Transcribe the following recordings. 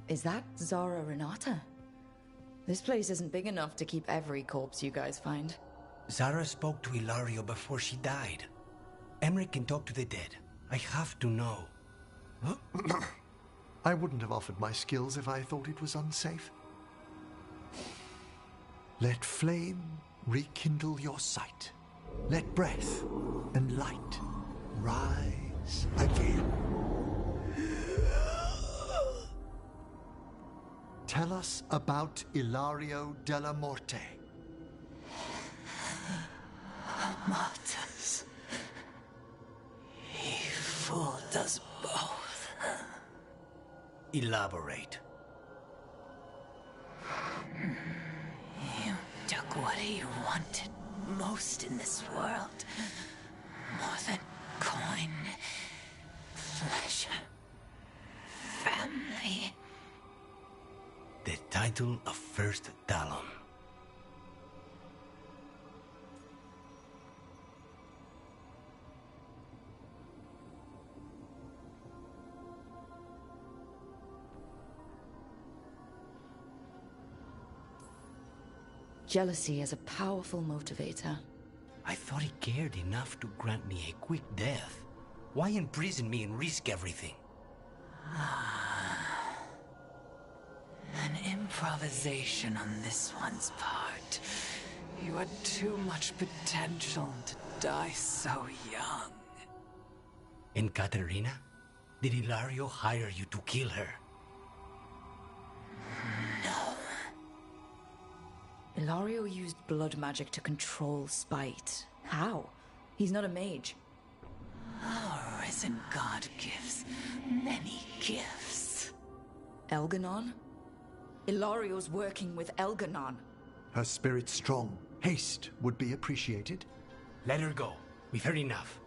Is that Zara Renata? This place isn't big enough to keep every corpse you guys find. Zara spoke to Ilario before she died. Emmerich can talk to the dead. I have to know. I wouldn't have offered my skills if I thought it was unsafe. Let flame rekindle your sight. Let breath and light rise again. Tell us about Ilario della Morte. Martyrs. He fooled us both. Elaborate. You took what he wanted most in this world. More than coin, pleasure, family. The title of First Talon. Jealousy is a powerful motivator. I thought he cared enough to grant me a quick death. Why imprison me and risk everything? An improvisation on this one's part. You had too much potential to die so young. And Katerina? Did Ilario hire you to kill her? No. Ilario used blood magic to control spite. How? He's not a mage. Our risen god gives many gifts. Elganon? Ilario's working with Elganon. Her spirit strong. Haste would be appreciated. Let her go. We've heard enough.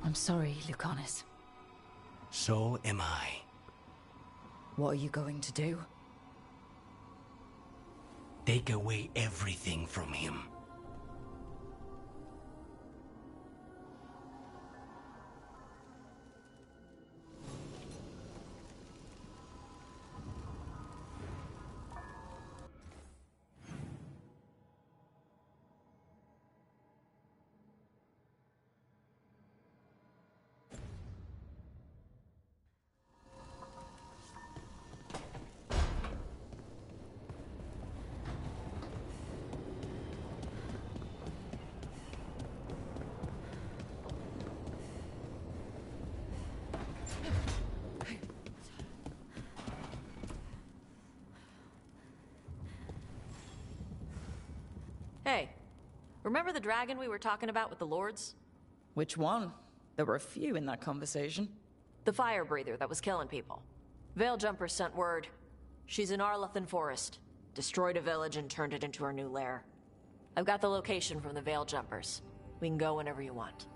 I'm sorry, Lucanus. So am I. What are you going to do? Take away everything from him. Hey, remember the dragon we were talking about with the lords? Which one? There were a few in that conversation. The fire breather that was killing people. Veil Jumpers sent word. She's in Arlethan Forest. Destroyed a village and turned it into her new lair. I've got the location from the Veil Jumpers. We can go whenever you want.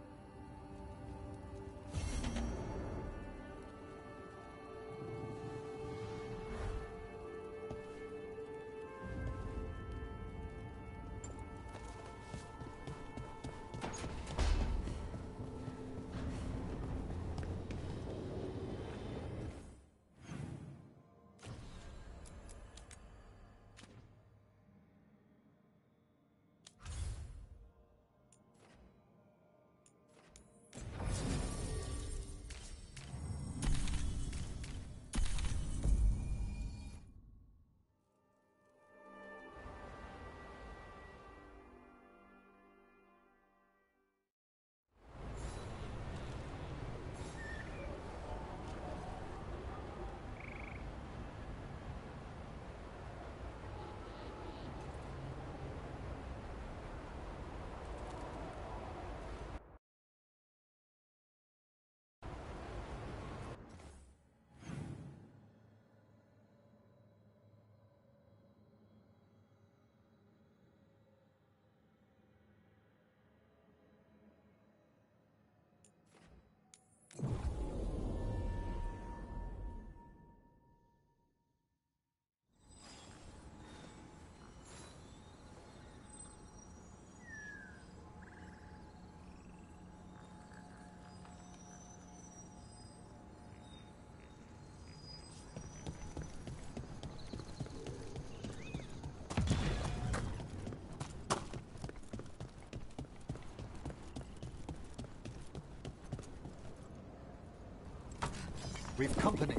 We've company.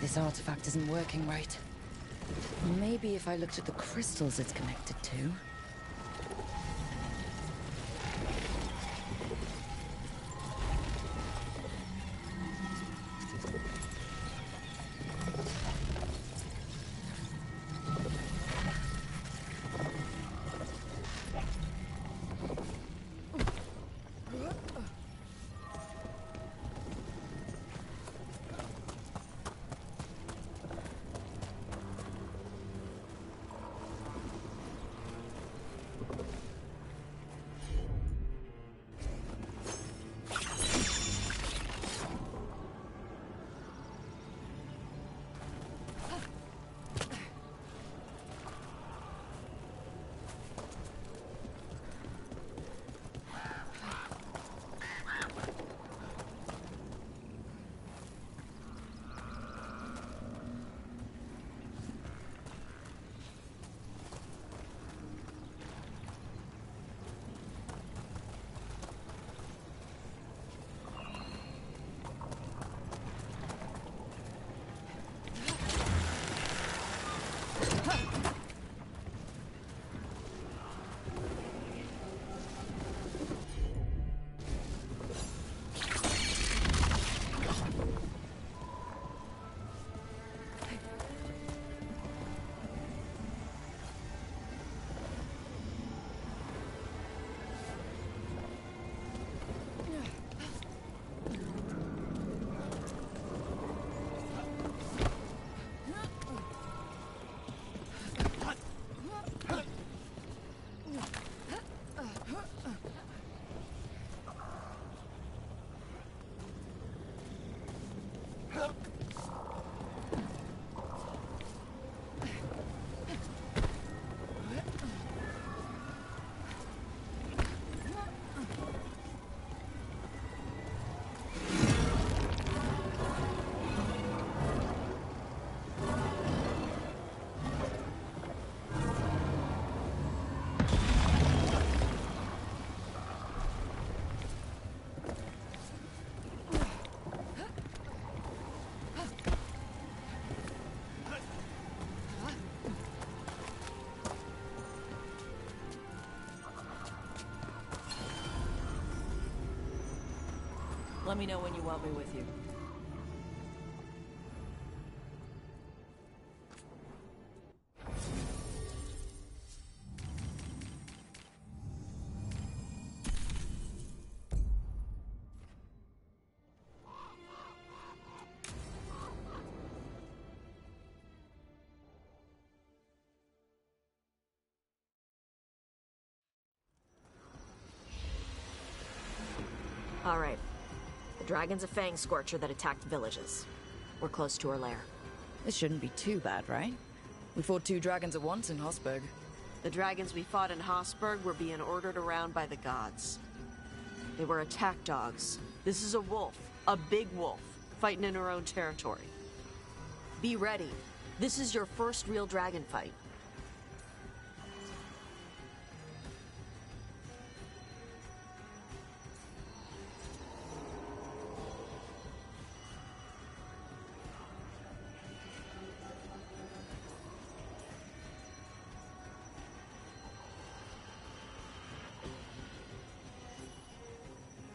This artifact isn't working right. Maybe if I looked at the crystals it's connected to. Let me know when you want me with you. All right. The dragon's a fang scorcher that attacked villages. We're close to her lair. This shouldn't be too bad, right? We fought 2 dragons at once in Hosberg. The dragons we fought in Hosberg were being ordered around by the gods. They were attack dogs. This is a wolf, a big wolf, fighting in her own territory. Be ready. This is your first real dragon fight.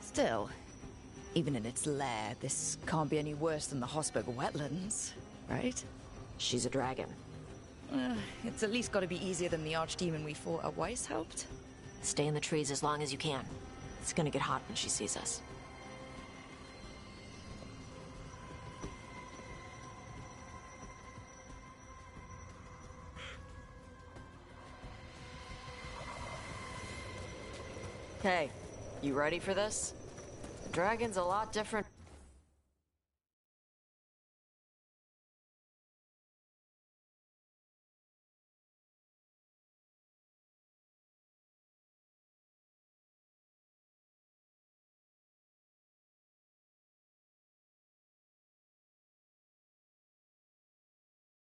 Still, even in its lair, this can't be any worse than the Hossberg wetlands, right? She's a dragon. It's at least got to be easier than the archdemon we fought at Weishaupt. Stay in the trees as long as you can. It's gonna get hot when she sees us. Hey, you ready for this? The dragon's a lot different.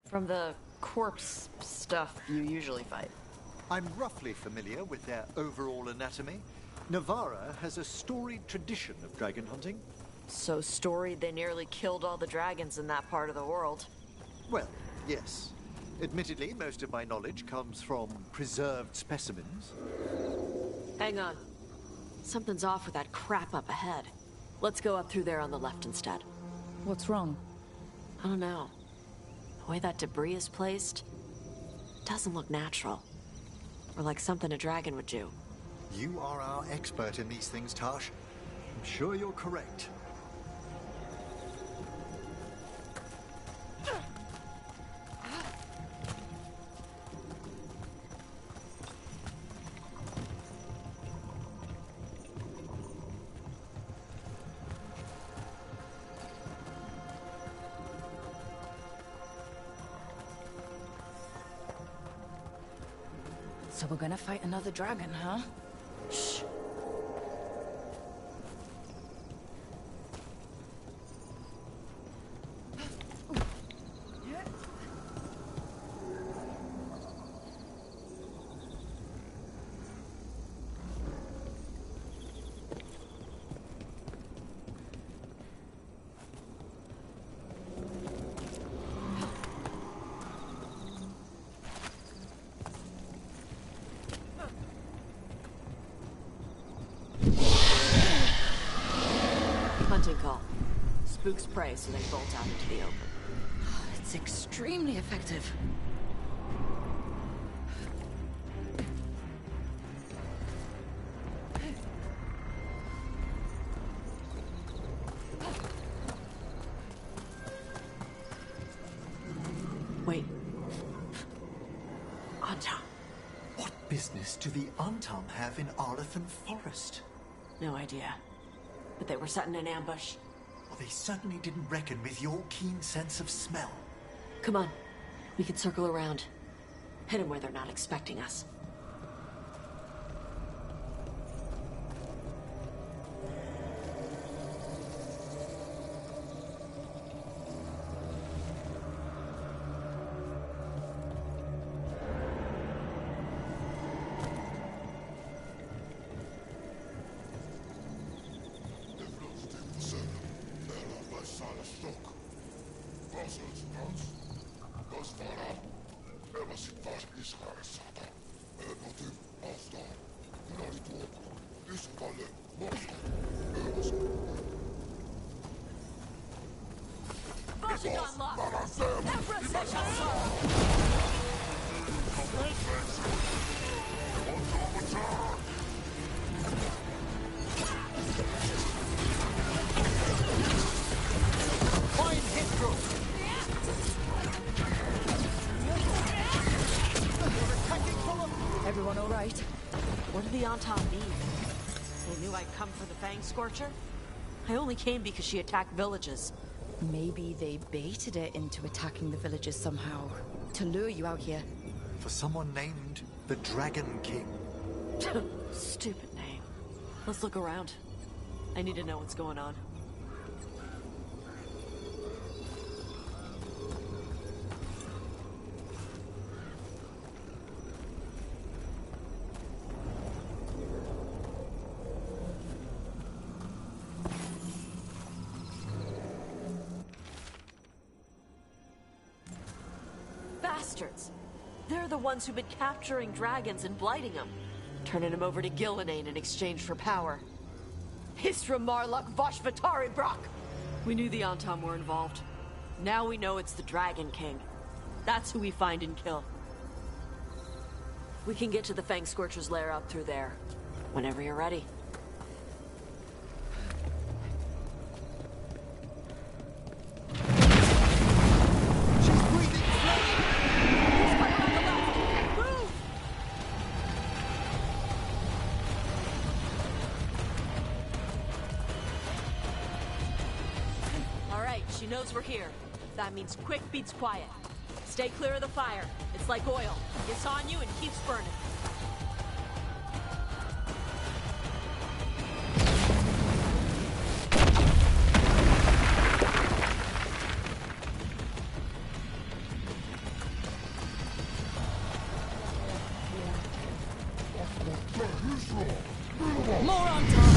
From the corpse stuff you usually fight. I'm roughly familiar with their overall anatomy. Navarra has a storied tradition of dragon hunting. So storied they nearly killed all the dragons in that part of the world. Well, yes. Admittedly, most of my knowledge comes from preserved specimens. Hang on. Something's off with that crap up ahead. Let's go up through there on the left instead. What's wrong? I don't know. The way that debris is placed, it doesn't look natural. Or like something a dragon would do. You are our expert in these things, Tash. I'm sure you're correct. So we're gonna fight another dragon, huh? Shh. Hunting call. Spooks prey, so they bolt out into the open. It's extremely effective. Wait. Antam. What business do the Antam have in Arlathan Forest? No idea. But they were setting an ambush. Well, they certainly didn't reckon with your keen sense of smell. Come on. We can circle around. Hit them where they're not expecting us. Everyone all right? What did the Antam mean? They knew I'd come for the Fang Scorcher? I only came because she attacked villages. Maybe they baited it into attacking the villagers somehow, to lure you out here. For someone named the Dragon King. Stupid name. Let's look around. I need to know what's going on. bastards. They're the ones who've been capturing dragons and blighting them, turning them over to Gillenane in exchange for power. Hisra Marluk Voshvatari Brock! We knew the Antam were involved. Now we know it's the Dragon King. That's who we find and kill. We can get to the Fang Scorcher's lair up through there, whenever you're ready. She knows we're here. That means quick beats quiet. Stay clear of the fire. It's like oil. It's on you and keeps burning. More on top.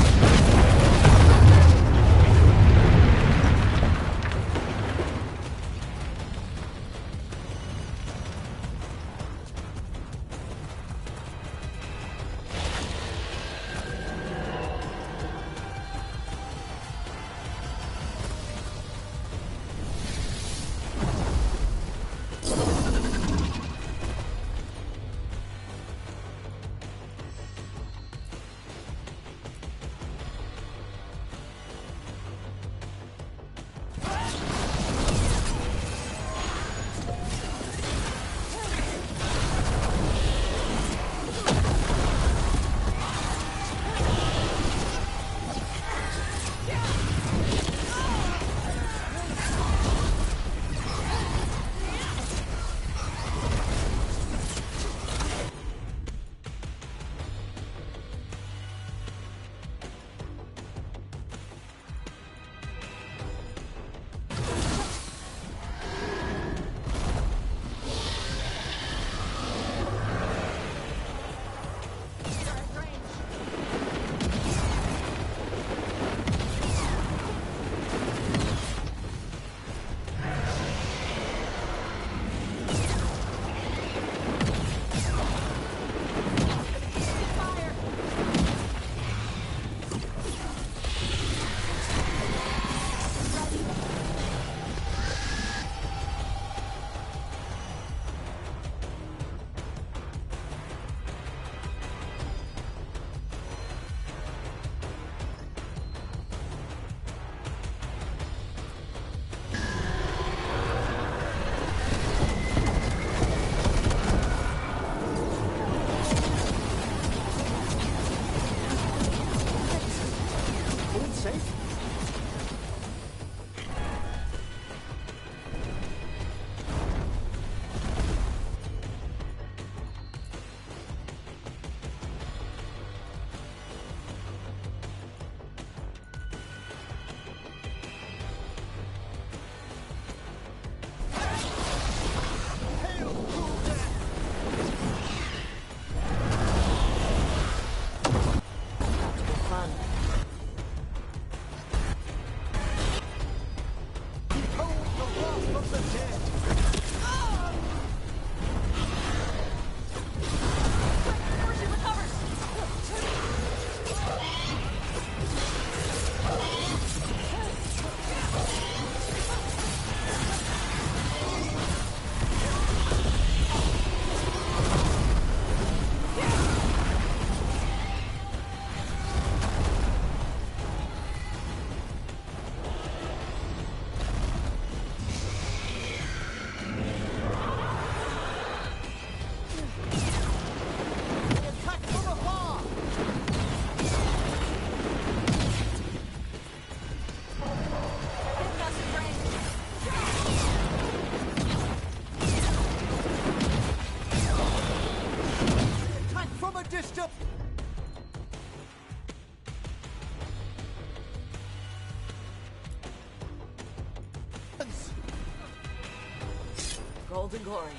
Golden glory.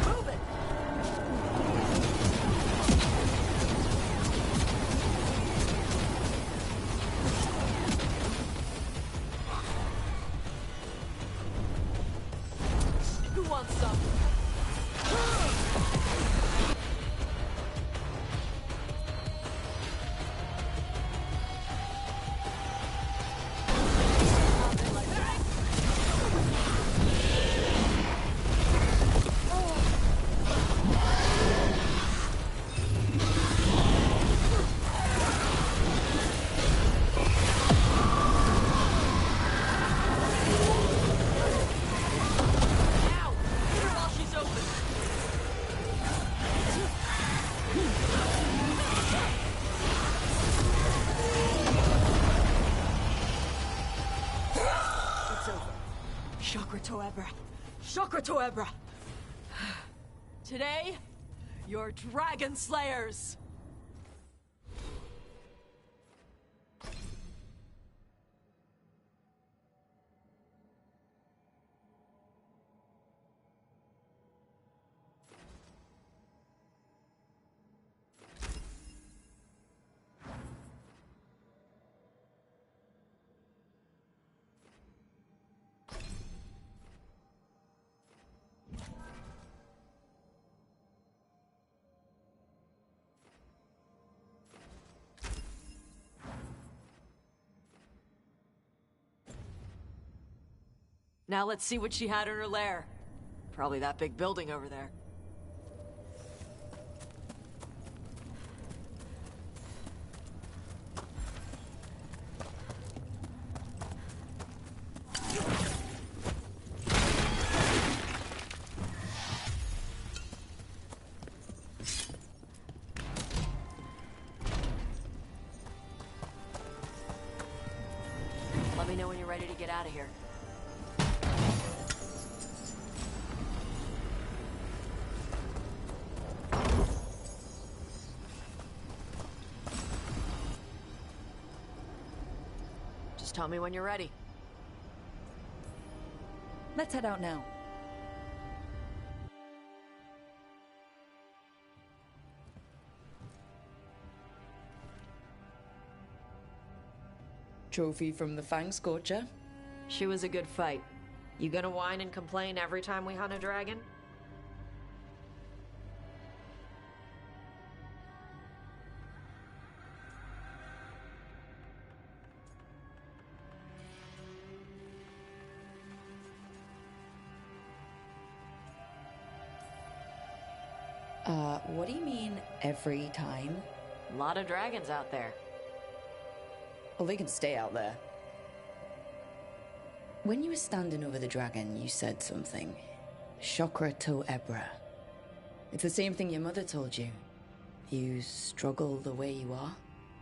Move it! Ebra. Chakra to Ebra. Today, you're Dragon Slayers. Now let's see what she had in her lair. Probably that big building over there. Let me know when you're ready to get out of here. Tell me when you're ready. Let's head out now. Trophy from the Fang Scorcher. She was a good fight. You gonna whine and complain every time we hunt a dragon? What do you mean, every time? A lot of dragons out there. Well, they can stay out there. When you were standing over the dragon, you said something. Chakra to Ebra. It's the same thing your mother told you. You struggle the way you are?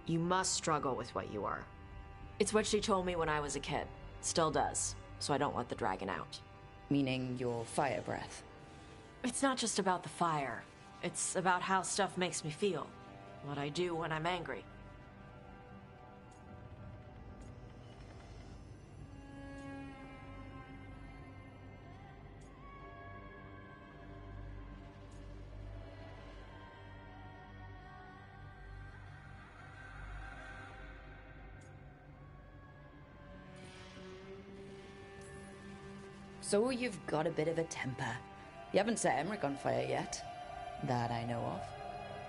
You must struggle with what you are. It's what she told me when I was a kid. Still does. So I don't want the dragon out. Meaning your fire breath? It's not just about the fire. It's about how stuff makes me feel. What I do when I'm angry. So you've got a bit of a temper. You haven't set Emmerich on fire yet. That I know of.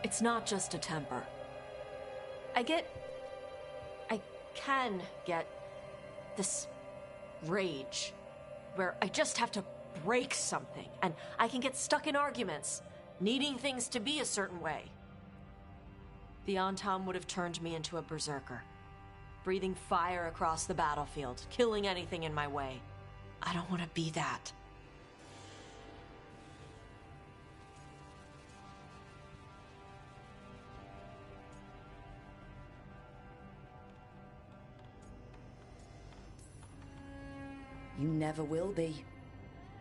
It's not just a temper. I can get this rage where I just have to break something, and I can get stuck in arguments, needing things to be a certain way. The Antam would have turned me into a berserker, breathing fire across the battlefield, killing anything in my way. I don't want to be that. You never will be.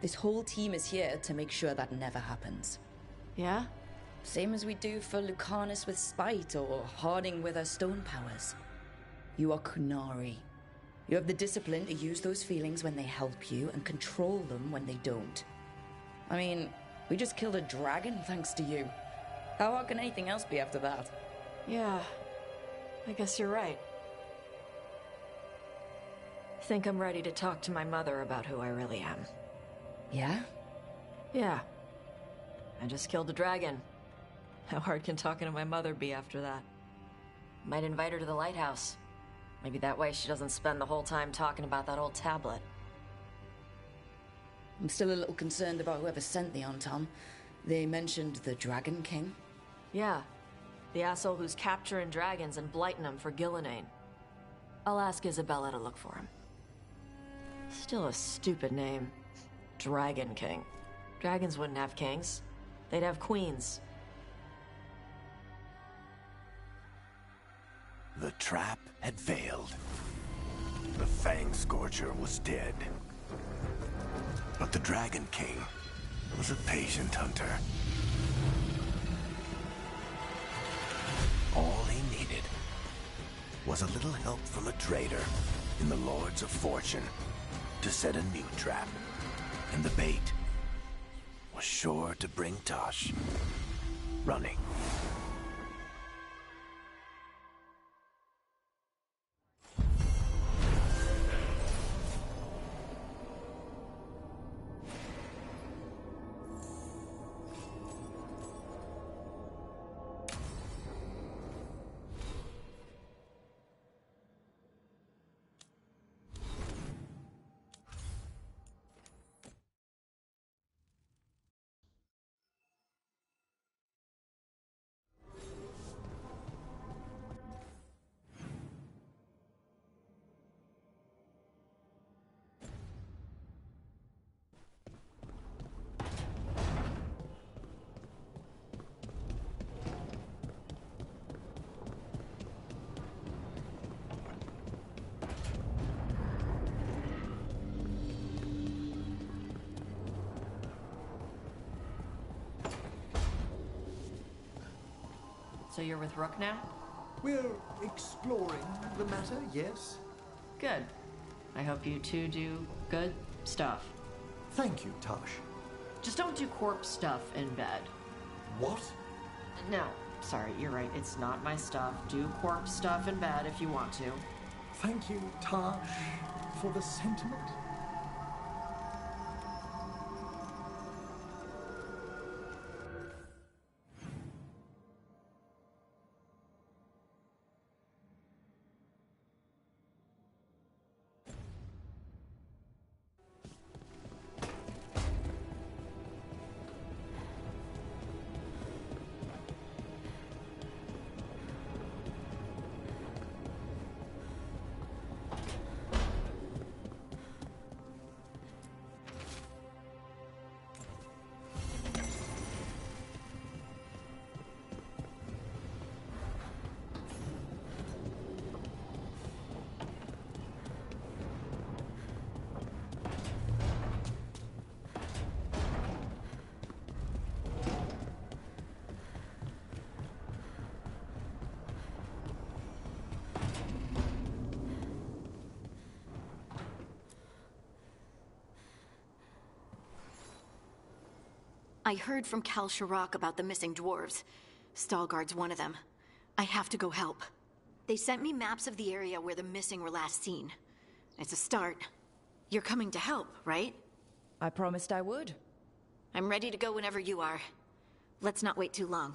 This whole team is here to make sure that never happens. Yeah? Same as we do for Lucanus with spite or Harding with her stone powers. You are Kunari. You have the discipline to use those feelings when they help you and control them when they don't. I mean, we just killed a dragon thanks to you. How hard can anything else be after that? Yeah, I guess you're right. I think I'm ready to talk to my mother about who I really am. Yeah? Yeah. I just killed a dragon. How hard can talking to my mother be after that? Might invite her to the lighthouse. Maybe that way she doesn't spend the whole time talking about that old tablet. I'm still a little concerned about whoever sent the Antam. They mentioned the Dragon King. Yeah. The asshole who's capturing dragons and blighting them for Gillinane. I'll ask Isabella to look for him. Still a stupid name. Dragon King. Dragons wouldn't have kings. They'd have queens. The trap had failed. The Fang Scorcher was dead. But the Dragon King was a patient hunter. All he needed was a little help from a trader in the Lords of Fortune to set a new trap. And the bait was sure to bring Tosh running. So you're with Rook now? We're exploring the matter, yes? Good. I hope you two do good stuff. Thank you, Tosh. Just don't do corpse stuff in bed. What? No, sorry, you're right. It's not my stuff. Do corpse stuff in bed if you want to. Thank you, Tosh, for the sentiment. I heard from Cal Sharrock about the missing dwarves. Stalgard's one of them. I have to go help. They sent me maps of the area where the missing were last seen. It's a start. You're coming to help, right? I promised I would. I'm ready to go whenever you are. Let's not wait too long.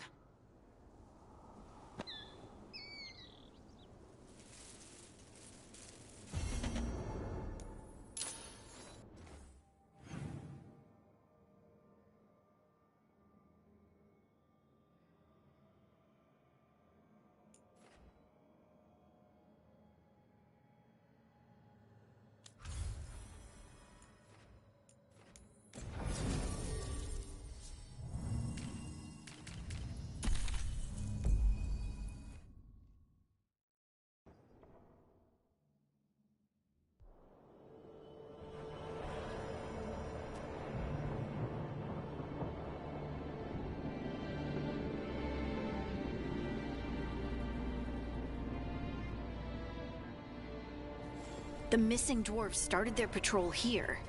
The missing dwarves started their patrol here.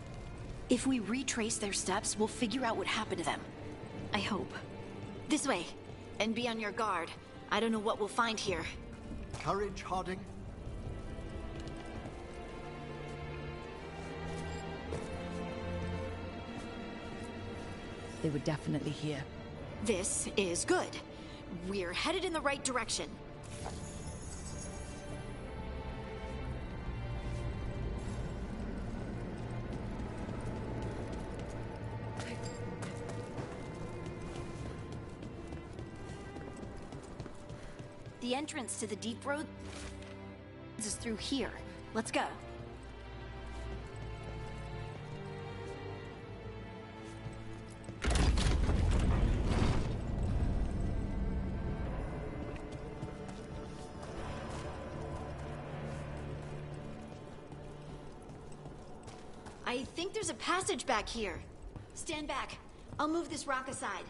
If we retrace their steps, we'll figure out what happened to them. I hope. This way. And be on your guard. I don't know what we'll find here. Courage, Harding. They were definitely here. This is good. We're headed in the right direction. The entrance to the deep road is through here. Let's go. I think there's a passage back here. Stand back. I'll move this rock aside.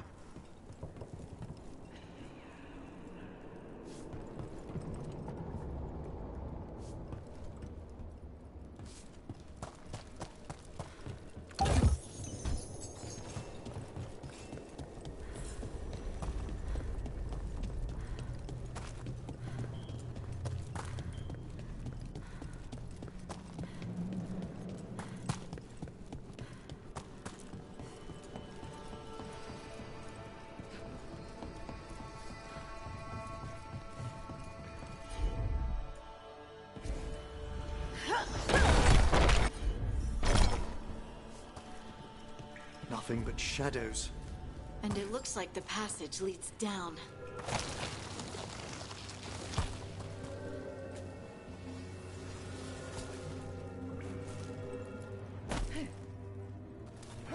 Nothing but shadows. And it looks like the passage leads down. I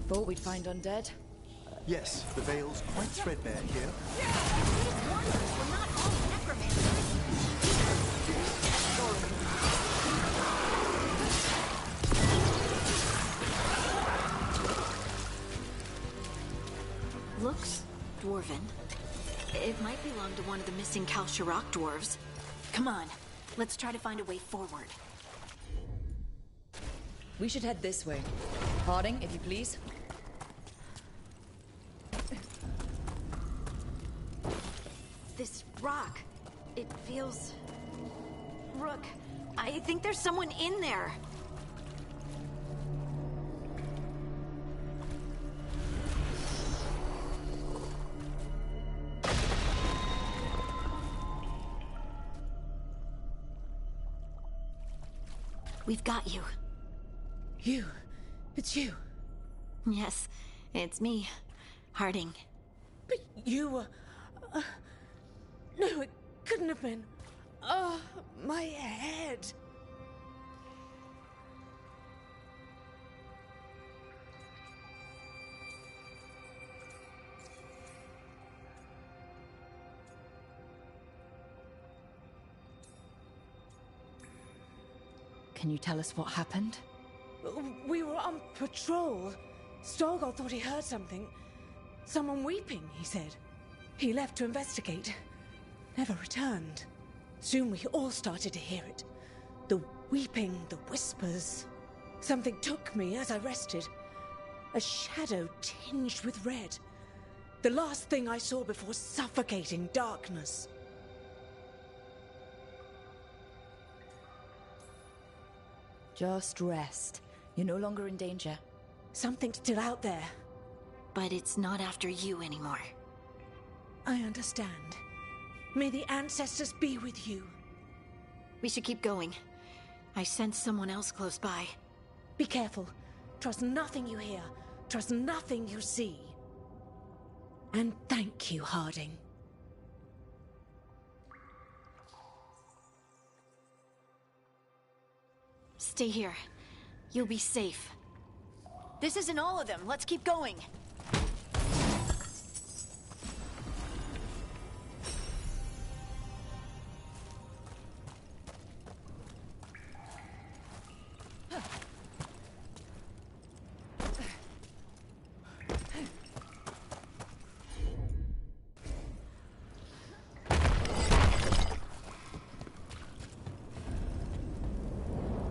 thought we'd find undead. Yes, the veil's quite threadbare here. These wonders were not all necromancers. Looks dwarven. It might belong to one of the missing Kalsharok dwarves. Come on, let's try to find a way forward. We should head this way. Harding, if you please. This rock, it feels... Rook, I think there's someone in there. We've got you. You. It's you. Yes, it's me, Harding. But you were... no, it couldn't have been. Oh, my head. Can you tell us what happened? We were on patrol. Storgol thought he heard something. Someone weeping, he said. He left to investigate. Never returned. Soon we all started to hear it. The weeping, the whispers. Something took me as I rested. A shadow tinged with red. The last thing I saw before suffocating darkness. Just rest. You're no longer in danger. Something's still out there. But it's not after you anymore. I understand. May the ancestors be with you. We should keep going. I sense someone else close by. Be careful. Trust nothing you hear. Trust nothing you see. And thank you, Harding. Stay here. You'll be safe. This isn't all of them. Let's keep going.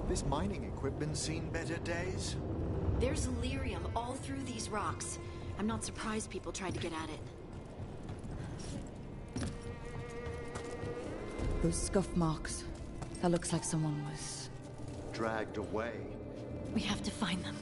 This mining equipment's seen better days. There's lyrium all through these rocks. I'm not surprised people tried to get at it. Those scuff marks. That looks like someone was... Dragged away. We have to find them.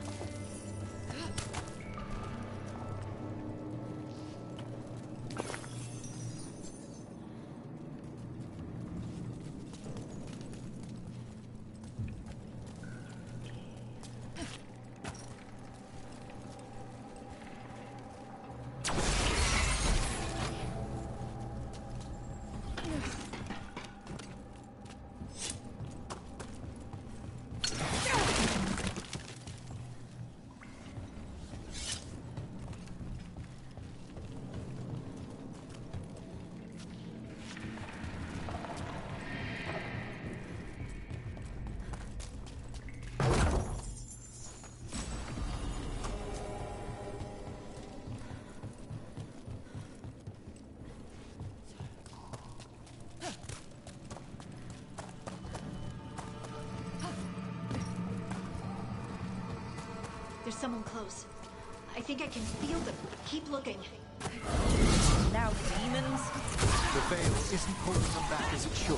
Someone close. I think I can feel them. Keep looking. Now demons? The veil isn't holding them back as it should.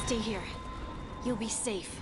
Stay here. You'll be safe.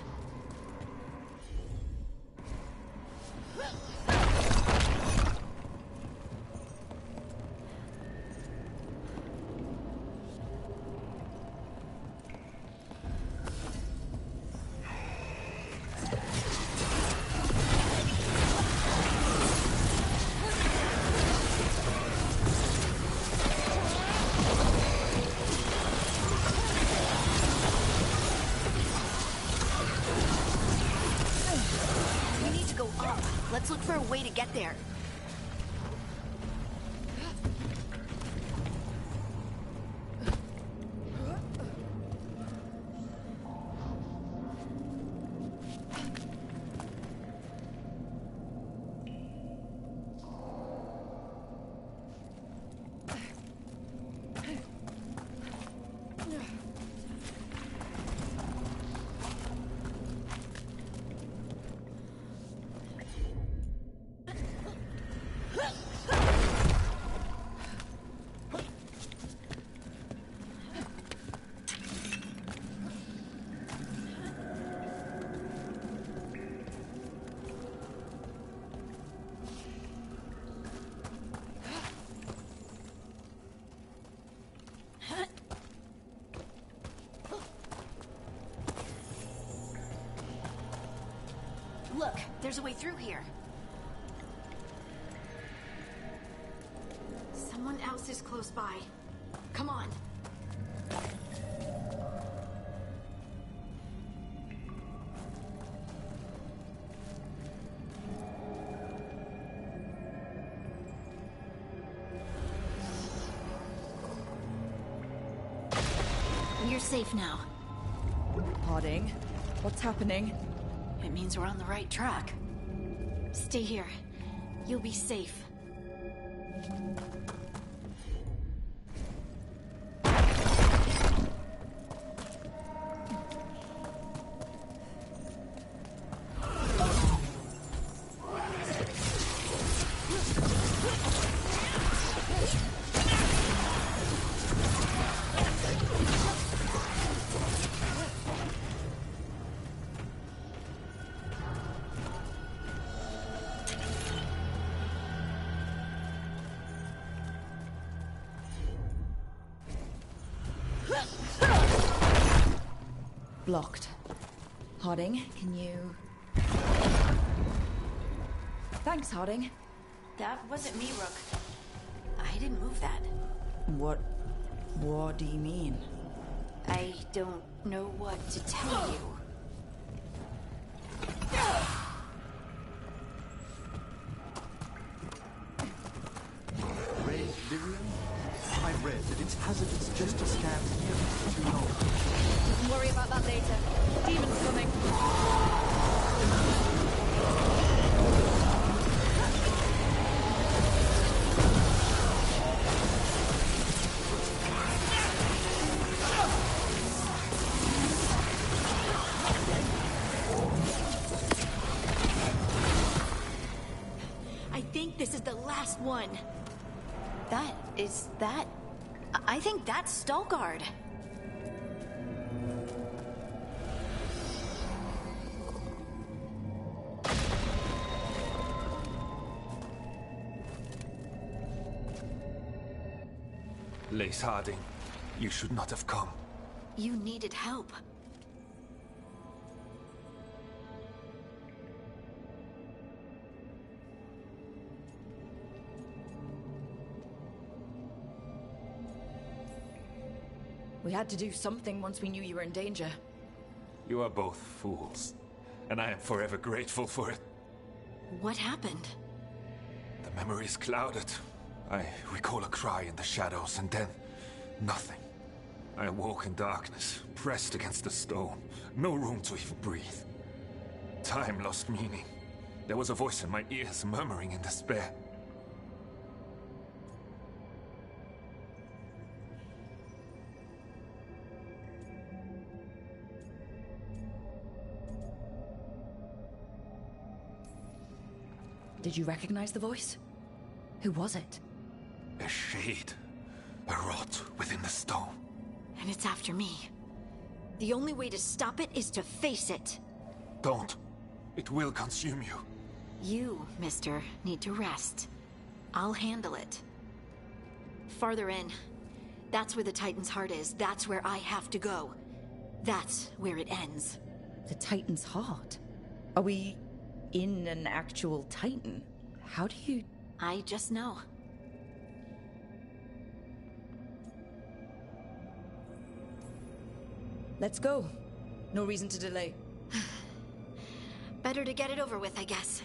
Let's look for a way to get there. Look, there's a way through here. Someone else is close by. Come on. You're safe now. Harding, what's happening? It means we're on the right track. Stay here. You'll be safe. Blocked. Harding, can you... Thanks, Harding. That wasn't me, Rook. I didn't move that. What do you mean? I don't know what to tell you. Red lyrium? I read that it's hazardous just to stand near it for too long. Don't worry about that later. Demon's coming. I think this is the last one. I think that's Stalgard. Lace Harding, you should not have come. You needed help. We had to do something once we knew you were in danger. You are both fools, and I am forever grateful for it. What happened? The memory is clouded. I recall a cry in the shadows, and then nothing. I awoke in darkness, pressed against the stone. No room to even breathe. Time lost meaning. There was a voice in my ears murmuring in despair. Did you recognize the voice? Who was it? A shade. A rot within the stone. And it's after me. The only way to stop it is to face it. Don't. It will consume you. You, mister, need to rest. I'll handle it. Farther in. That's where the Titan's heart is. That's where I have to go. That's where it ends. The Titan's heart? Are we in an actual Titan? How do you... I just know. Let's go. No reason to delay. Better to get it over with, I guess.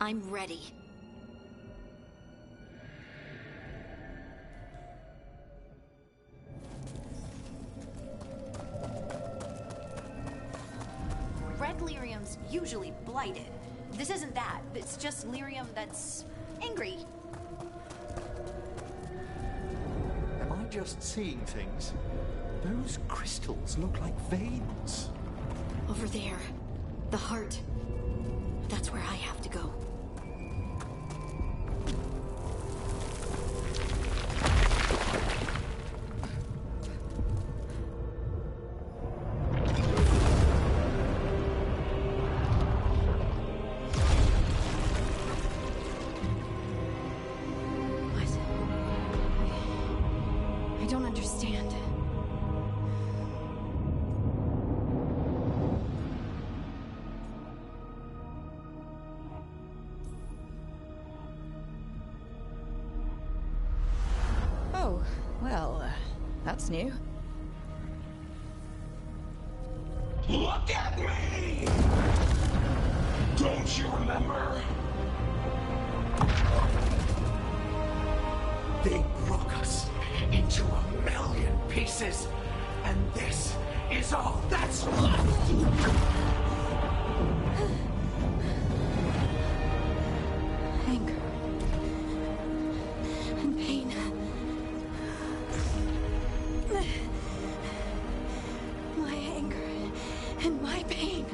I'm ready. Red lyrium's usually blighted. This isn't that. It's just lyrium that's angry. Am I just seeing things? Those crystals look like veins. Over there. The heart. That's where I have to go. What? I don't understand. Oh, well, that's new. Look at me! Don't you remember? They broke us into 1,000,000 pieces, and this is all that's left! Anger. And pain. My anger and my pain.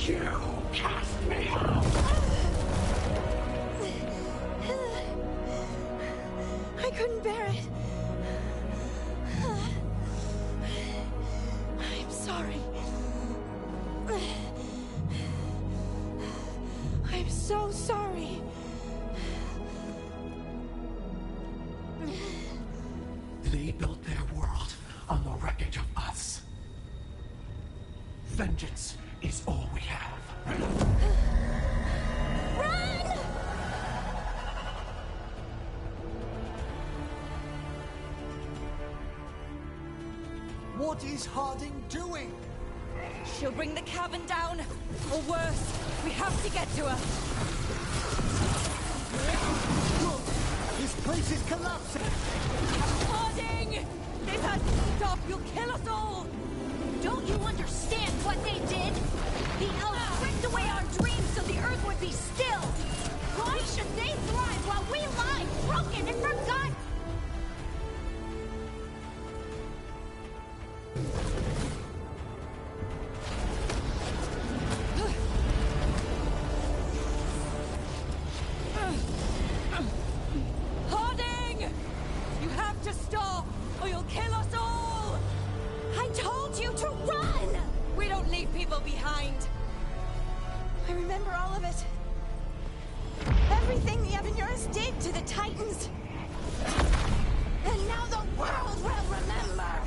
You cast me out! I couldn't bear it. I'm sorry. I'm so sorry. They built their world on the wreckage of us. Vengeance is all we have. Run! What is Harding doing? She'll bring the cavern down, or worse, we have to get to her. Look! This place is collapsing! Harding! This has to stop! You'll kill us all! Don't you understand what they did? The elves ripped away our dreams so the earth would be still. Why should they thrive while we lie, broken and forgotten? Harding! You have to stop, or you'll kill us all! I told you to run! We don't leave people behind! I remember all of it. Everything the Avenures did to the Titans. And now the world will remember!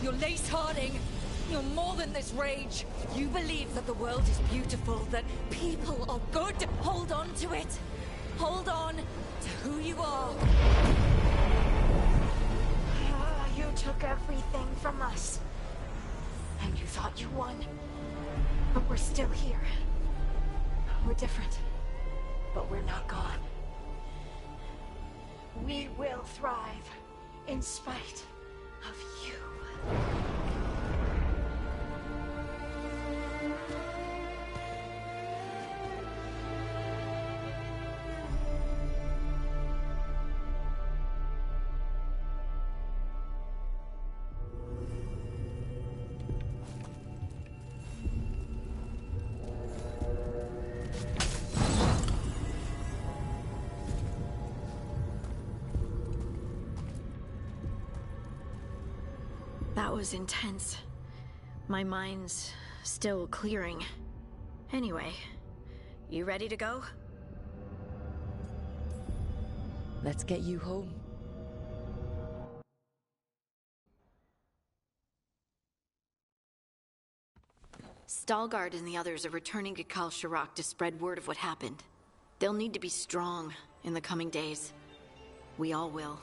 You're Lace Harding! You're more than this rage! You believe that the world is beautiful, that people are good! Hold on to it! Hold on to who you are! You took everything from us. And you thought you won. But we're still here. We're different. But we're not gone. We will thrive in spite of you. That was intense. My mind's still clearing. Anyway, you ready to go? Let's get you home. Stalgard and the others are returning to Kal Shirak to spread word of what happened. They'll need to be strong in the coming days. We all will.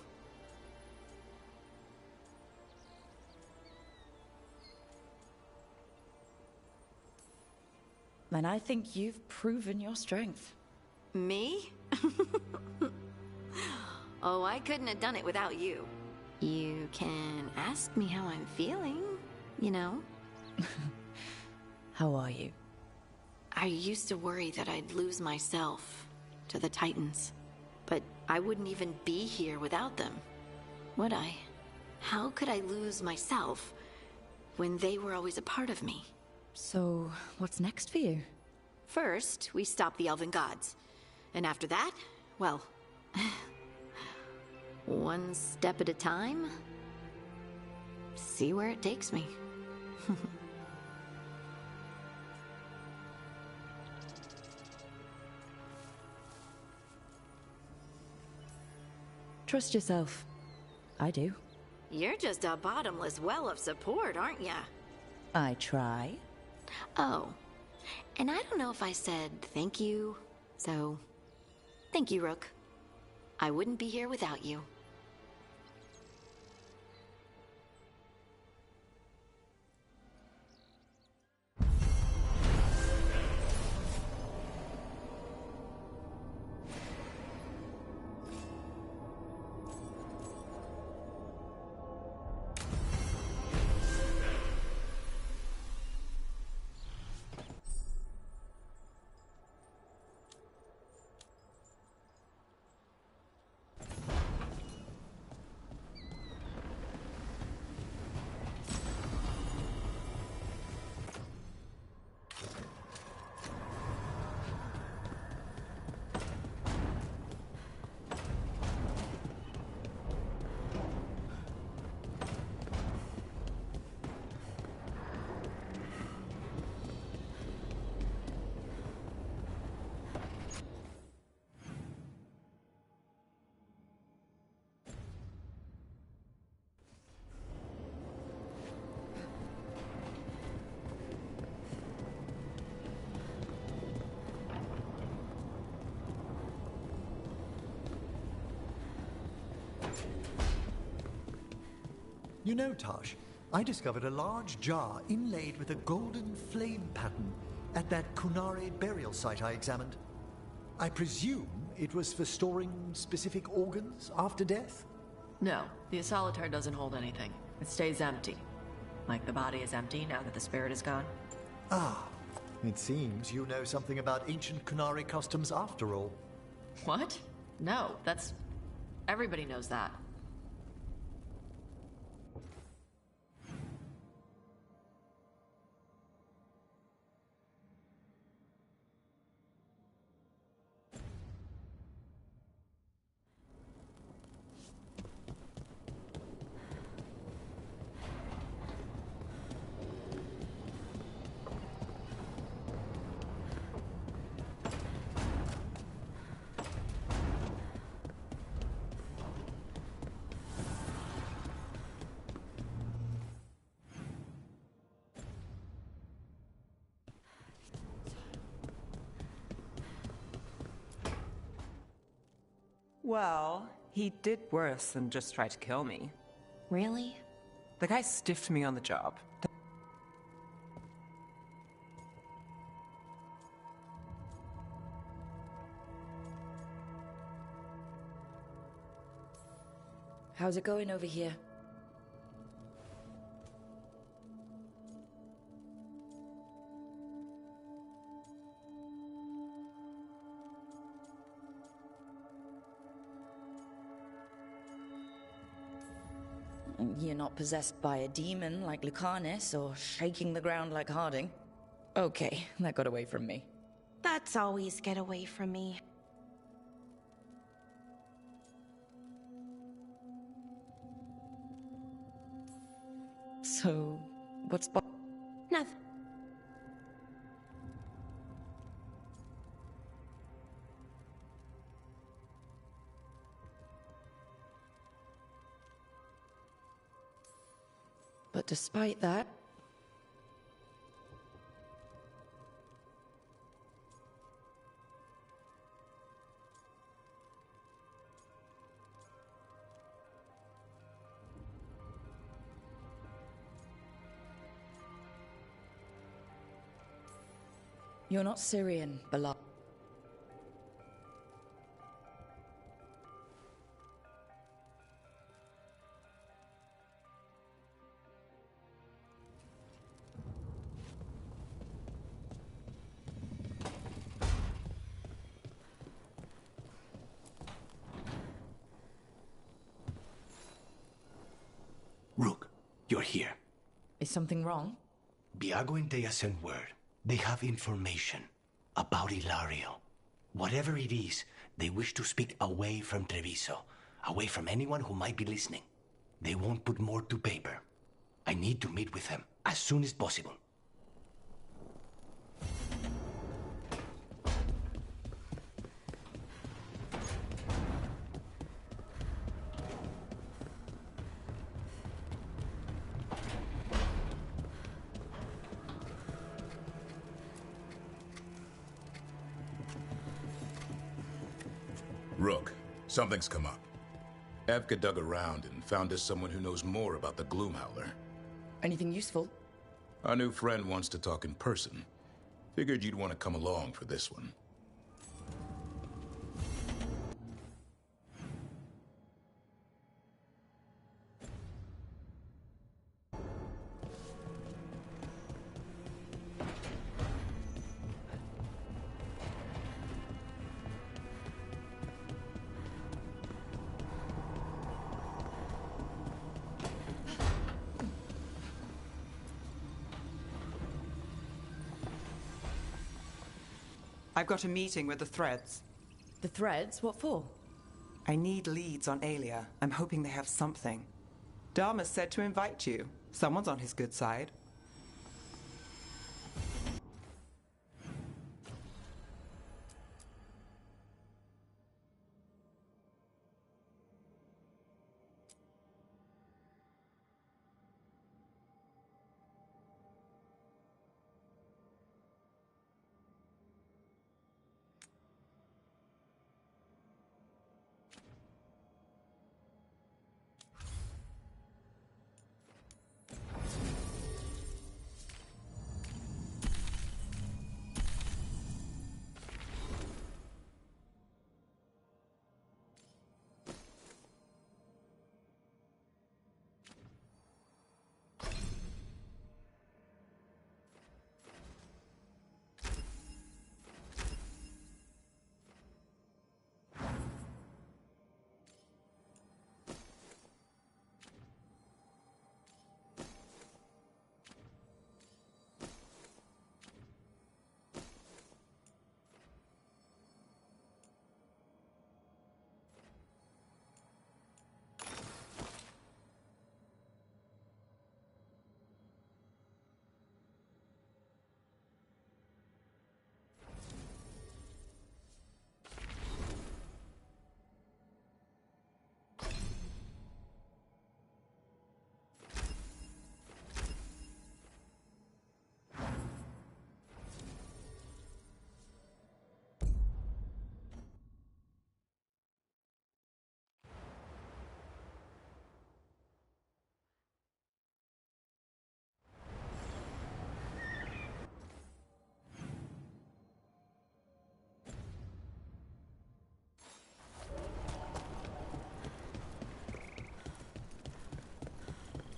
And I think you've proven your strength. Me? Oh, I couldn't have done it without you. You can ask me how I'm feeling, you know? How are you? I used to worry that I'd lose myself to the Titans. But I wouldn't even be here without them, would I? How could I lose myself when they were always a part of me? So, what's next for you? First, we stop the Elven Gods. And after that, well... one step at a time. See where it takes me. Trust yourself. I do. You're just a bottomless well of support, aren't ya? I try. Oh. And I don't know if I said thank you, so... Thank you, Rook. I wouldn't be here without you. You know, Tosh, I discovered a large jar inlaid with a golden flame pattern at that Kunari burial site I examined. I presume it was for storing specific organs after death? No, the Asolitar doesn't hold anything. It stays empty. Like the body is empty now that the spirit is gone. Ah, it seems you know something about ancient Kunari customs after all. What? No, that's... everybody knows that. Well, he did worse than just try to kill me. Really? The guy stiffed me on the job. How's it going over here? You're not possessed by a demon like Lucanus or shaking the ground like Harding. Okay, that got away from me. That's always get away from me. So, what's Nothing. But despite that, you're not Syrian, beloved. Rook, you're here. Is something wrong? Biago and Thea sent word. They have information about Ilario. Whatever it is, they wish to speak away from Treviso, away from anyone who might be listening. They won't put more to paper. I need to meet with them as soon as possible. Rook, something's come up. Evka dug around and found us someone who knows more about the Gloomhowler. Anything useful? Our new friend wants to talk in person. Figured you'd want to come along for this one. I've got a meeting with the Threads. The Threads? What for? I need leads on Aelia. I'm hoping they have something. Dharma said to invite you. Someone's on his good side.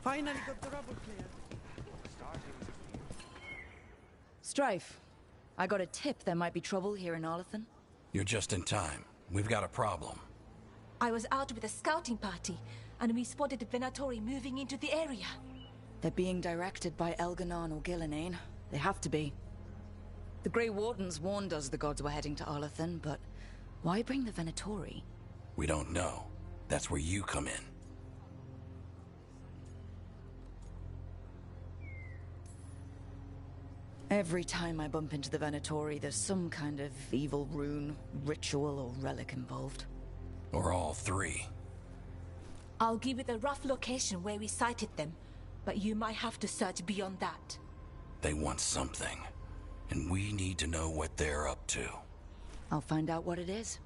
Finally got the rubble clear. Strife, I got a tip there might be trouble here in Arlathan. You're just in time. We've got a problem. I was out with a scouting party, and we spotted the Venatori moving into the area. They're being directed by Elganon or Gillenane. They have to be. The Grey Wardens warned us the gods were heading to Arlathan, but why bring the Venatori? We don't know. That's where you come in. Every time I bump into the Venatori, there's some kind of evil rune, ritual, or relic involved. Or all three. I'll give you the rough location where we sighted them, but you might have to search beyond that. They want something, and we need to know what they're up to. I'll find out what it is.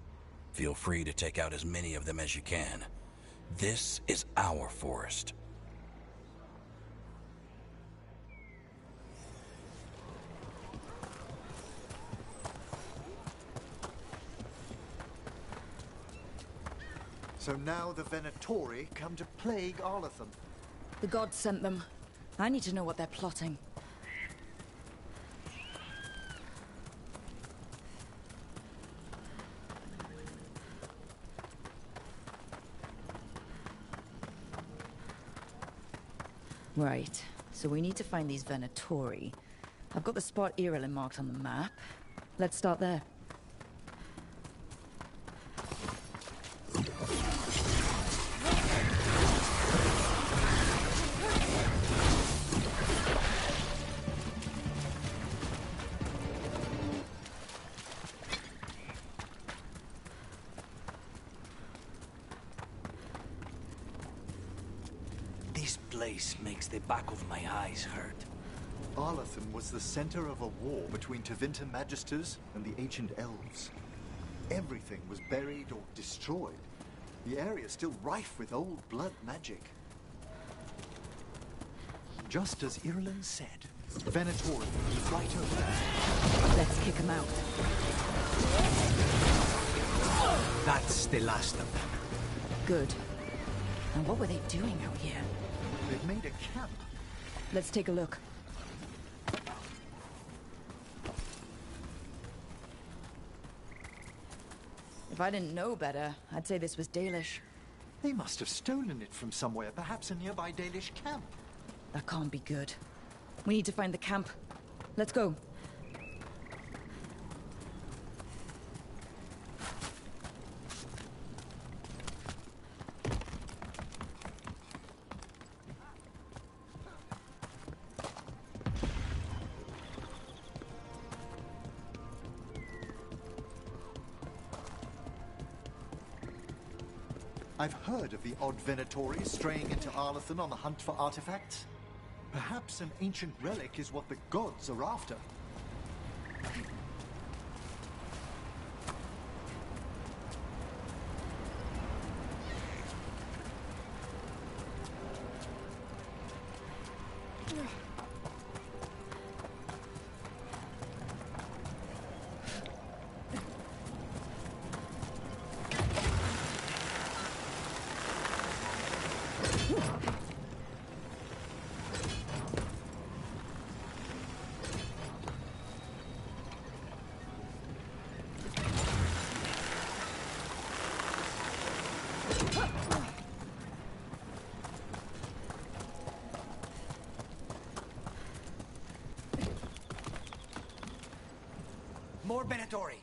Feel free to take out as many of them as you can. This is our forest. So now the Venatori come to plague Arlathan. The gods sent them. I need to know what they're plotting. Right, so we need to find these Venatori. I've got the spot Irilin marked on the map. Let's start there. This place makes the back of my eyes hurt. Arlathan was the center of a war between Tevinter Magisters and the ancient elves. Everything was buried or destroyed. The area is still rife with old blood magic. Just as Irilin said, Venatori is right over there. Let's kick him out. That's the last of them. Good. And what were they doing out here? They've made a camp. Let's take a look. If I didn't know better, I'd say this was Dalish. They must have stolen it from somewhere, perhaps a nearby Dalish camp. That can't be good. We need to find the camp. Let's go. I've heard of the odd Venatori straying into Arlathan on the hunt for artifacts. Perhaps an ancient relic is what the gods are after. More Venatori.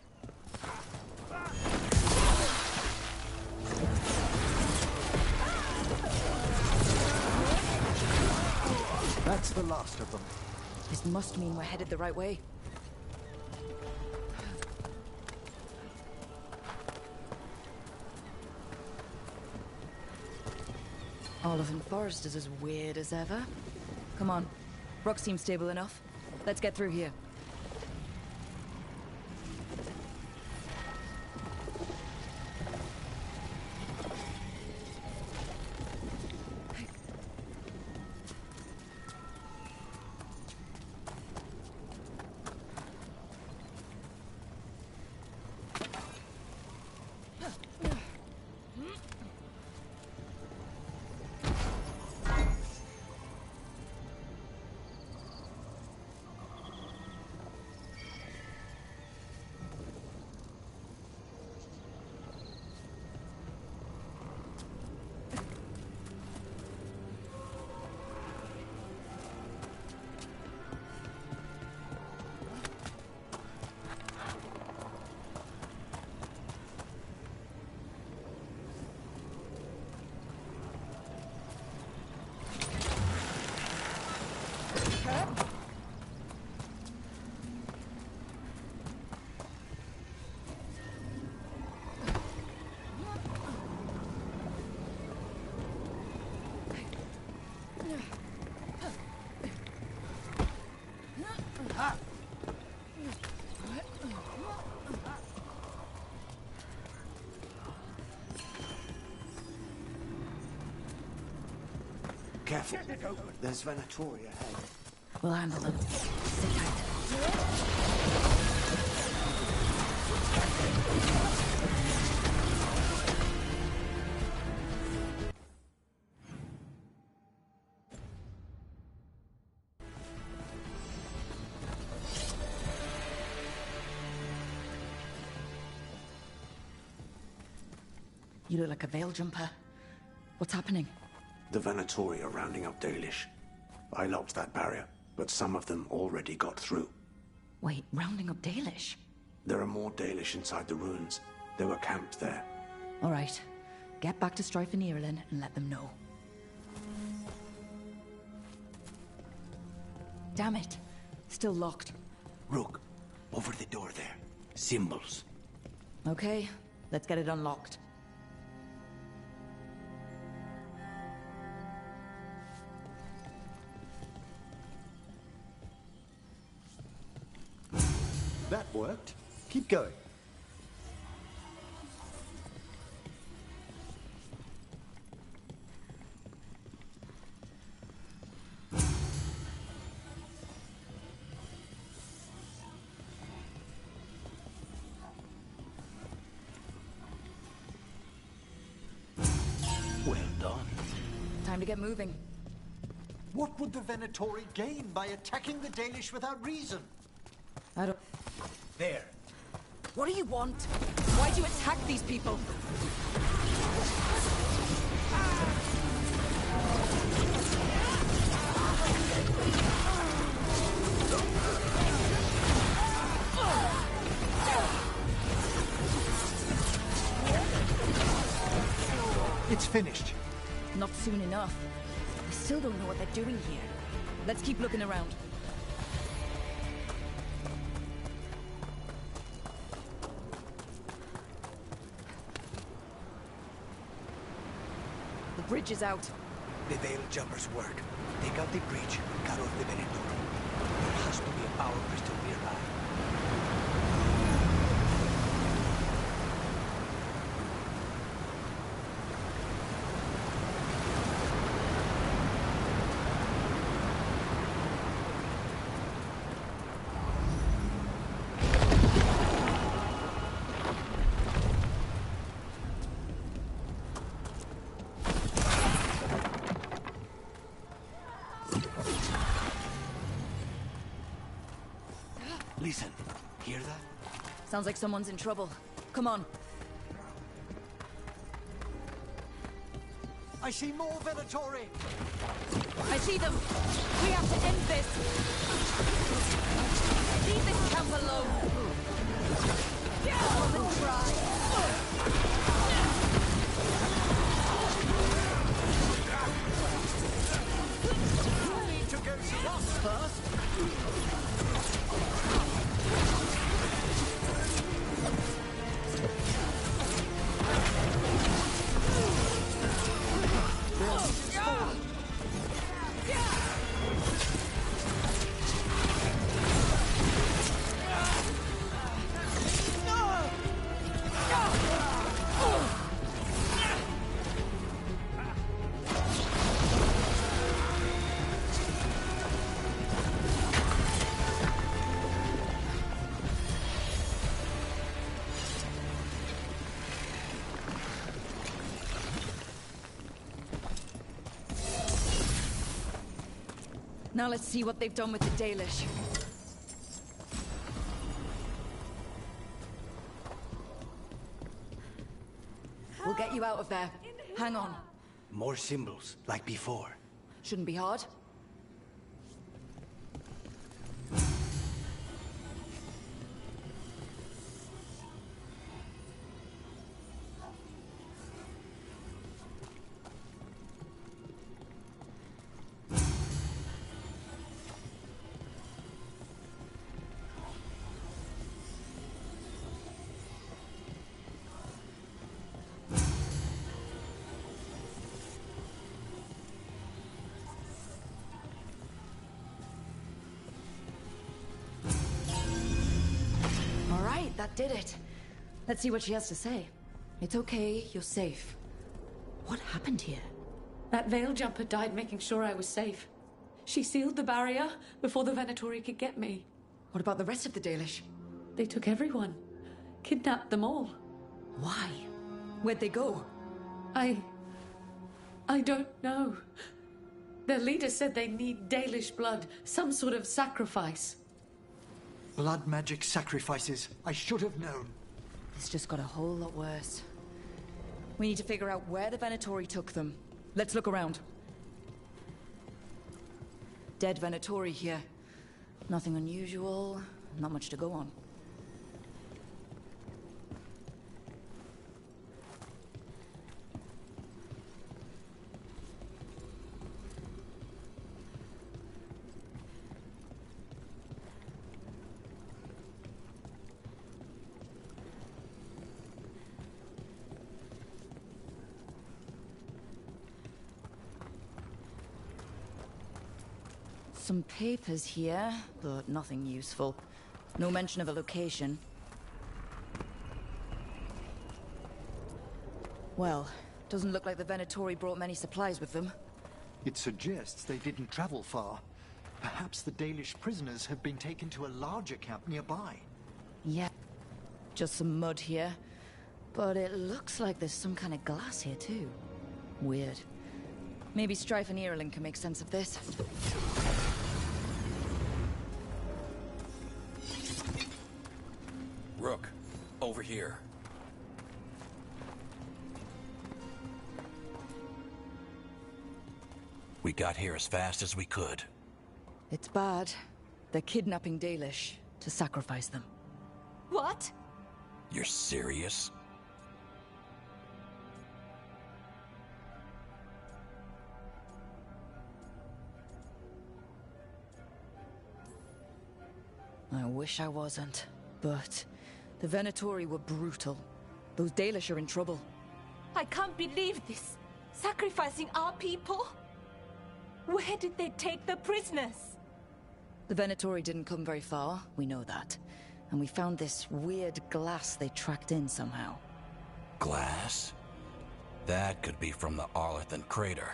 That's the last of them. This must mean we're headed the right way. Arlathan Forest is as weird as ever. Come on. Rock seems stable enough. Let's get through here. Careful. There's Venatori ahead. We'll handle them. Sit tight. You look like a veil jumper. What's happening? The Venatori are rounding up Dalish. I locked that barrier, but some of them already got through. Wait, rounding up Dalish? There are more Dalish inside the ruins. They were camped there. All right. Get back to Strife and Ireland and let them know. Damn it. Still locked. Rook, over the door there. Symbols. Okay, let's get it unlocked. That worked. Keep going. Well done. Time to get moving. What would the Venatori gain by attacking the Dalish without reason? I don't... There. What do you want? Why do you attack these people? It's finished. Not soon enough. I still don't know what they're doing here. Let's keep looking around. The bridge is out. The Veil Jumpers work. Take out the breach, cut off the Venatori. There has to be a power crystal nearby. Listen, hear that? Sounds like someone's in trouble. Come on. I see more Venatori! I see them! We have to end this! Leave this camp alone! Woman, try! You need to go see us first! Now let's see what they've done with the Dalish. We'll get you out of there. Hang on. More symbols, like before. Shouldn't be hard. that did it. Let's see what she has to say. It's okay, you're safe. What happened here? That Veil Jumper died making sure I was safe. She sealed the barrier before the Venatori could get me. What about the rest of the Dalish? They took everyone. Kidnapped them all. Why? Where'd they go? I don't know. Their leader said they need Dalish blood, some sort of sacrifice. Blood magic sacrifices. I should have known. This just got a whole lot worse. We need to figure out where the Venatori took them. Let's look around. Dead Venatori here. Nothing unusual, not much to go on. Some papers here, but nothing useful. No mention of a location. Well, doesn't look like the Venatori brought many supplies with them. It suggests they didn't travel far. Perhaps the Dalish prisoners have been taken to a larger camp nearby. Yeah, just some mud here. But it looks like there's some kind of glass here too. Weird. Maybe Strife and Irulan can make sense of this. Rook, over here. We got here as fast as we could. It's bad. They're kidnapping Dalish to sacrifice them. What? You're serious? I wish I wasn't, but the Venatori were brutal. Those Dalish are in trouble. I can't believe this. Sacrificing our people? Where did they take the prisoners? The Venatori didn't come very far, we know that. And we found this weird glass they tracked in somehow. Glass? That could be from the Arlathan crater.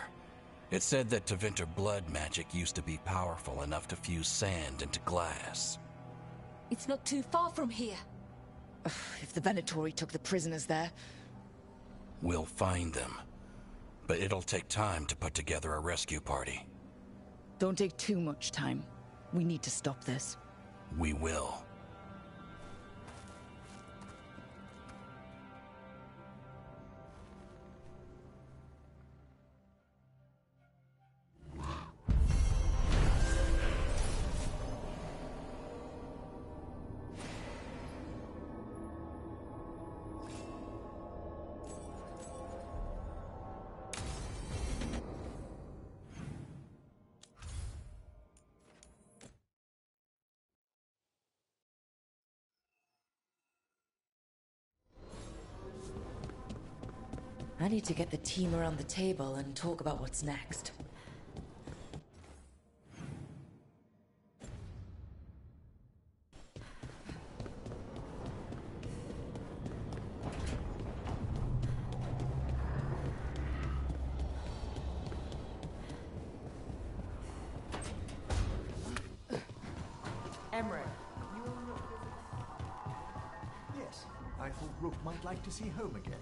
It said that Tevinter blood magic used to be powerful enough to fuse sand into glass. It's not too far from here. If the Venatori took the prisoners there... We'll find them. But it'll take time to put together a rescue party. Don't take too much time. We need to stop this. We will. I need to get the team around the table and talk about what's next. Emmerich, Yes, I thought Rook might like to see home again.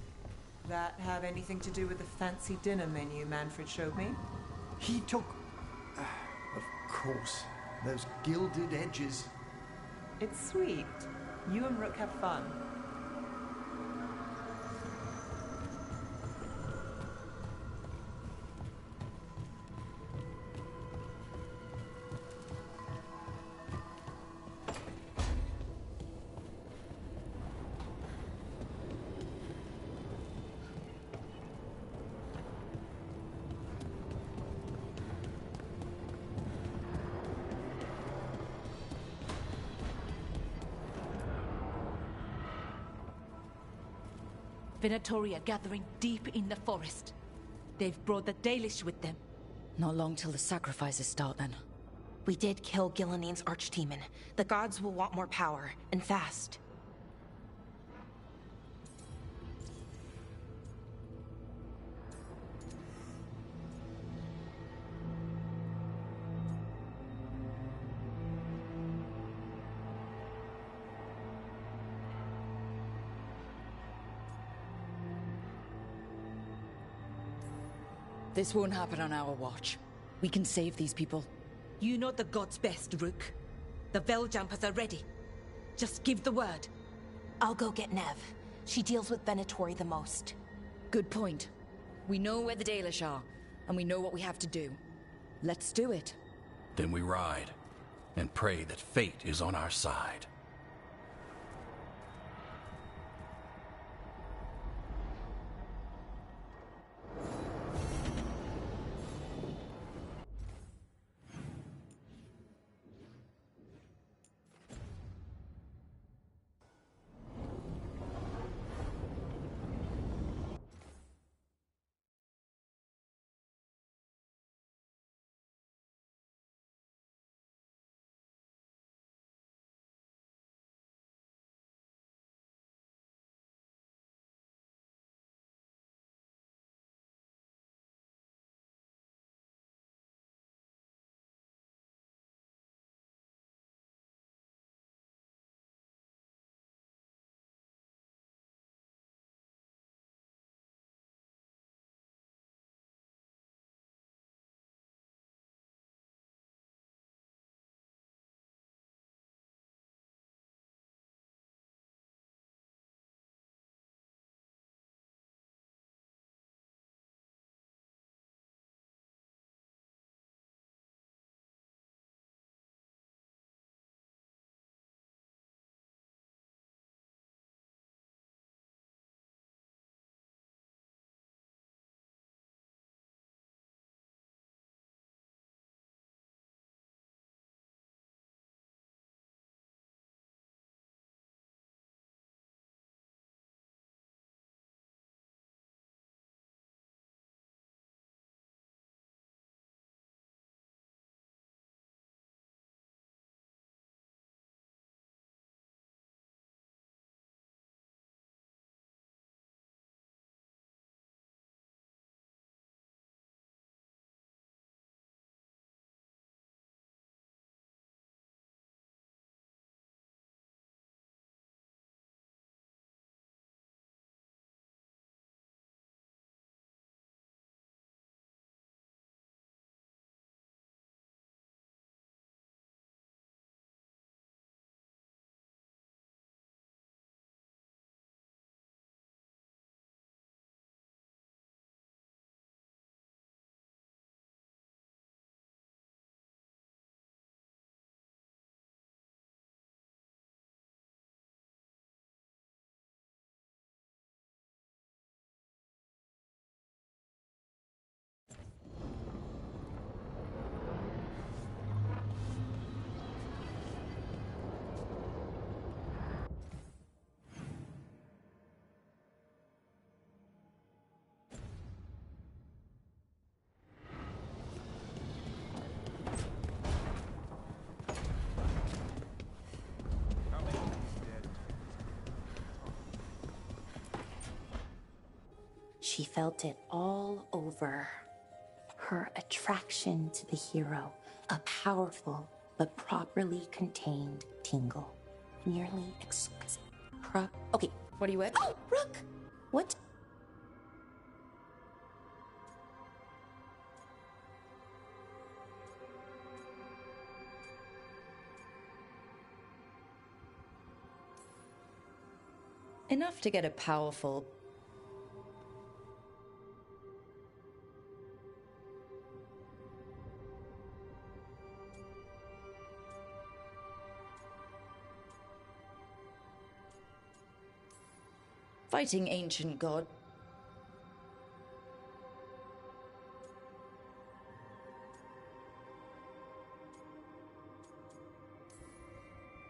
That have anything to do with the fancy dinner menu Manfred showed me? He took... of course, those gilded edges. It's sweet. You and Rook have fun. Venatori are gathering deep in the forest. They've brought the Dalish with them. Not long till the sacrifices start, then. We did kill Gilleneen's archdemon. The gods will want more power, and fast. This won't happen on our watch. We can save these people. You know the gods best, Rook. The Veiljumpers are ready. Just give the word. I'll go get Nev. She deals with Venatori the most. Good point. We know where the Dalish are, and we know what we have to do. Let's do it. Then we ride, and pray that fate is on our side. She felt it all over. Her attraction to the hero, a powerful but properly contained tingle. Nearly exquisite. Okay. What are you at? Oh, Rook! What? Enough to get a powerful... Fighting ancient god.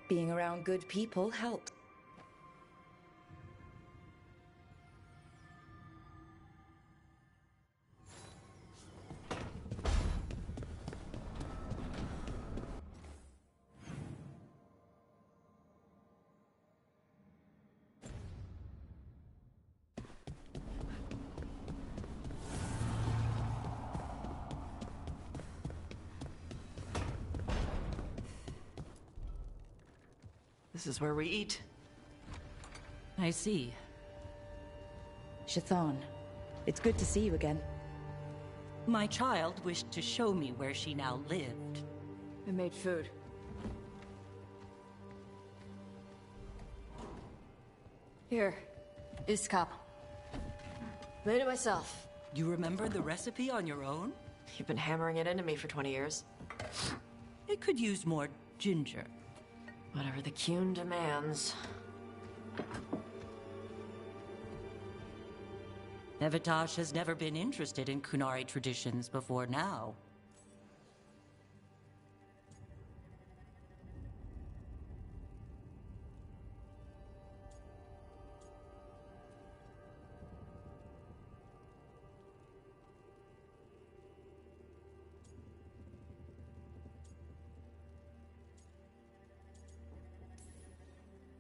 Being around good people helped. This is where we eat. I see. Shathan, it's good to see you again. My child wished to show me where she now lived. I made food. Here, Iskap. Made it myself. You remember the recipe on your own? You've been hammering it into me for 20 years. It could use more ginger. Whatever the Qun demands. Evitash has never been interested in Kunari traditions before now.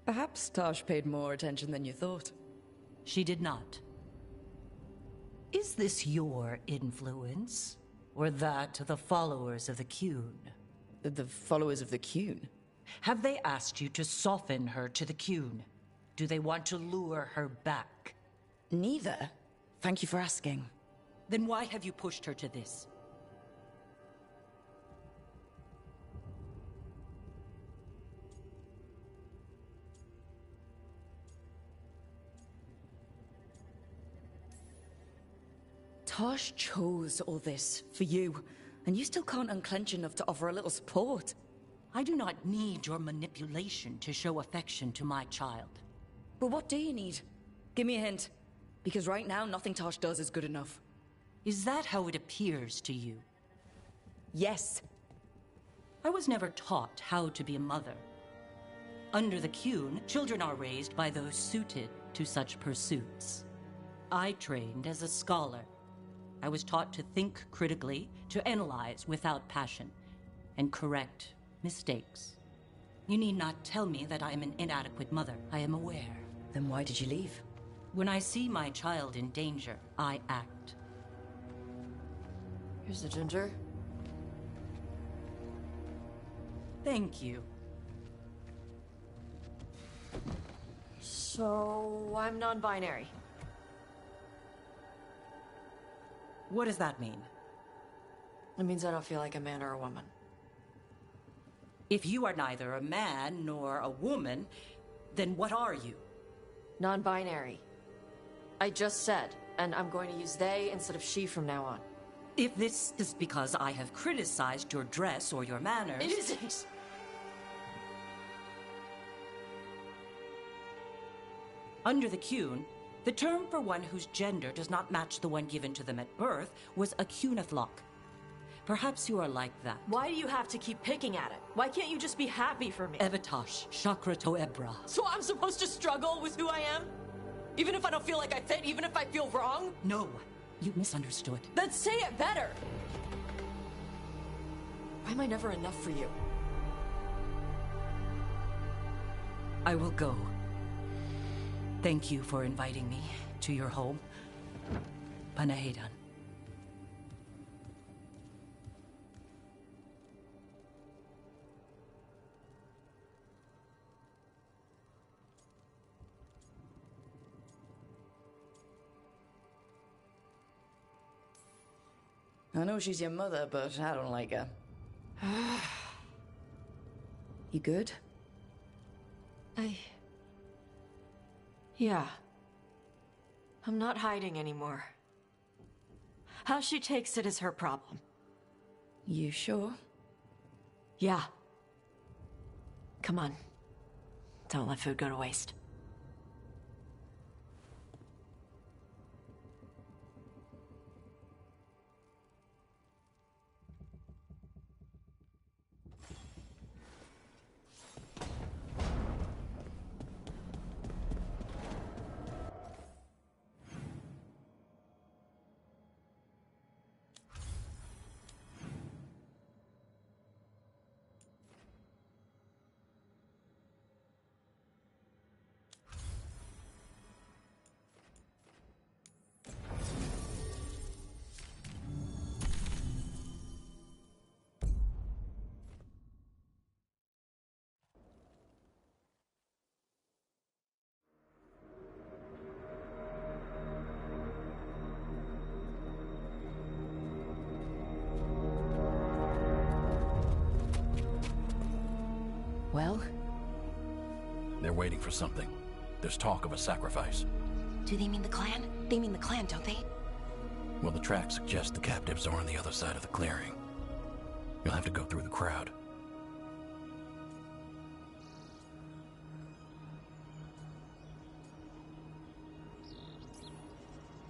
Perhaps Tosh paid more attention than you thought. She did not. Is this your influence? Or that of the followers of the Qun? The followers of the Qun? Have they asked you to soften her to the Qun? Do they want to lure her back? Neither. Thank you for asking. Then why have you pushed her to this? Tosh chose all this for you, and you still can't unclench enough to offer a little support. I do not need your manipulation to show affection to my child. But what do you need? Give me a hint. Because right now, nothing Tosh does is good enough. Is that how it appears to you? Yes. I was never taught how to be a mother. Under the Qun, children are raised by those suited to such pursuits. I trained as a scholar. I was taught to think critically, to analyze without passion, and correct mistakes. You need not tell me that I am an inadequate mother. I am aware. Then why did you leave? When I see my child in danger, I act. Here's the ginger. Thank you. So, I'm non-binary. What does that mean? It means I don't feel like a man or a woman. If you are neither a man nor a woman, then what are you? Non-binary. I just said, and I'm going to use they instead of she from now on. If this is because I have criticized your dress or your manners... It isn't! Under the Qun, the term for one whose gender does not match the one given to them at birth was a Qunathlok. Perhaps you are like that. Why do you have to keep picking at it? Why can't you just be happy for me? Evitash, Chakra Toebra. So I'm supposed to struggle with who I am? Even if I don't feel like I fit, even if I feel wrong? No, you misunderstood. Then say it better! Why am I never enough for you? I will go. Thank you for inviting me to your home. Panahedan. I know she's your mother, but I don't like her. You good? Yeah. I'm not hiding anymore. How she takes it is her problem. You sure? Yeah. Come on. Don't let food go to waste. They're waiting for something. There's talk of a sacrifice. Do they mean the clan? They mean the clan, don't they? Well, the tracks suggest the captives are on the other side of the clearing. You'll have to go through the crowd.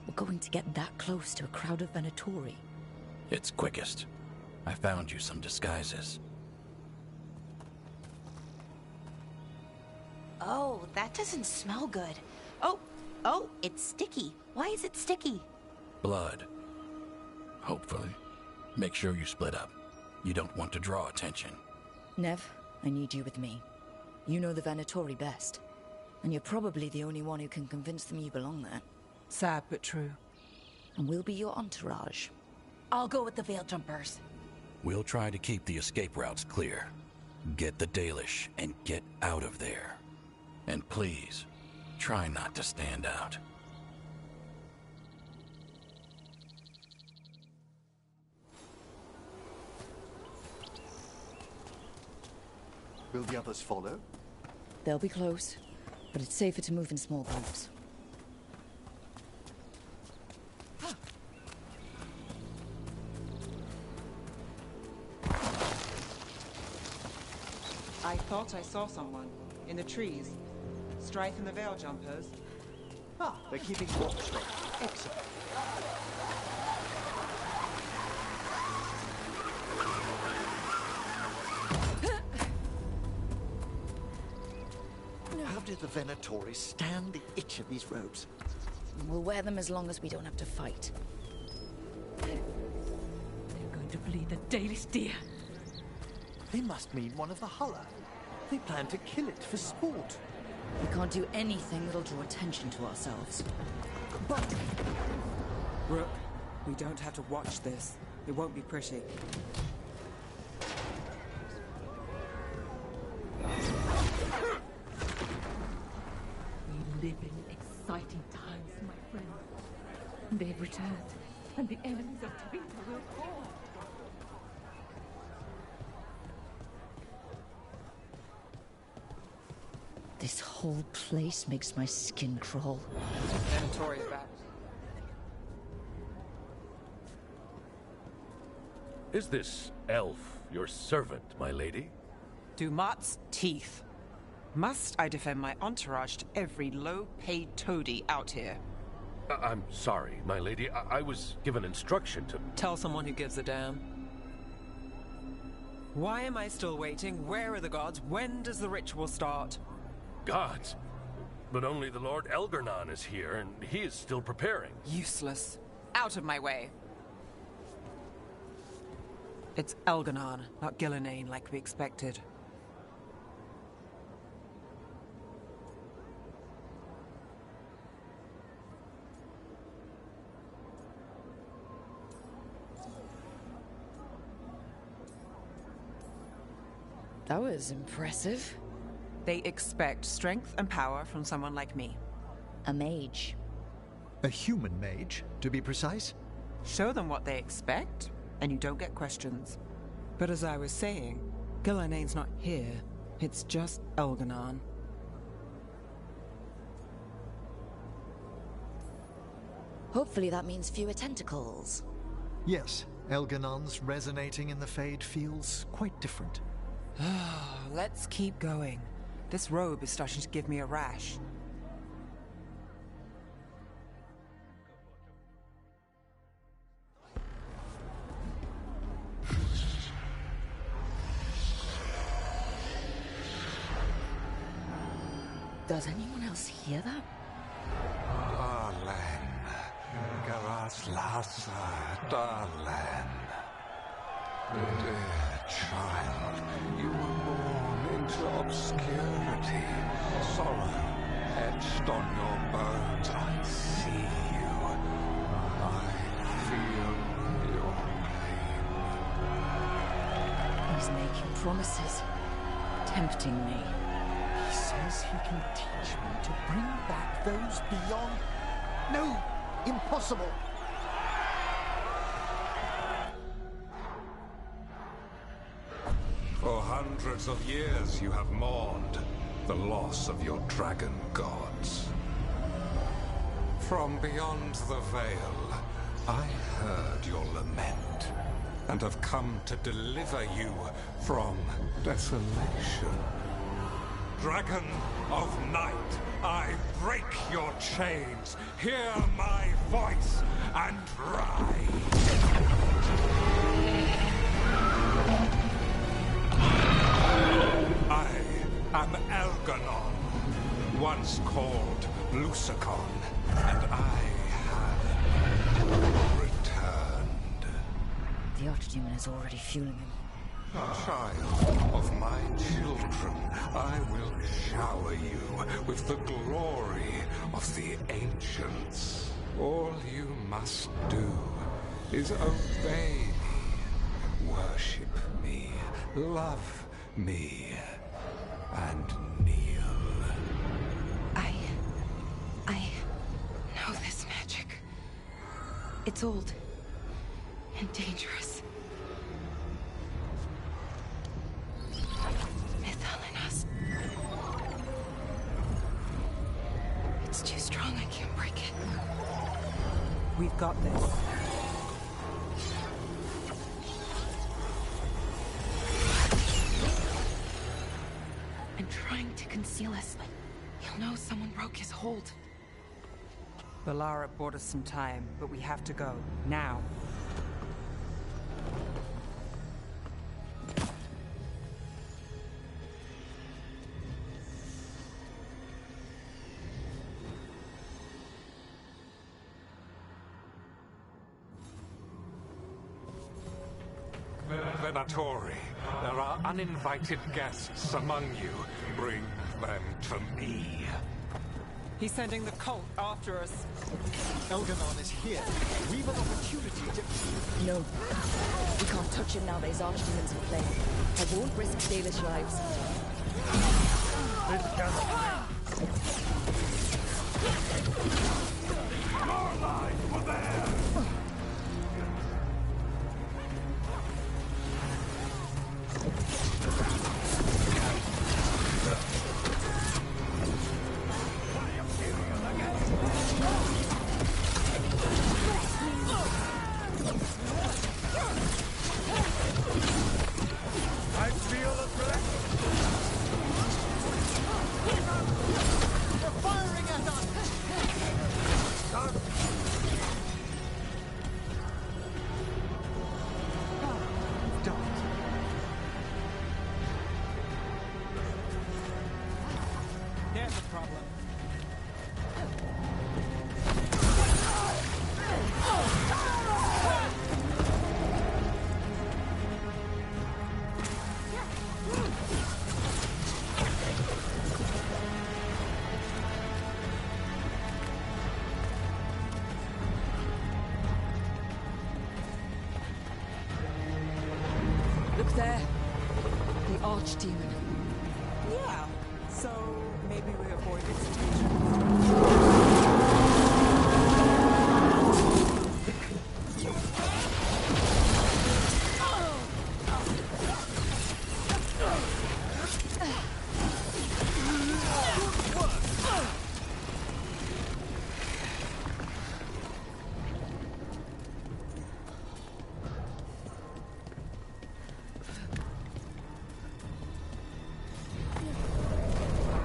We're going to get that close to a crowd of Venatori. It's quickest. I found you some disguises. Oh, that doesn't smell good. Oh, it's sticky. Why is it sticky? Blood. Hopefully. Make sure you split up. You don't want to draw attention. Nev, I need you with me. You know the Venatori best. And you're probably the only one who can convince them you belong there. Sad but true. And we'll be your entourage. I'll go with the Veil Jumpers. We'll try to keep the escape routes clear. Get the Dalish and get out of there. And please, try not to stand out. Will the others follow? They'll be close, but it's safer to move in small groups. I thought I saw someone in the trees. Strife and the Veil Jumpers. Ah, they're keeping watch. Excellent. How did the Venatori stand the itch of these robes? We'll wear them as long as we don't have to fight. They're going to bleed the Dalish deer. They must mean one of the Hulla. They plan to kill it for sport. We can't do anything that'll draw attention to ourselves. But... Rook, we don't have to watch this. It won't be pretty. We live in exciting times, my friend. They've returned, and the enemies of Tavita will fall. This whole place makes my skin crawl. Venatori's back. Is this elf your servant, my lady? Dumat's teeth. Must I defend my entourage to every low-paid toady out here? I'm sorry, my lady. I was given instruction to... Tell someone who gives a damn. Why am I still waiting? Where are the gods? When does the ritual start? Gods? But only the Lord Elgarnon is here, and he is still preparing. Useless. Out of my way. It's Elgarnon, not Gillenane like we expected. That was impressive. They expect strength and power from someone like me. A mage. A human mage, to be precise? Show them what they expect, and you don't get questions. But as I was saying, Gillenane's not here. It's just Elgarnon. Hopefully that means fewer tentacles. Yes, Elgarnon's resonating in the Fade feels quite different. Let's keep going. This robe is starting to give me a rash. Does anyone else hear that? Darlen, Garaslasa, Darlen. Dear child, you were born into obscurity. Sorrow etched on your bones. I see you. I feel your pain. He's making promises, tempting me. He says he can teach me to bring back those beyond... No! Impossible! For hundreds of years you have mourned. the loss of your dragon gods. From beyond the veil, I heard your lament, and have come to deliver you from desolation. Dragon of night, I break your chains. Hear my voice and rise. I am Elganon, once called Lusicon, and I have returned. The Archdemon is already fueling him. Child of my children, I will shower you with the glory of the ancients. All you must do is obey me, worship me, love me, and kneel. I know this magic. It's old and dangerous. Mythalinas. It's too strong, I can't break it. We've got this. I'm trying to conceal us. He'll know someone broke his hold. Balara bought us some time, but we have to go. Now. Venatori, there are uninvited guests among you. Bring them to me. He's sending the cult after us. Elganon is here. We've an opportunity to... No. We can't touch him now that his archdemons in play. I won't risk Dalish lives. This can't be. More lives for there! I feel a threat! They're firing at us! There's the problem. Look there. The Archdemon. Yeah. So maybe we avoid its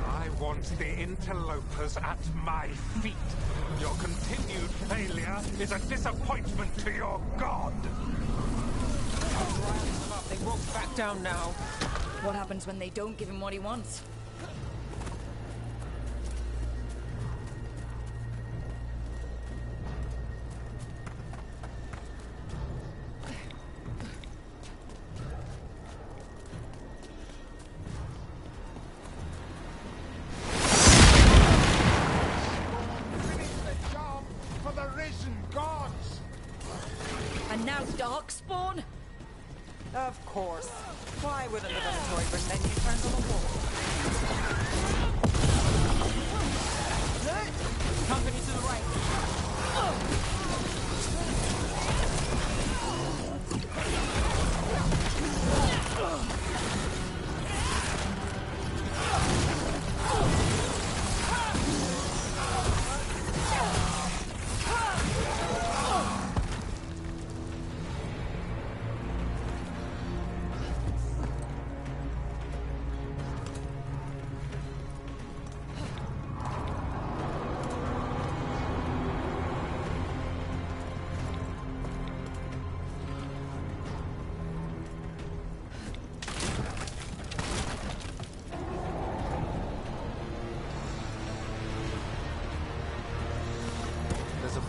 I want the interlopers at my feet. Your continued failure is a disappointment to your god. They won't back down now. What happens when they don't give him what he wants? For the risen gods! And now Darkspawn? Of course. Why wouldn't the Venatori bring menu turns on the wall? Company to the right.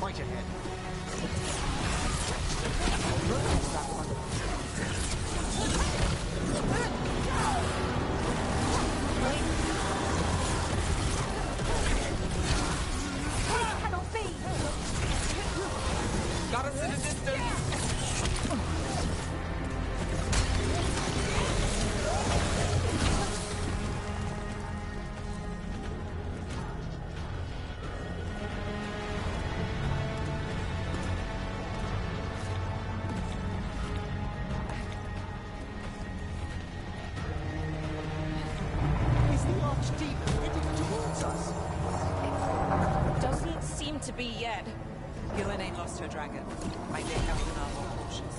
right ahead. Got us in a distance. Is the Archdemon heading towards us? Doesn't seem to be yet. Gillen ain't lost her dragon. Might make Elganar more cautious.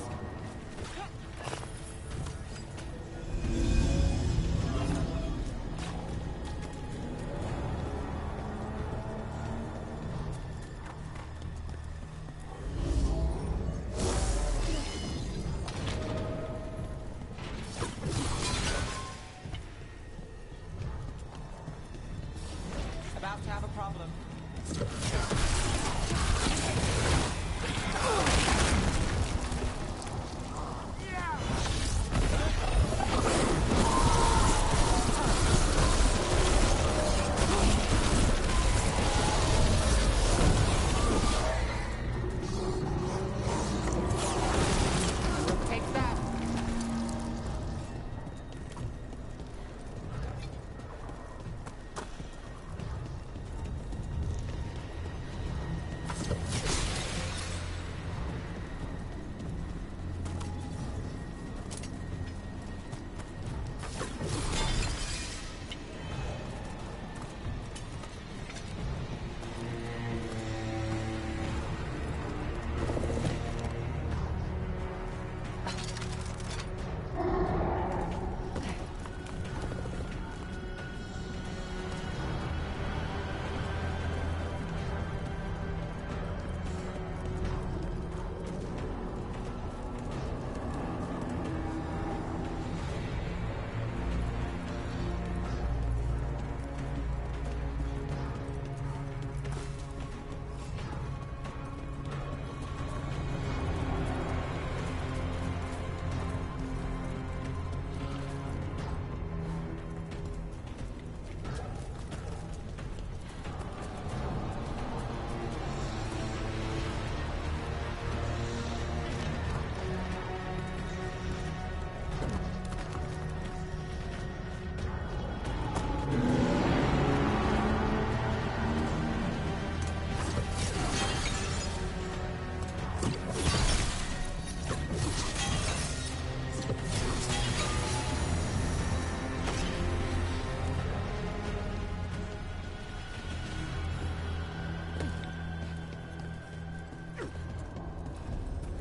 About to have a problem. Take that.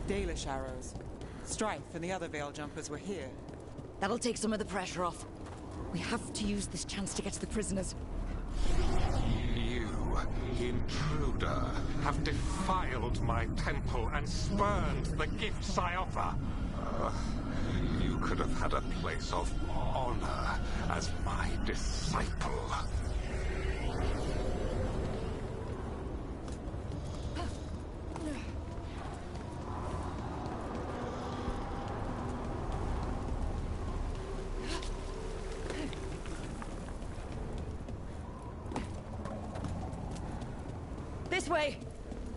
Dalish arrows. Strife and the other Veil Jumpers were here. That'll take some of the pressure off. We have to use this chance to get to the prisoners. You, intruder, have defiled my temple and spurned the gifts I offer. You could have had a place of honor as my disciple. This way!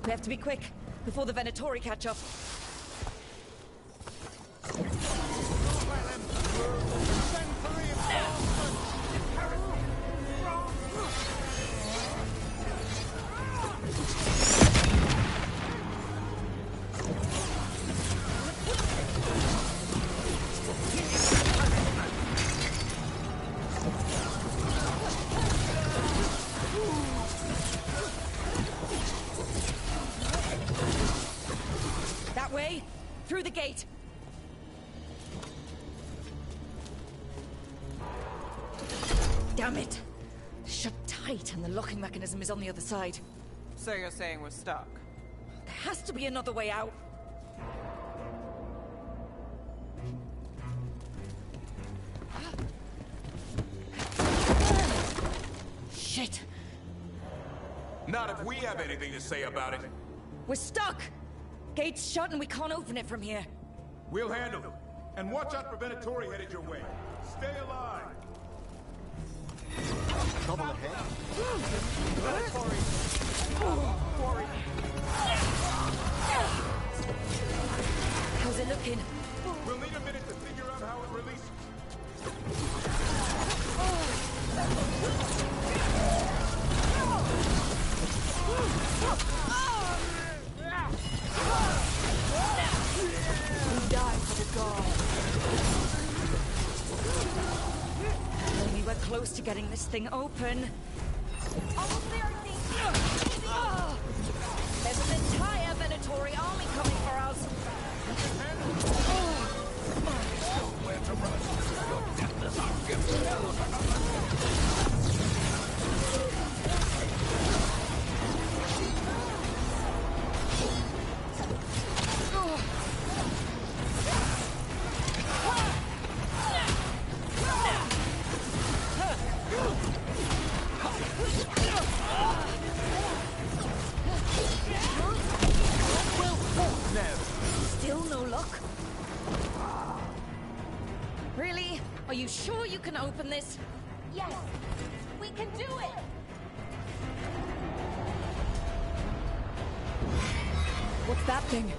We have to be quick, before the Venatori catch up. That way, through the gate. Damn it! Shut tight, and the locking mechanism is on the other side. So you're saying we're stuck? There has to be another way out. Shit! Not if we have anything to say about it. We're stuck! Gate's shut and we can't open it from here. We'll handle it. And watch out for Venatori headed your way. Stay alive! Trouble ahead. How's it looking? We'll need a minute to figure out how it releases. We die for the god. Only we're close to getting this thing open. There's an entire Venatori army coming for us. Nowhere to run. Your death is our gift. Still no luck? Really? Are you sure you can open this? Yes! We can do it! What's that thing?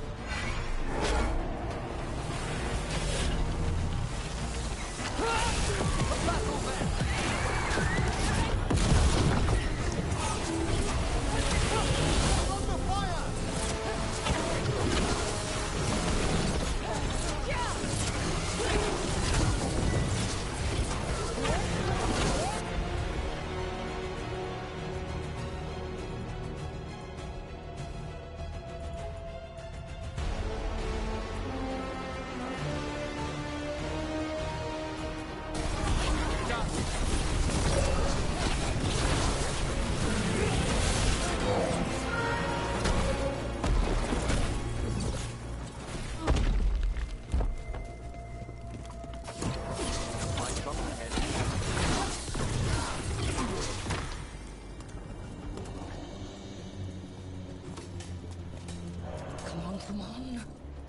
Come on.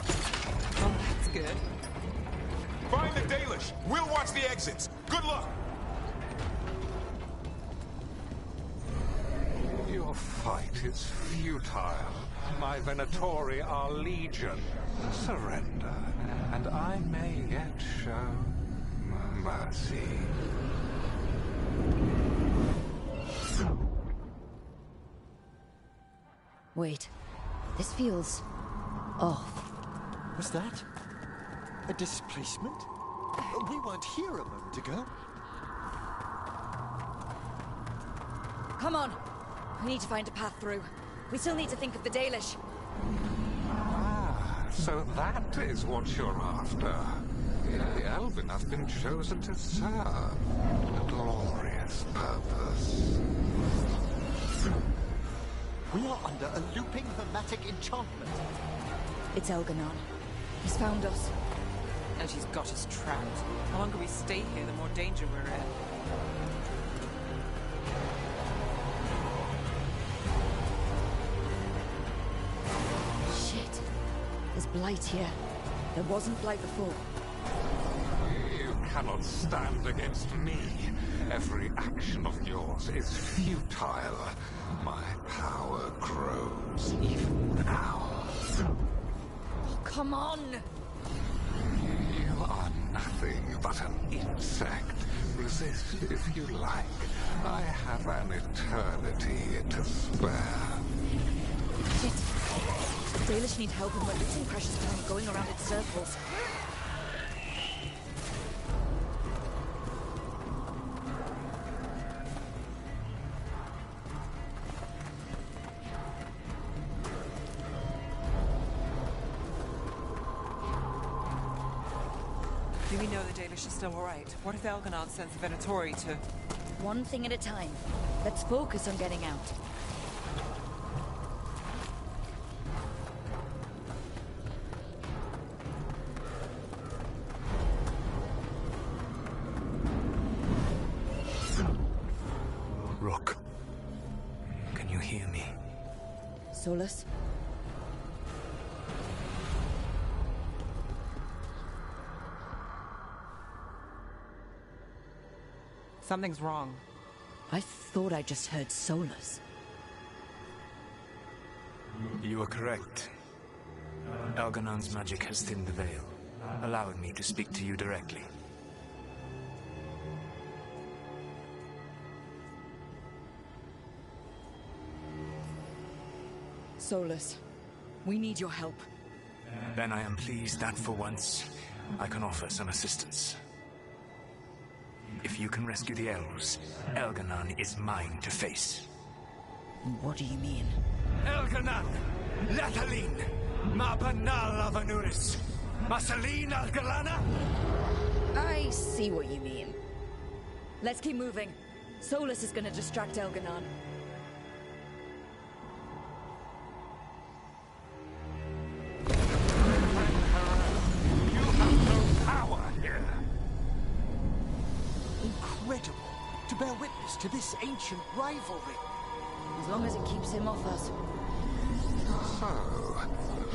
Oh, that's good. Find the Dalish! We'll watch the exits! Good luck! Your fight is futile. My Venatori are legion. Surrender, and I may yet show mercy. Wait. This feels off. Was that a displacement? We weren't here a moment ago. Come on. We need to find a path through. We still need to think of the Dalish. Ah, so that is what you're after. The Elven have been chosen to serve a glorious purpose. We are under a looping hermetic enchantment. It's Elganon. He's found us. And she's got us trapped. The longer we stay here, the more danger we're in. Shit. There's blight here. There wasn't blight before. You cannot stand against me. Every action of yours is futile. My power grows even now. Oh, come on! You are nothing but an insect. Resist if you like. I have an eternity to spare. Shit. The Dalish need help and we're losing precious time going around in circles. Do we know the Dalish are still alright? What if Elganon sends the Venatori to... One thing at a time. Let's focus on getting out. Rook, can you hear me? Solus, Something's wrong. I thought I just heard Solus. You are correct. Algernon's magic has thinned the veil, allowing me to speak to you directly. Solus, we need your help. Then I am pleased that for once, I can offer some assistance. If you can rescue the elves, Elgernon is mine to face. What do you mean? Elgernon! Lathaline! Ma banal avanuris! Masaline Algalana! I see what you mean. Let's keep moving. Solus is gonna distract Elgernon. Incredible to bear witness to this ancient rivalry. As long as it keeps him off us. So,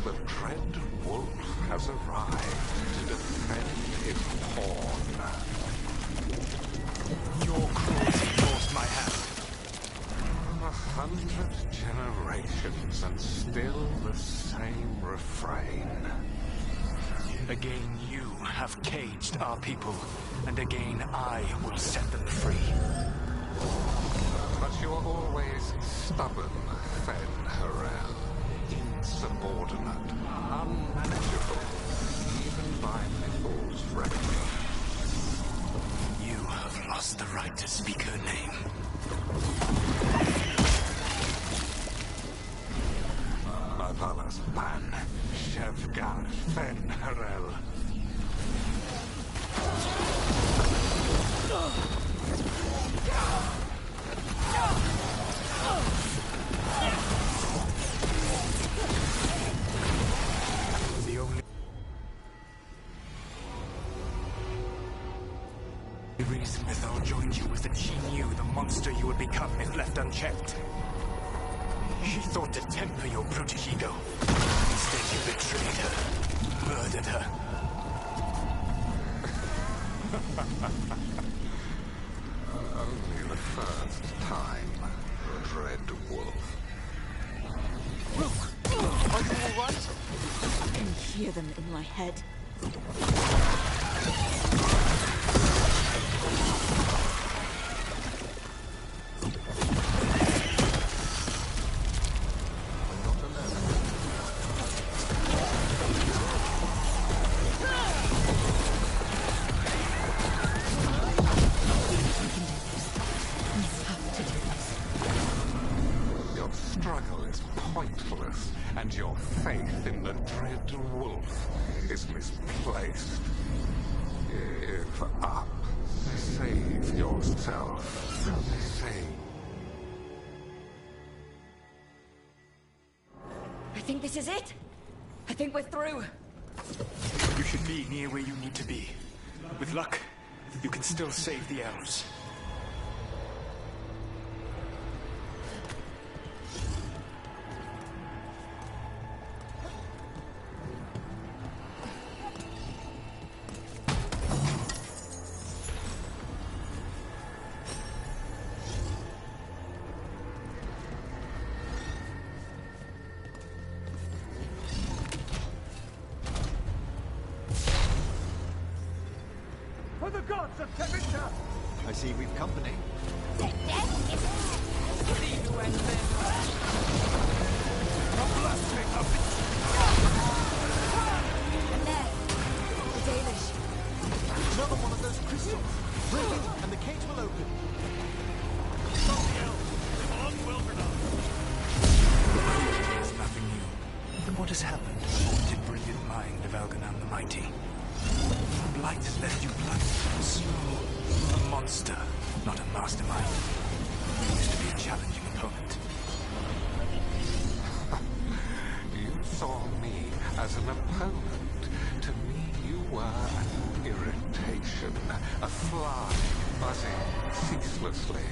the Dread Wolf has arrived to defend his pawn. Your cruelty forced my hand. 100 generations and still the same refrain. Again you have caged our people, and again I will set them free. But you are always stubborn, Fen-Harel. Insubordinate, unmanageable, even by Nipple's reckoning. You have lost the right to speak her name. Mavalas Ban, Shevgar Fen-Harel. The only reason Mythal joined you was that she knew the monster you would become if left unchecked. She thought to temper your brutish ego. Instead, you betrayed her, murdered her. Only the first time, Dread Wolf. Luke, are you all right? I can hear them in my head. Your struggle is pointless, and your faith in the Dread Wolf is misplaced. Give up. Save yourself. Save. I think this is it. I think we're through. You should be near where you need to be. With luck, you can still save the elves. For the gods of Tevinter! I see we've company. And there, the Dalish. Another one of those crystals. Break it, and the cage will open. Stop the elves! They belong to Elgernon. There's nothing new. Then what has happened to the haunted, brilliant mind of Elgernon the Mighty? The blight has left you bloody, slow. A monster, not a mastermind. You used to be a challenging opponent. You saw me as an opponent. To me, you were an irritation. A fly buzzing ceaselessly.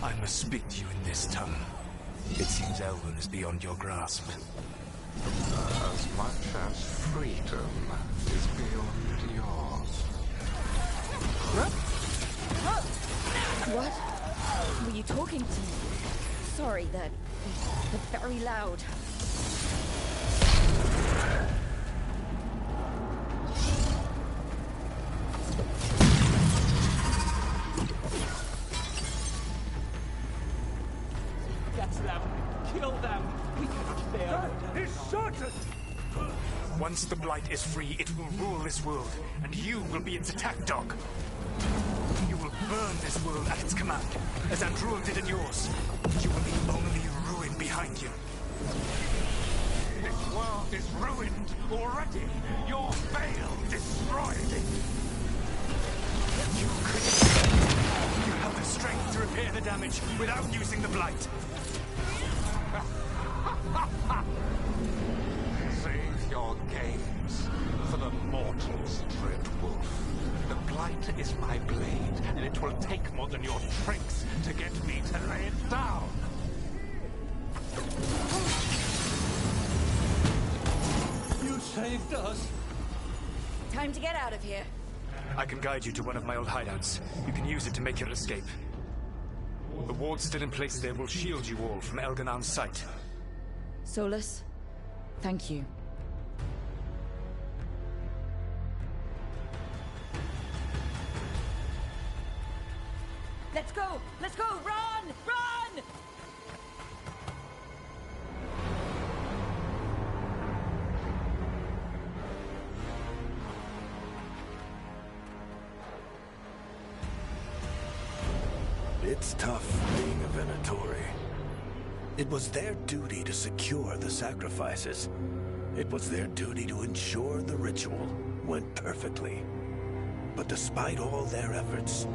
I must speak to you in this tongue. It seems Elwyn is beyond your grasp. As much as freedom is beyond yours. What? Were you talking to me? Sorry, they're very loud. Catch them! Kill them! We cannot bear them. He's shorted! Once the Blight is free, it will rule this world, and you will be its attack dog. You will burn this world at its command, as Andrul did at yours. You will leave only ruin behind you. This world is ruined already. Your veil destroyed it. You have the strength to repair the damage without using the Blight. Save your games for the mortals, Dread Wolf. The Blight is my blade, and it will take more than your tricks to get me to lay it down. You saved us. Time to get out of here. I can guide you to one of my old hideouts. You can use it to make your escape. The wards still in place there will shield you all from Elganon's sight. Solus, thank you. Let's go! Let's go! Run! Run! It's tough being a Venatori. It was their duty to secure the sacrifices. It was their duty to ensure the ritual went perfectly. But despite all their efforts,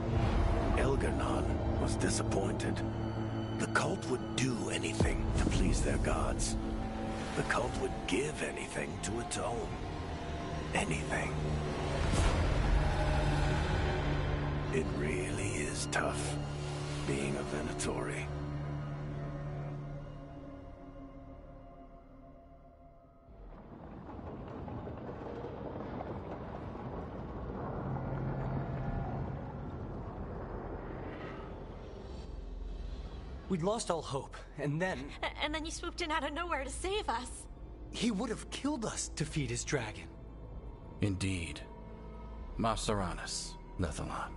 Elganon was disappointed. The cult would do anything to please their gods. The cult would give anything to atone. Anything. It really is tough being a Venatori. We'd lost all hope, and then... And then you swooped in out of nowhere to save us. He would have killed us to feed his dragon. Indeed. Masteranus, Nethalon.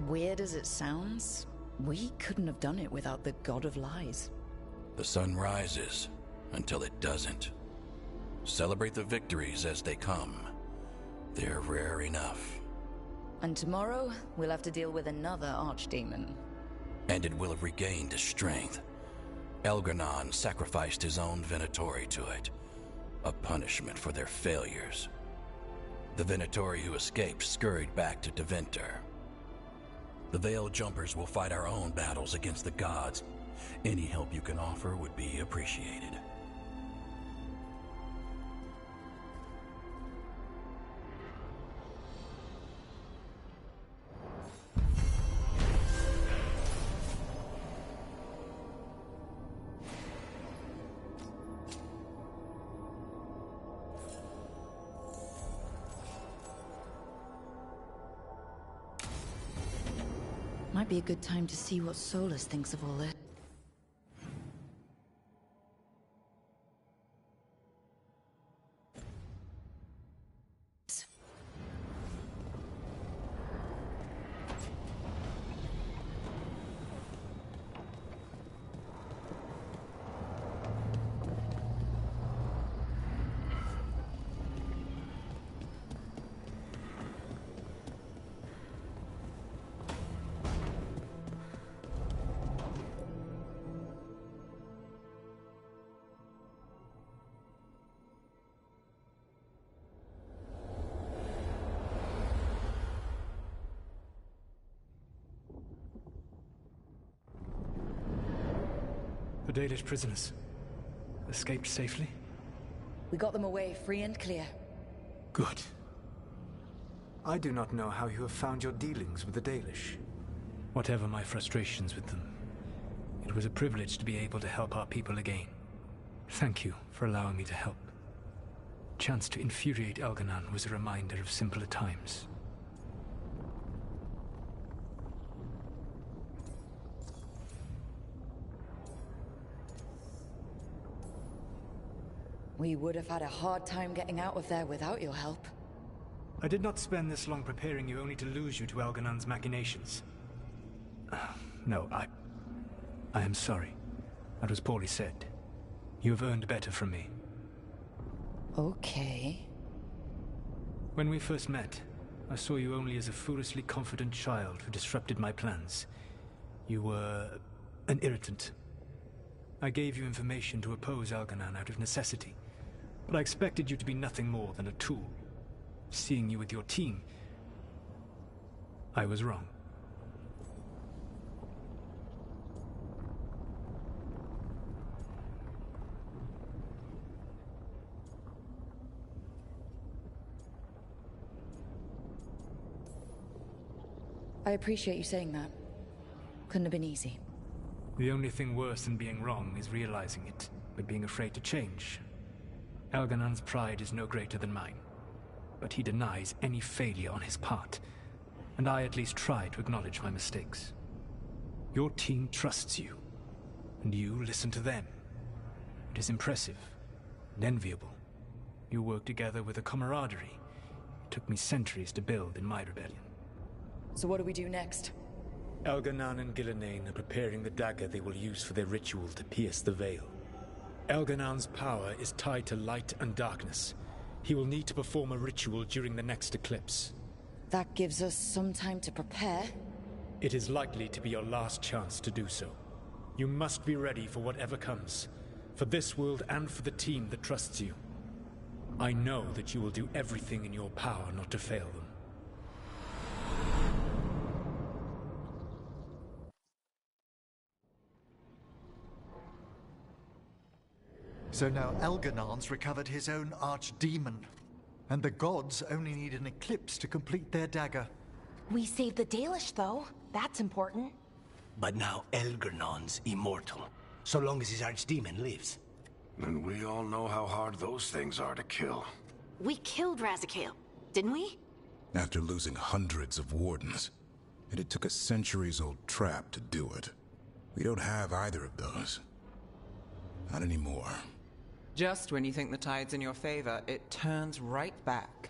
Weird as it sounds, we couldn't have done it without the God of Lies. The sun rises until it doesn't. Celebrate the victories as they come. They're rare enough. And tomorrow, we'll have to deal with another archdemon. And it will have regained its strength. Elganon sacrificed his own Venatori to it. A punishment for their failures. The Venatori who escaped scurried back to Deventer. The Veil Jumpers will fight our own battles against the gods. Any help you can offer would be appreciated. Might be a good time to see what Solus thinks of all this. The Dalish prisoners escaped safely? We got them away free and clear. Good. I do not know how you have found your dealings with the Dalish. Whatever my frustrations with them, it was a privilege to be able to help our people again. Thank you for allowing me to help. Chance to infuriate Elganon was a reminder of simpler times. We would have had a hard time getting out of there without your help. I did not spend this long preparing you only to lose you to Elganon's machinations. No, I am sorry. That was poorly said. You have earned better from me. Okay. When we first met, I saw you only as a foolishly confident child who disrupted my plans. You were an irritant. I gave you information to oppose Elganon out of necessity, but I expected you to be nothing more than a tool. Seeing you with your team, I was wrong. I appreciate you saying that. Couldn't have been easy. The only thing worse than being wrong is realizing it, but being afraid to change. Elganon's pride is no greater than mine, but he denies any failure on his part, and I at least try to acknowledge my mistakes. Your team trusts you, and you listen to them. It is impressive and enviable. You work together with a camaraderie it took me centuries to build in my rebellion. So what do we do next? Elganon and Gillenane are preparing the dagger they will use for their ritual to pierce the veil. Elganon's power is tied to light and darkness. He will need to perform a ritual during the next eclipse. That gives us some time to prepare. It is likely to be your last chance to do so. You must be ready for whatever comes, for this world and for the team that trusts you. I know that you will do everything in your power not to fail them. So now Elganon's recovered his own archdemon, and the gods only need an eclipse to complete their dagger. We saved the Dalish, though. That's important. But now Elganon's immortal, so long as his archdemon lives. And we all know how hard those things are to kill. We killed Razikale, didn't we? After losing hundreds of wardens, and it took a centuries-old trap to do it. We don't have either of those. Not anymore. Just when you think the tide's in your favor, it turns right back.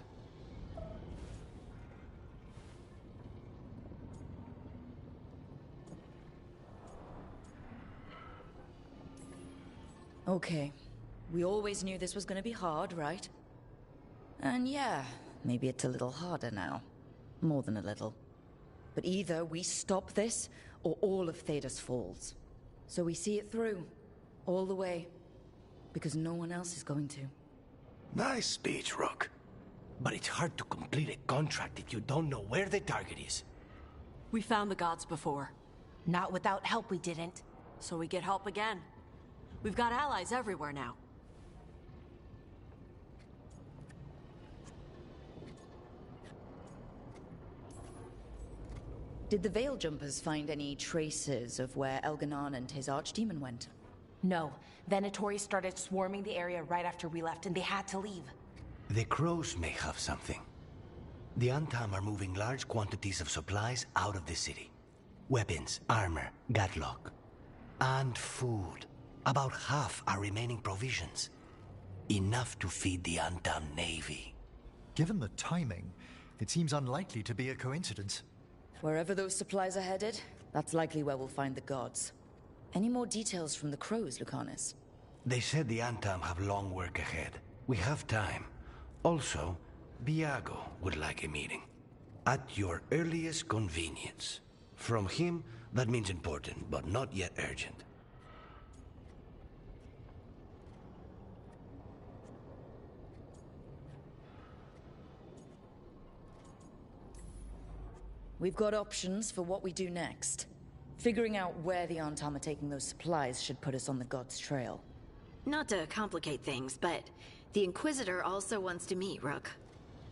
Okay. We always knew this was gonna be hard, right? And yeah, maybe it's a little harder now. More than a little. But either we stop this, or all of Thedas falls. So we see it through. All the way. Because no one else is going to. Nice speech, Rook. But it's hard to complete a contract if you don't know where the target is. We found the gods before. Not without help, we didn't. So we get help again. We've got allies everywhere now. Did the Veil Jumpers find any traces of where Elganon and his archdemon went? No. Venatori started swarming the area right after we left, and they had to leave. The crows may have something. The Antam are moving large quantities of supplies out of the city. Weapons, armor, gatlock. And food. About half are remaining provisions. Enough to feed the Antam navy. Given the timing, it seems unlikely to be a coincidence. Wherever those supplies are headed, that's likely where we'll find the gods. Any more details from the crows, Lucanus? They said the Antam have long work ahead. We have time. Also, Biago would like a meeting. At your earliest convenience. From him, that means important, but not yet urgent. We've got options for what we do next. Figuring out where the Antam are taking those supplies should put us on the gods' trail. Not to complicate things, but the Inquisitor also wants to meet Rook.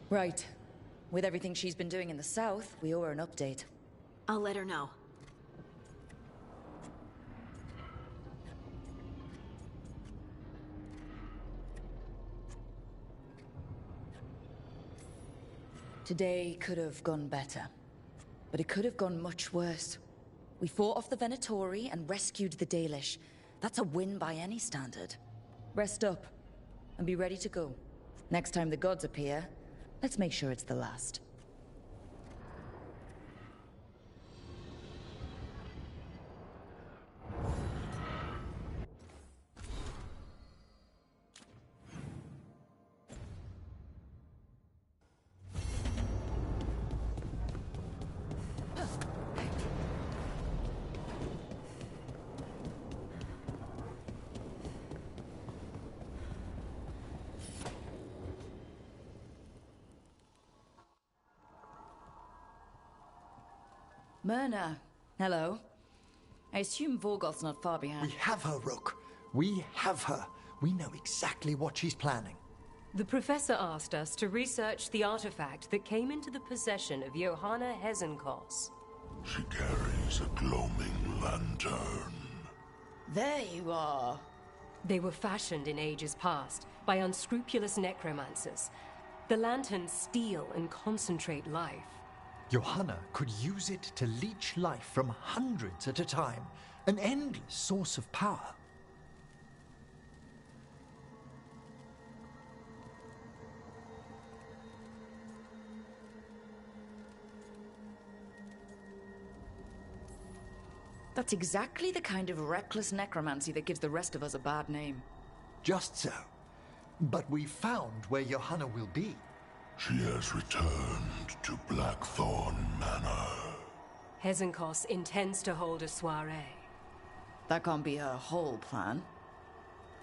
Right. With everything she's been doing in the south, we owe her an update. I'll let her know. Today could have gone better, but it could have gone much worse. We fought off the Venatori and rescued the Dalish. That's a win by any standard. Rest up, and be ready to go. Next time the gods appear, let's make sure it's the last. Myrna, hello. I assume Vorgoth's not far behind. We have her, Rook. We have her. We know exactly what she's planning. The professor asked us to research the artifact that came into the possession of Johanna Hezenkos. She carries a gloaming lantern. There you are. They were fashioned in ages past by unscrupulous necromancers. The lanterns steal and concentrate life. Johanna could use it to leech life from hundreds at a time. An endless source of power. That's exactly the kind of reckless necromancy that gives the rest of us a bad name. Just so. But we found where Johanna will be. She has returned to Blackthorn Manor. Hezenkos intends to hold a soiree. That can't be her whole plan.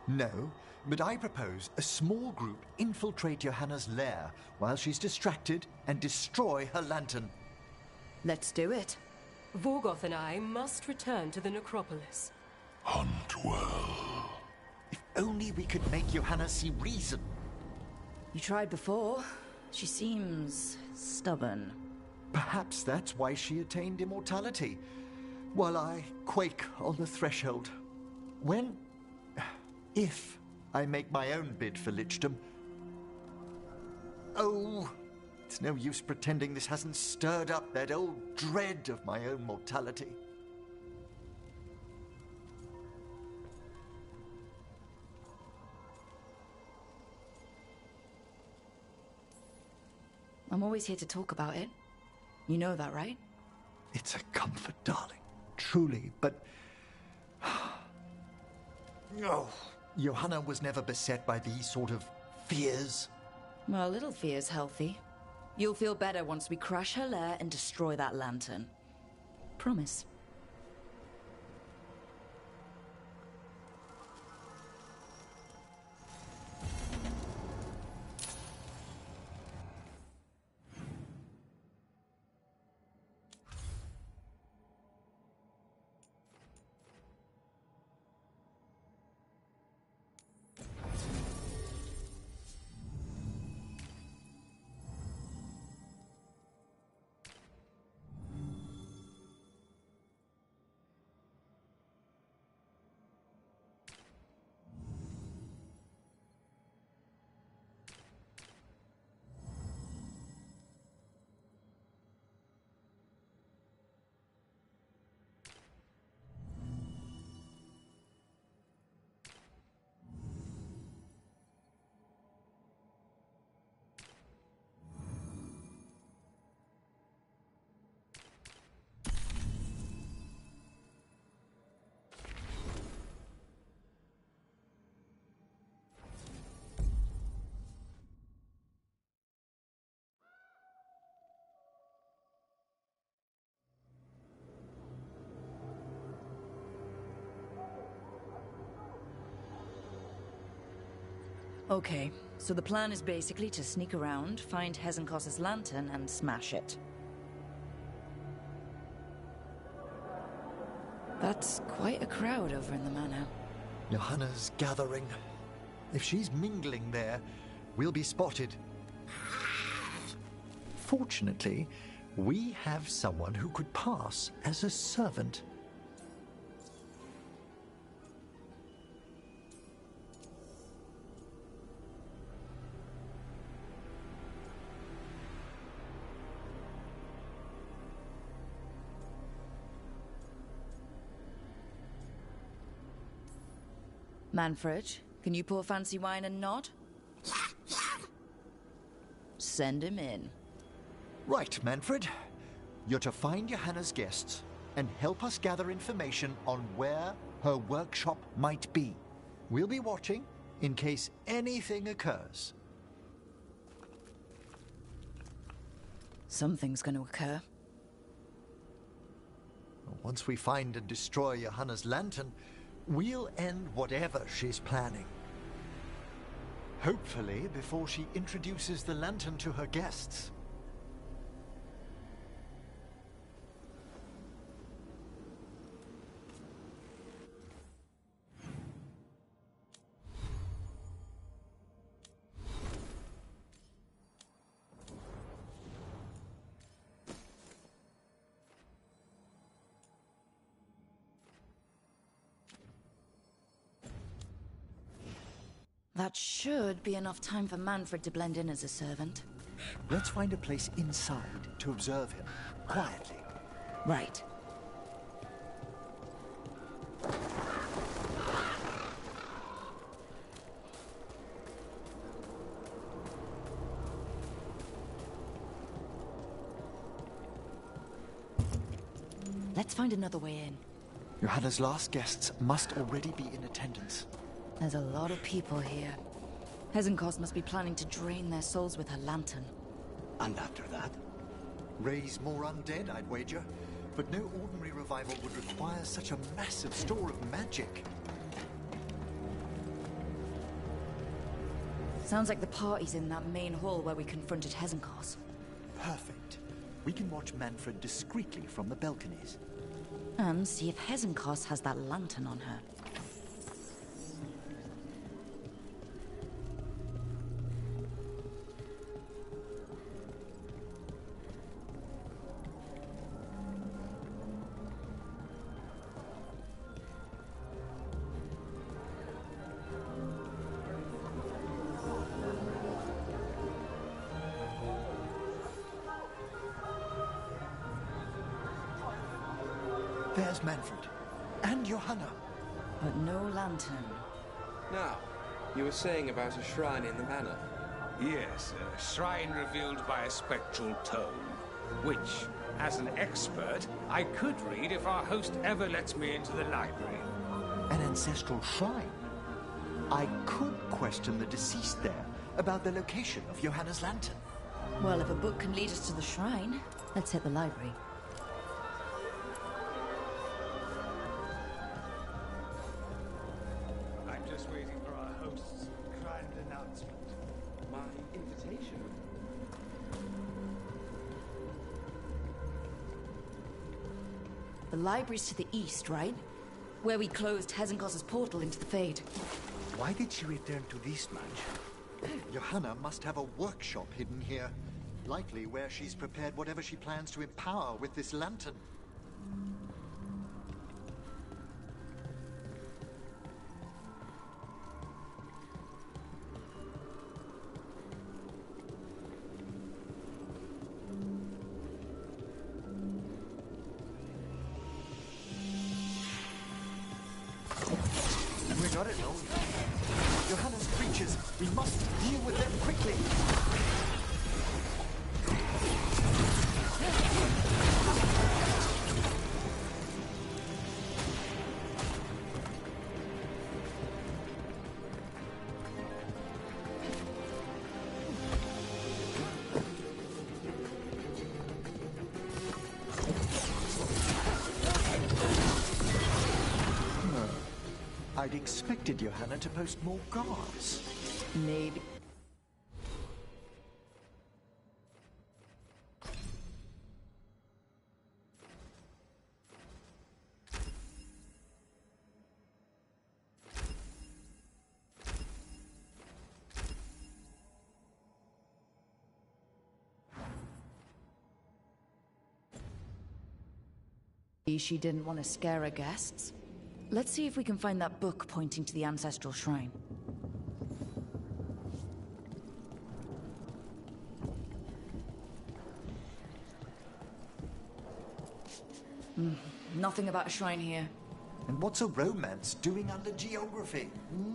No, but I propose a small group infiltrate Johanna's lair while she's distracted and destroy her lantern. Let's do it. Vorgoth and I must return to the Necropolis. Hunt well. If only we could make Johanna see reason. You tried before. She seems stubborn. Perhaps that's why she attained immortality, while I quake on the threshold. If I make my own bid for lichdom. Oh, it's no use pretending this hasn't stirred up that old dread of my own mortality. I'm always here to talk about it. You know that, right? It's a comfort, darling. Truly, but... Oh, Johanna was never beset by these sort of fears. Well, a little fear's healthy. You'll feel better once we crash her lair and destroy that lantern. Promise. Okay, so the plan is basically to sneak around, find Hezenkos' lantern, and smash it. That's quite a crowd over in the manor. Johanna's gathering. If she's mingling there, we'll be spotted. Fortunately, we have someone who could pass as a servant. Manfred, can you pour fancy wine and nod? Send him in. Right, Manfred. You're to find Johanna's guests and help us gather information on where her workshop might be. We'll be watching in case anything occurs. Something's going to occur. Once we find and destroy Johanna's lantern, we'll end whatever she's planning. Hopefully before she introduces the lantern to her guests. That should be enough time for Manfred to blend in as a servant. Let's find a place inside to observe him, quietly. Right. Let's find another way in. Johanna's last guests must already be in attendance. There's a lot of people here. Hezenkos must be planning to drain their souls with her lantern. And after that? Raise more undead, I'd wager. But no ordinary revival would require such a massive store of magic. Sounds like the party's in that main hall where we confronted Hezenkos. Perfect. We can watch Manfred discreetly from the balconies. And see if Hezenkos has that lantern on her. There's Manfred. And Johanna. But no lantern. Now, you were saying about a shrine in the manor. Yes, a shrine revealed by a spectral tome, which, as an expert, I could read if our host ever lets me into the library. An ancestral shrine? I could question the deceased there about the location of Johanna's lantern. Well, if a book can lead us to the shrine, let's hit the library. I'm just waiting for our host's grand announcement. My invitation? The library's to the east, right? Where we closed Hezenkos' portal into the Fade. Why did she return to this mansion? Johanna must have a workshop hidden here. Likely where she's prepared whatever she plans to empower with this lantern. We're not alone. Johanna's creatures. We must deal with them quickly. I'd expected Johanna to post more guards. Maybe. She didn't want to scare her guests. Let's see if we can find that book pointing to the ancestral shrine. Nothing about a shrine here. And what's a romance doing under geography? Hmm?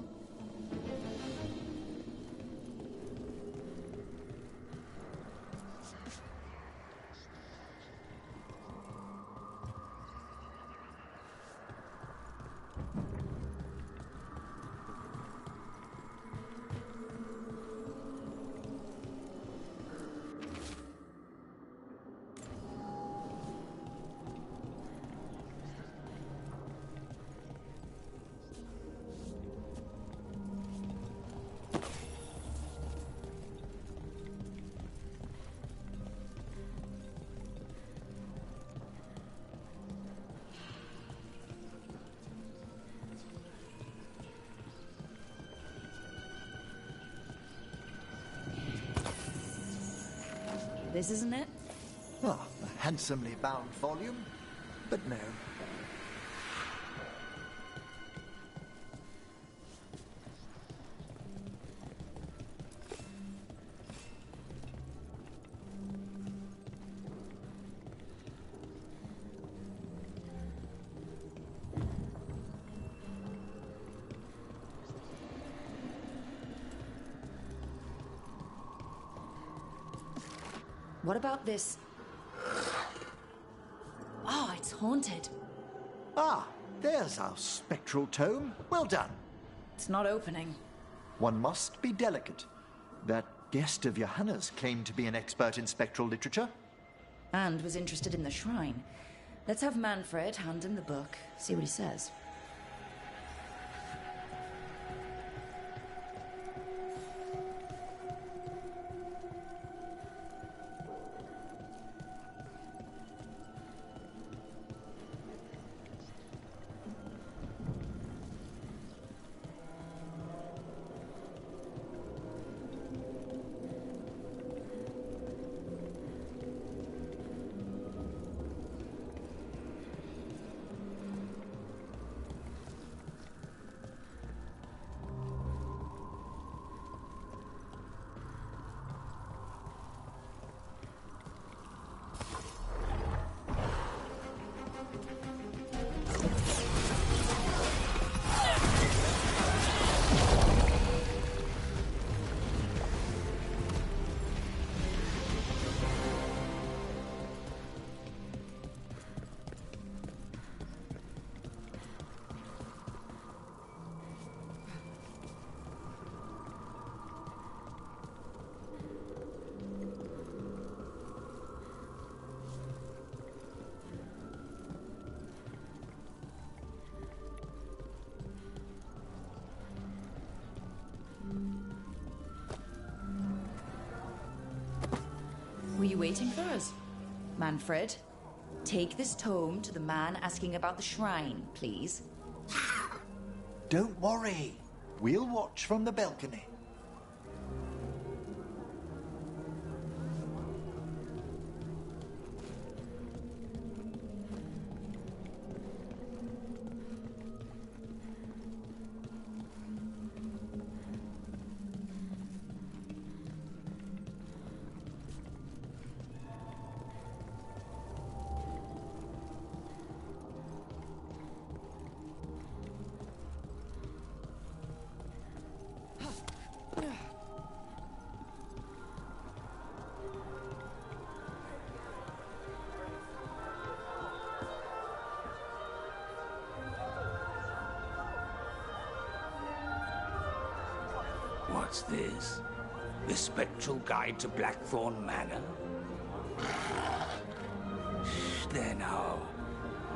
This isn't it? Ah, a handsomely bound volume, but no. What about this? Oh, it's haunted. Ah, there's our spectral tome. Well done. It's not opening. One must be delicate. That guest of Johanna's claimed to be an expert in spectral literature. And was interested in the shrine. Let's have Manfred hand him the book, see what he says. Were you waiting for us? Manfred, take this tome to the man asking about the shrine, please. Don't worry. We'll watch from the balcony. What's this? The Spectral Guide to Blackthorn Manor? Shh, there now.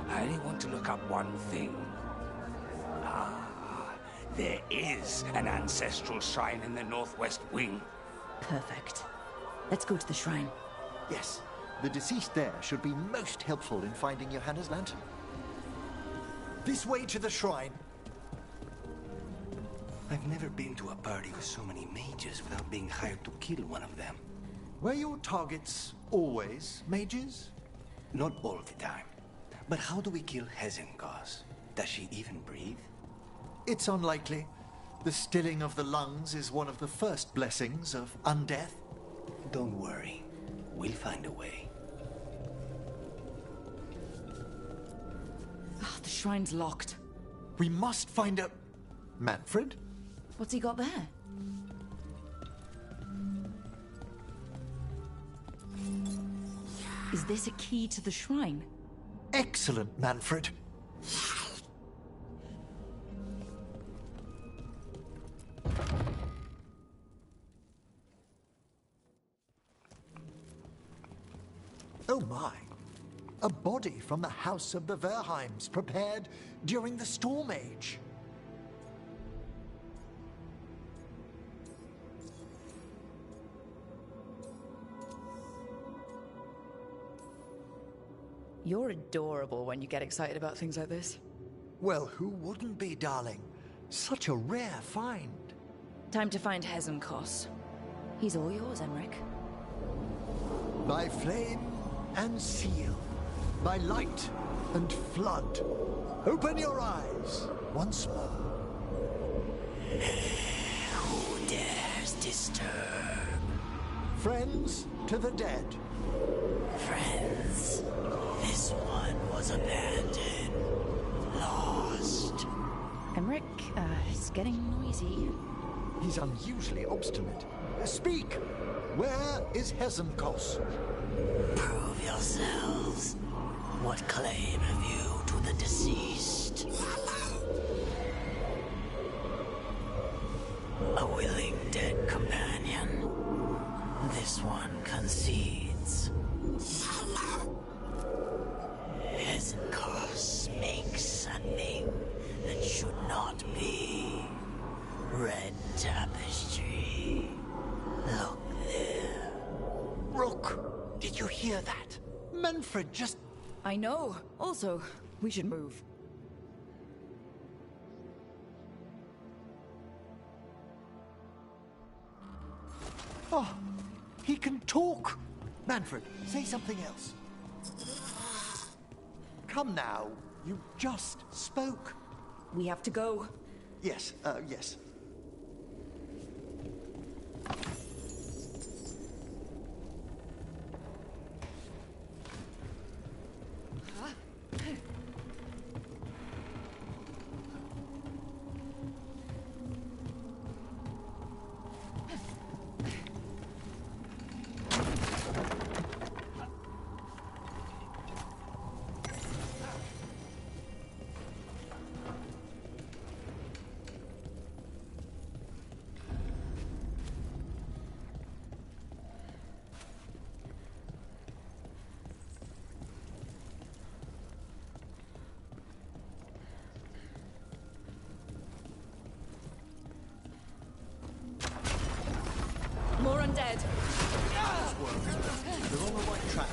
I only want to look up one thing. Ah, there is an ancestral shrine in the northwest wing. Perfect. Let's go to the shrine. Yes, the deceased there should be most helpful in finding Johanna's lantern. This way to the shrine. I've never been to a party with so many mages without being hired to kill one of them. Were your targets always mages? Not all the time. But how do we kill Hezenkos? Does she even breathe? It's unlikely. The stilling of the lungs is one of the first blessings of undeath. Don't worry. We'll find a way. The shrine's locked. We must find a... Manfred? What's he got there? Is this a key to the shrine? Excellent, Manfred. Oh my. A body from the House of the Verheims, prepared during the Storm Age. You're adorable when you get excited about things like this. Well, who wouldn't be, darling? Such a rare find. Time to find Hezenkos. He's all yours, Emmerich. By flame and seal, by light and flood, open your eyes once more. Who dares disturb? Friends to the dead. Friends. This one was abandoned. Lost. Emmerich, it's getting noisy. He's unusually obstinate. Speak! Where is Hezenkos? Prove yourselves. What claim have you to the deceased? A willing dead companion. This one concedes. Hezenkos makes something that should not be. Red tapestry. Look there. Rook, did you hear that? Manfred just... I know. Also, we should move. Oh, he can talk. Manfred, say something else. Come now, you just spoke. We have to go. Yes, yes. More undead. They're on the right track.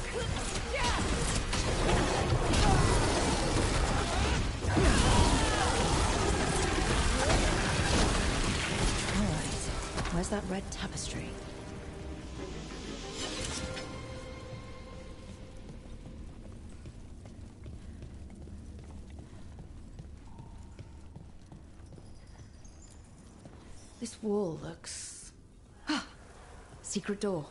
All right. Where's that red tapestry? This wall looks... Secret door.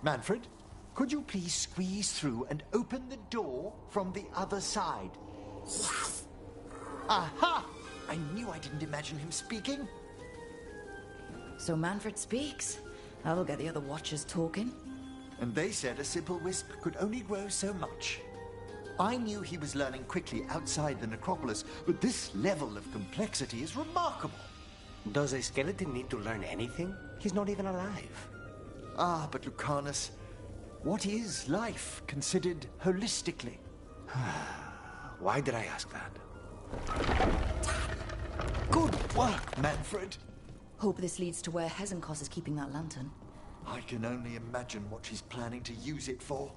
Manfred, could you please squeeze through and open the door from the other side? Aha! I knew I didn't imagine him speaking. So Manfred speaks. That'll get the other Watchers talking. And they said a simple wisp could only grow so much. I knew he was learning quickly outside the Necropolis, but this level of complexity is remarkable. Does a skeleton need to learn anything? He's not even alive. Ah, but Lucanus, what is life considered holistically? Why did I ask that? Good work, Manfred. Hope this leads to where Hezenkos is keeping that lantern. I can only imagine what she's planning to use it for.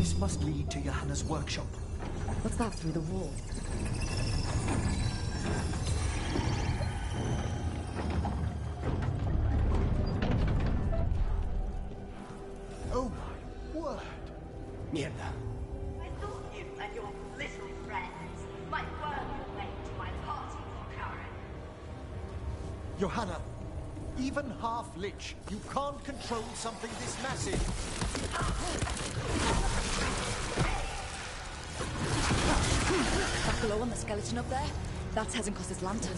This must lead to Johanna's workshop. What's that through the wall? Oh my word! Mierda. I thought you and your little friends might work your way to my party, Karen. Johanna, even half-lich, you can't control something this massive. That glow on the skeleton up there? That's Hezenkos's lantern.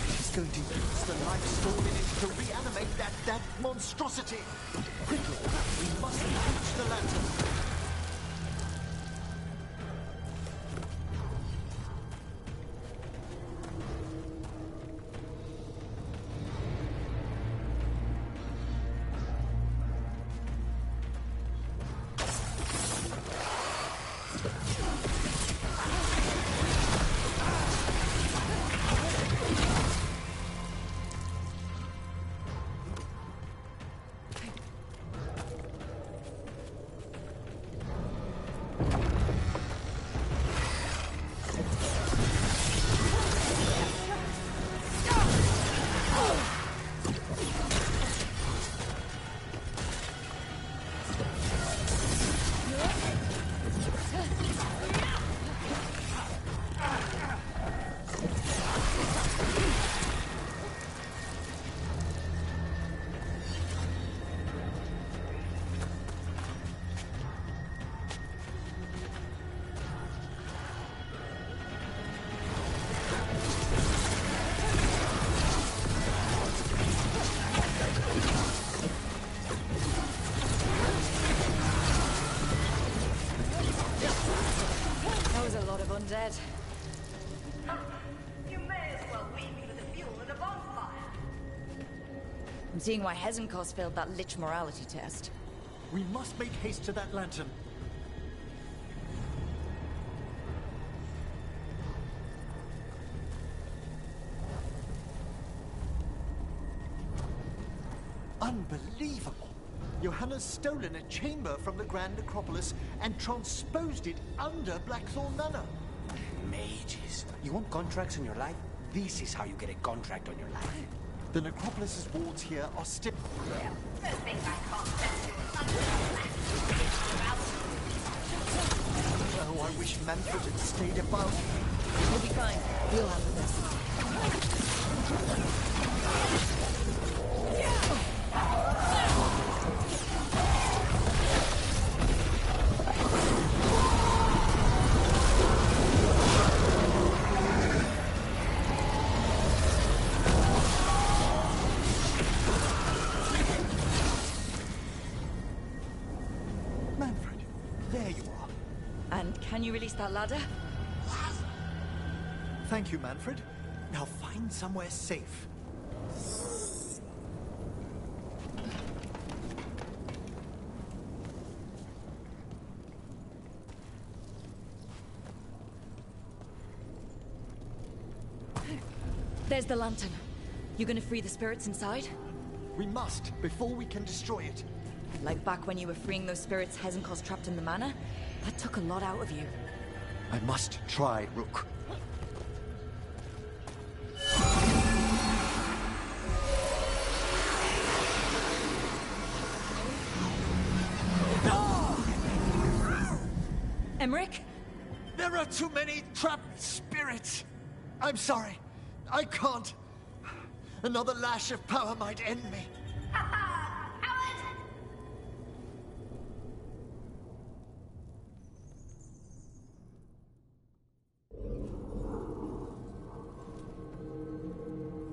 She's going to use the life stored in it to reanimate that monstrosity. Quickly, we must reach the lantern. Undead. You may as well leave me with the fuel and a bonfire. I'm seeing why Hezenkos failed that lich morality test. We must make haste to that lantern. Unbelievable! Johanna's stolen a chamber from the Grand Necropolis and transposed it under Blackthorn Manor. Mages. You want contracts on your life? This is how you get a contract on your life. The Necropolis's walls here are stiff. Oh, I wish Manfred had stayed about. We'll be fine. We'll handle this. Manfred, there you are. And can you release that ladder? Thank you, Manfred. Now find somewhere safe. There's the lantern. You gonna free the spirits inside? We must, before we can destroy it. Like back when you were freeing those spirits Hezenkos trapped in the manor? That took a lot out of you. I must try, Rook. Emmerich? There are too many trapped spirits. I'm sorry. I can't. Another lash of power might end me.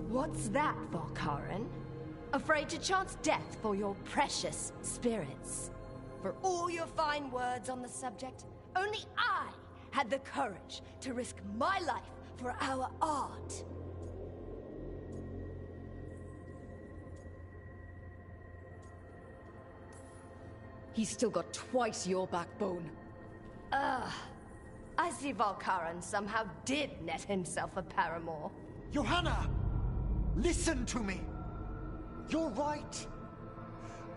What's that, Valkaran? Afraid to chance death for your precious spirits? For all your fine words on the subject, only I had the courage to risk my life for our art. He's still got twice your backbone. I see Valkaran somehow did net himself a paramour. Johanna! Listen to me! You're right.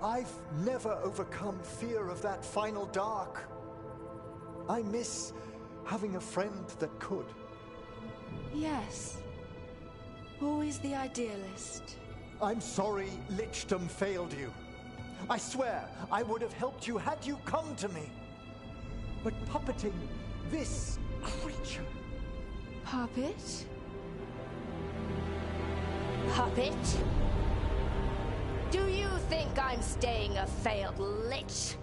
I've never overcome fear of that final dark. I miss having a friend that could. Yes. Always the idealist. I'm sorry Lichdom failed you. I swear I would have helped you had you come to me. But puppeting this creature... Puppet? Puppet? Do you think I'm staying a failed lich?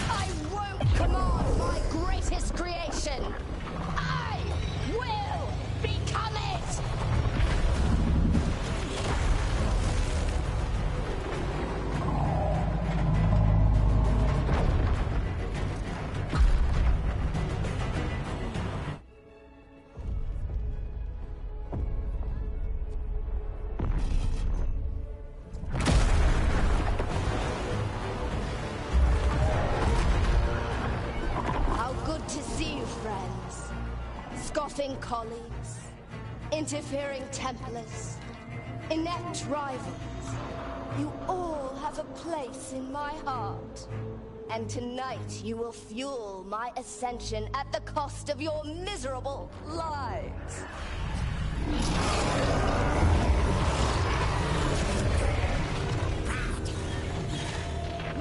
I won't command my greatest creation! I will become it! Scoffing colleagues, interfering Templars, inept rivals. You all have a place in my heart. And tonight you will fuel my ascension at the cost of your miserable lives.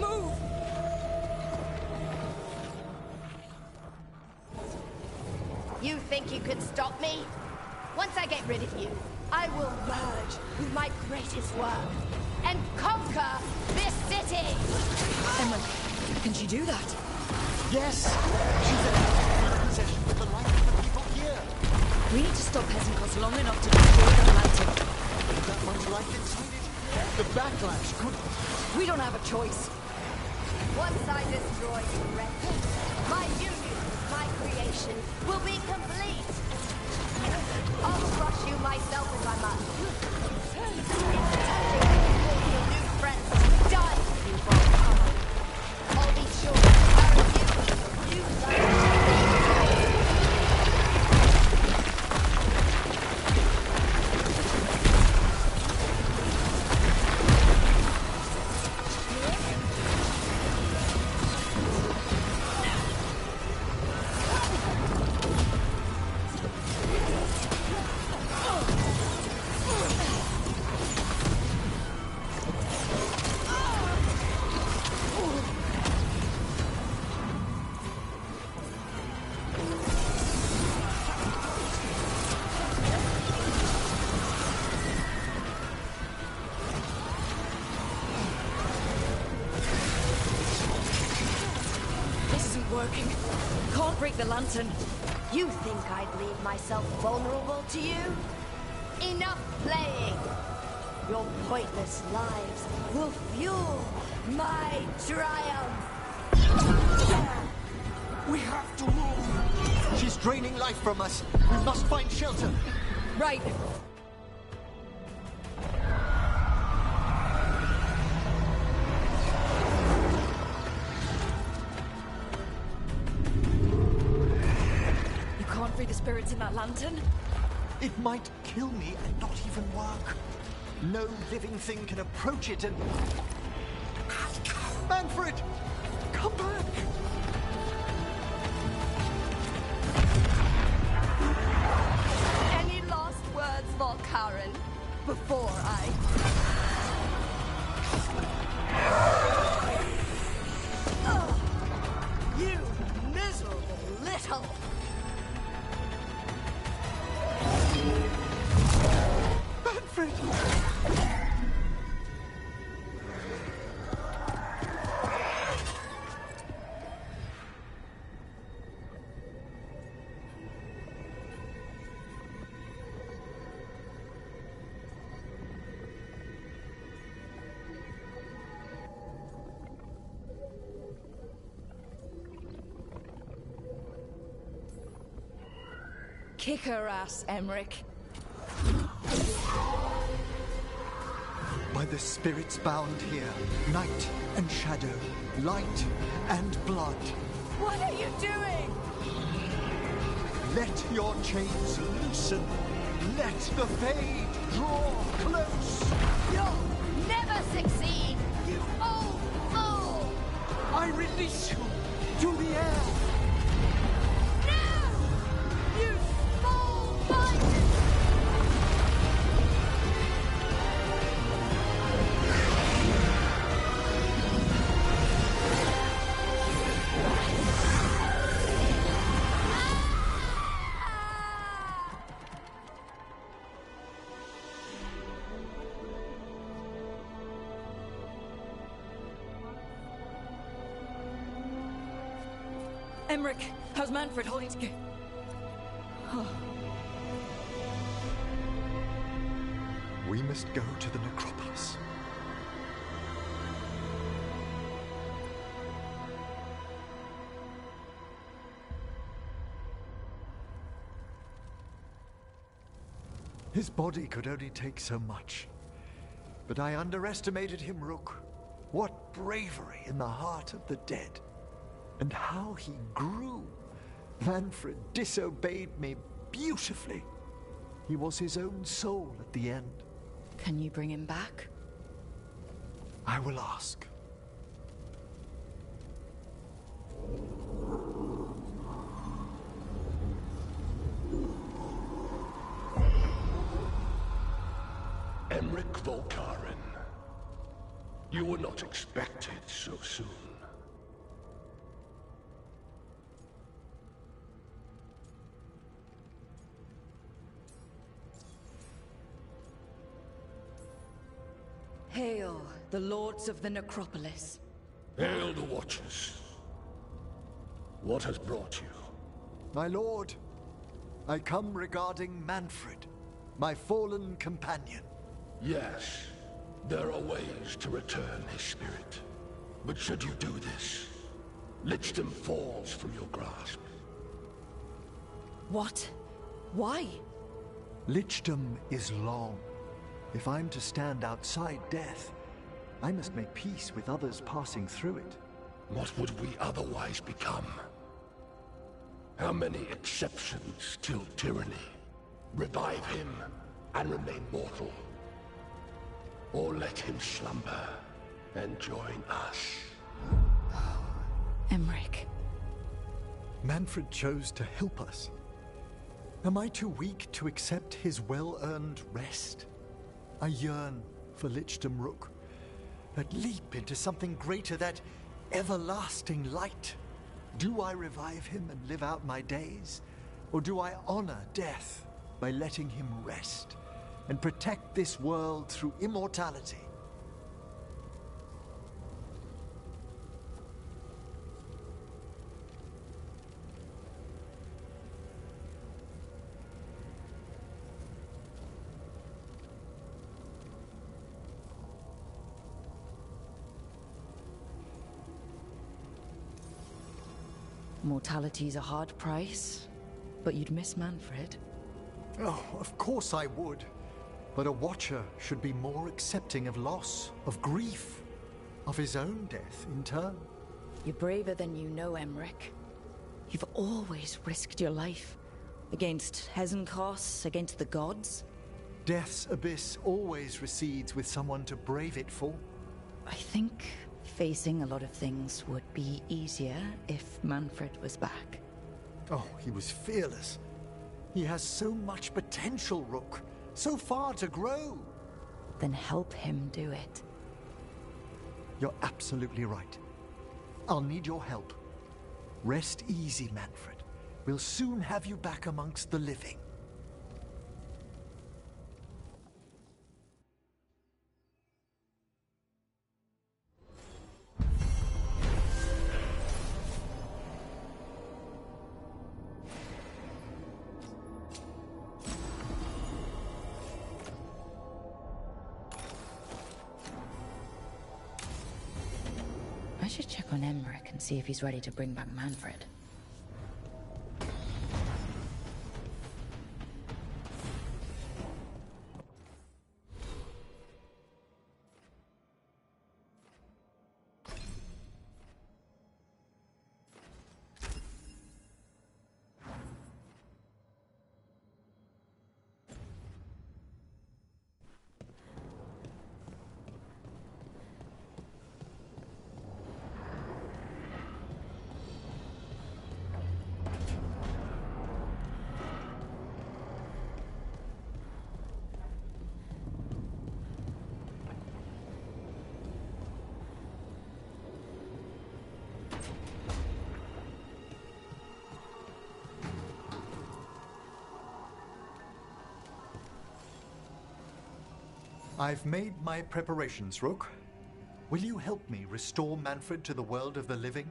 Move! You think you can stop me? Once I get rid of you, I will merge with my greatest work and conquer this city! Emma, can she do that? Yes! She's in possession with the light of the people here! We need to stop Hesenkost long enough to destroy the lantern. With that much light inside it, the backlash could... We don't have a choice. Once I destroy you, Red, my union with my creation will be complete. I'll crush you myself if I must. It's tempting to call your new friends to die with you for a time. I'll be sure to carry you working. Can't break the lantern. You think I'd leave myself vulnerable to you? Enough playing! Your pointless lives will fuel my triumph! We have to move! She's draining life from us. We must find shelter. Right. Free the spirits in that lantern? It might kill me and not even work. No living thing can approach it and... Manfred! Come back! Any last words, Valkyrin? Before I... You miserable little... Manfred! Kick her ass, Emmerich. By the spirits bound here, night and shadow, light and blood. What are you doing? Let your chains loosen. Let the fade draw close. You'll never succeed, you old fool! I release you to the air. Emmerich, how's Manfred holding together? We must go to the Necropolis. His body could only take so much. But I underestimated him, Rook. What bravery in the heart of the dead. And how he grew. Manfred disobeyed me beautifully. He was his own soul at the end. Can you bring him back? I will ask. Emmerich Volkaren. You were not expected so soon. Hail, the lords of the Necropolis. Hail the Watchers. What has brought you? My lord, I come regarding Manfred, my fallen companion. Yes, there are ways to return his spirit. But should you do this, Lichdom falls from your grasp. What? Why? Lichdom is long. If I'm to stand outside death, I must make peace with others passing through it. What would we otherwise become? How many exceptions till tyranny? Revive him and remain mortal. Or let him slumber and join us. Emmerich. Manfred chose to help us. Am I too weak to accept his well-earned rest? I yearn for Lichdom, Rook. That leap into something greater, that everlasting light. Do I revive him and live out my days? Or do I honor death by letting him rest and protect this world through immortality? Mortality's a hard price, but you'd miss Manfred. Oh, of course I would. But a Watcher should be more accepting of loss, of grief, of his own death in turn. You're braver than you know, Emmerich. You've always risked your life. Against Hezenkos, against the gods. Death's abyss always recedes with someone to brave it for. I think facing a lot of things would be easier if Manfred was back. Oh, he was fearless. He has so much potential, Rook. So far to grow. Then help him do it. You're absolutely right. I'll need your help. Rest easy, Manfred. We'll soon have you back amongst the living. I should check on Emmerich and see if he's ready to bring back Manfred. I've made my preparations, Rook. Will you help me restore Manfred to the world of the living?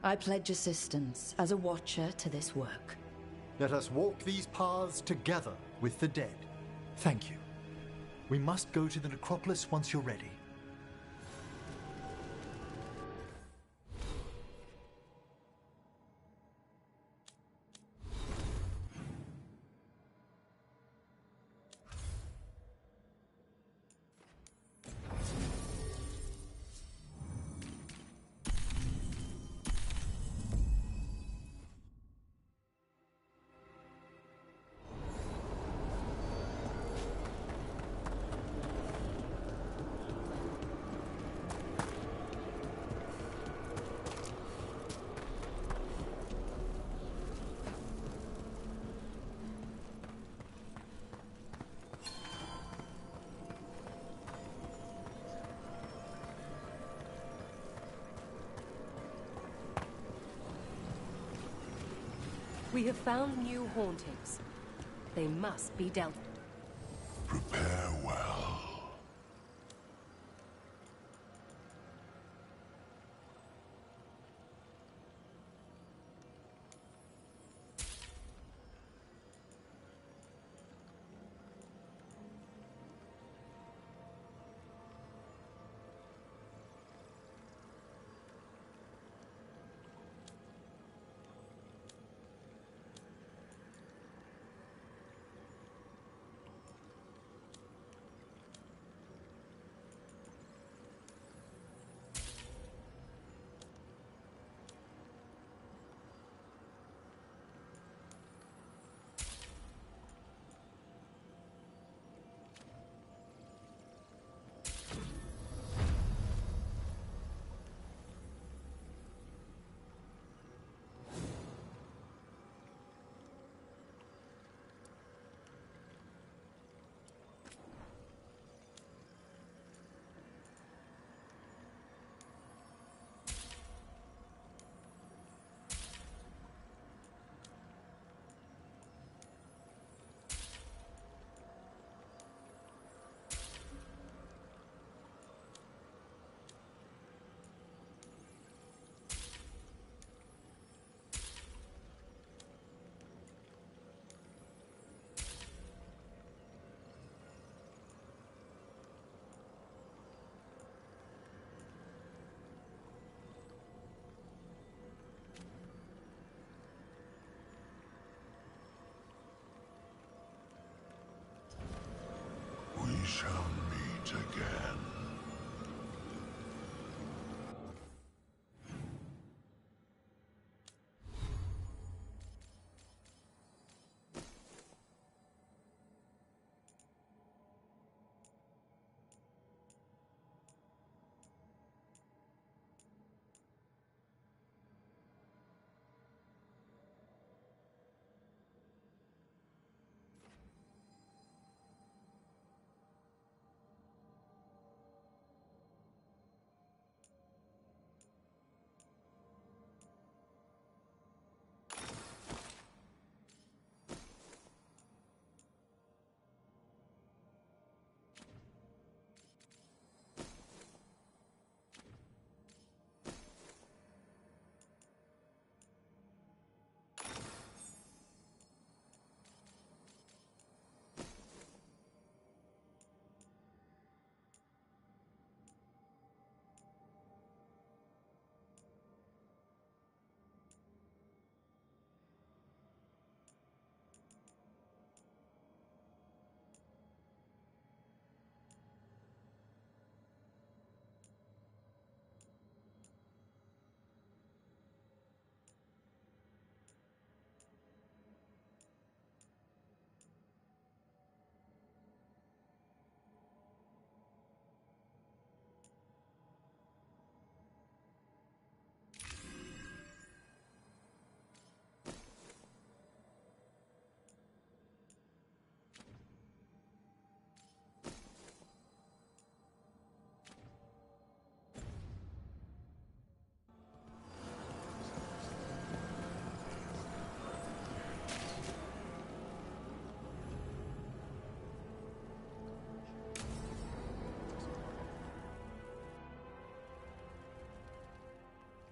I pledge assistance as a watcher to this work. Let us walk these paths together with the dead. Thank you. We must go to the Necropolis once you're ready. We have found new hauntings. They must be dealt with. Prepare well. We shall meet again.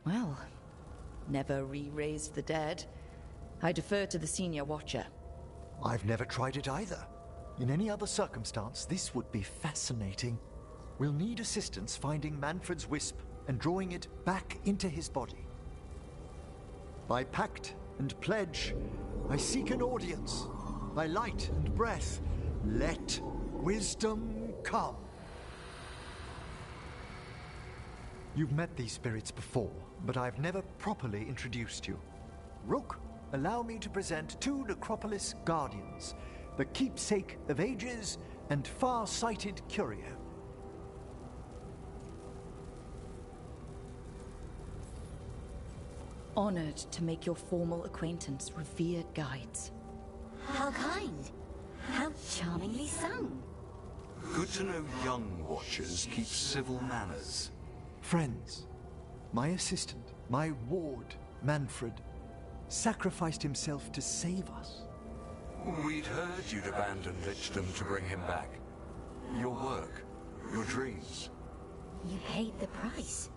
Well, never re-raised the dead. I defer to the Senior Watcher. I've never tried it either. In any other circumstance, this would be fascinating. We'll need assistance finding Manfred's wisp and drawing it back into his body. By pact and pledge, I seek an audience. By light and breath, let wisdom come. You've met these spirits before, but I've never properly introduced you. Rook, allow me to present two Necropolis guardians, the keepsake of ages and far-sighted curio. Honored to make your formal acquaintance, revered guides. How kind. How charmingly sung. Good to know young watchers keep civil manners. Friends, my assistant, my ward, Manfred, sacrificed himself to save us. We'd heard you'd abandoned Lichdom to bring him back. Your work, your dreams. You paid the price.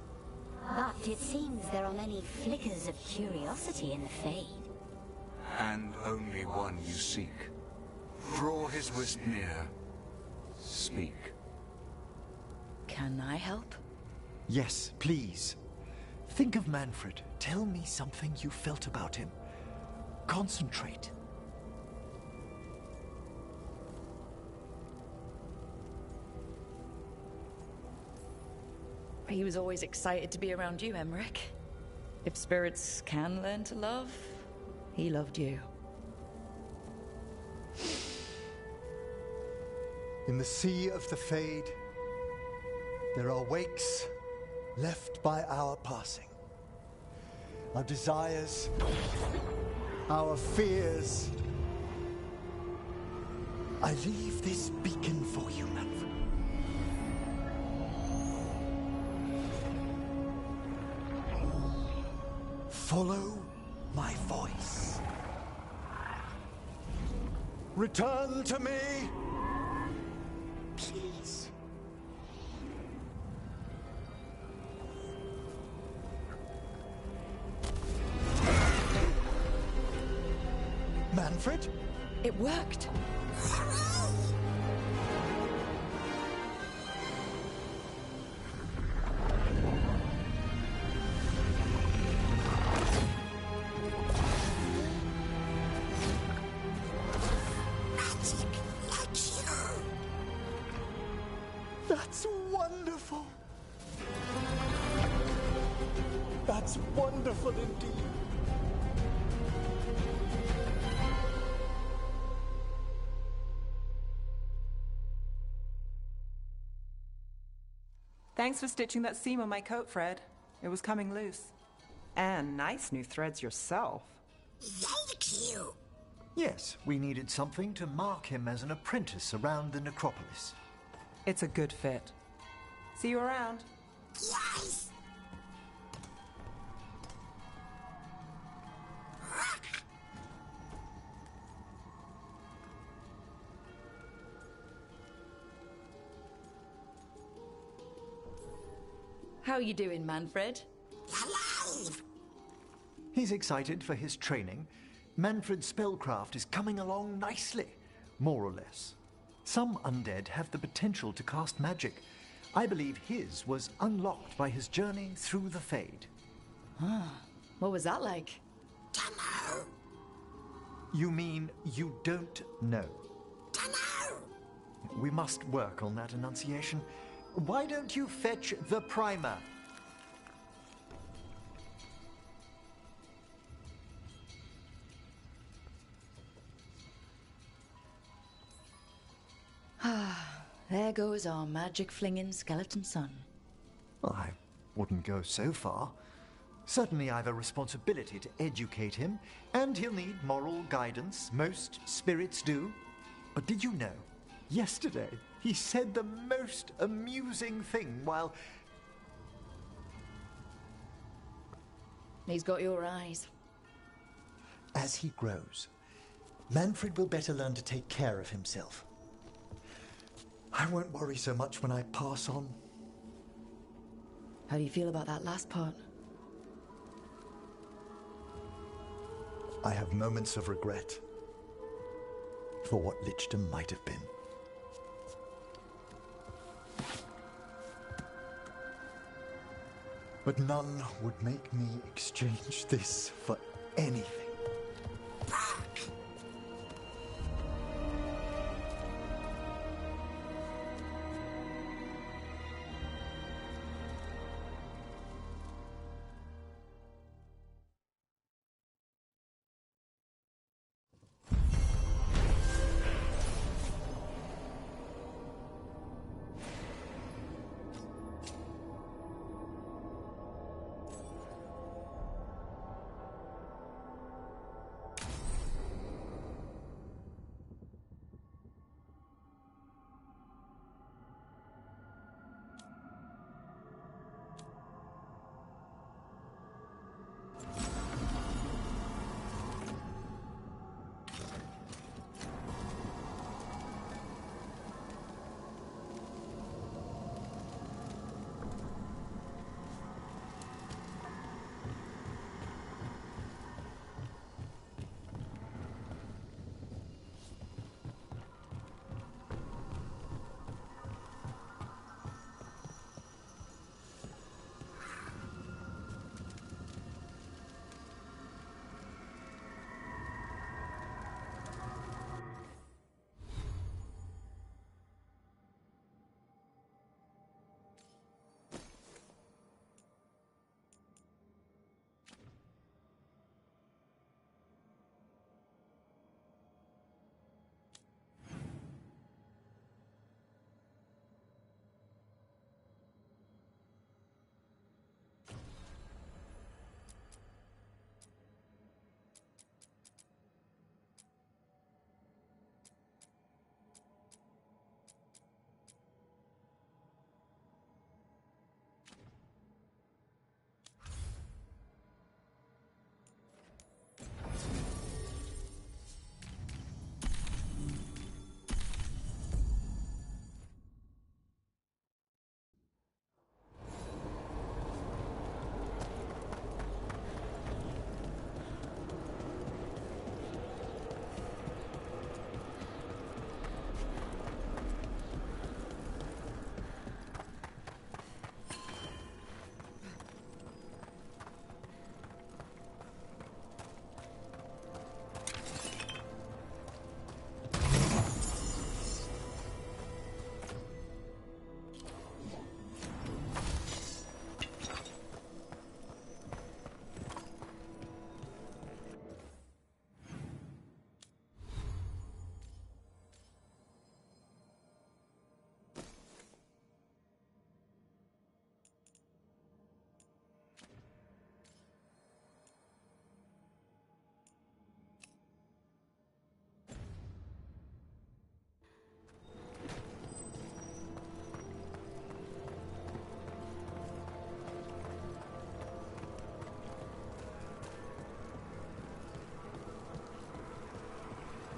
But it seems there are many flickers of curiosity in the Fade. And only one you seek. Draw his wisp near. Speak. Can I help? Yes, please. Think of Manfred. Tell me something you felt about him. Concentrate. He was always excited to be around you, Emmerich. If spirits can learn to love, he loved you. In the sea of the Fade, there are wakes left by our passing. Our desires, our fears. I leave this beacon for you, Manfred. Follow my voice. Return to me, please. Manfred? It worked. That's wonderful. That's wonderful indeed. Thanks for stitching that seam on my coat, Fred. It was coming loose. And nice new threads yourself. Thank you. Yes, we needed something to mark him as an apprentice around the Necropolis. It's a good fit. See you around. Yes! How you doing, Manfred? Alive! He's excited for his training. Manfred's spellcraft is coming along nicely, more or less. Some undead have the potential to cast magic. I believe his was unlocked by his journey through the Fade. Ah, what was that like? Dunno. You mean you don't know? Dunno. We must work on that enunciation. Why don't you fetch the primer? Ah, there goes our magic-flinging skeleton son. I wouldn't go so far. Certainly I've a responsibility to educate him, and he'll need moral guidance. Most spirits do. But did you know, yesterday he said the most amusing thing while... He's got your eyes. As he grows, Manfred will better learn to take care of himself. I won't worry so much when I pass on. How do you feel about that last part? I have moments of regret for what Lichdom might have been. But none would make me exchange this for anything.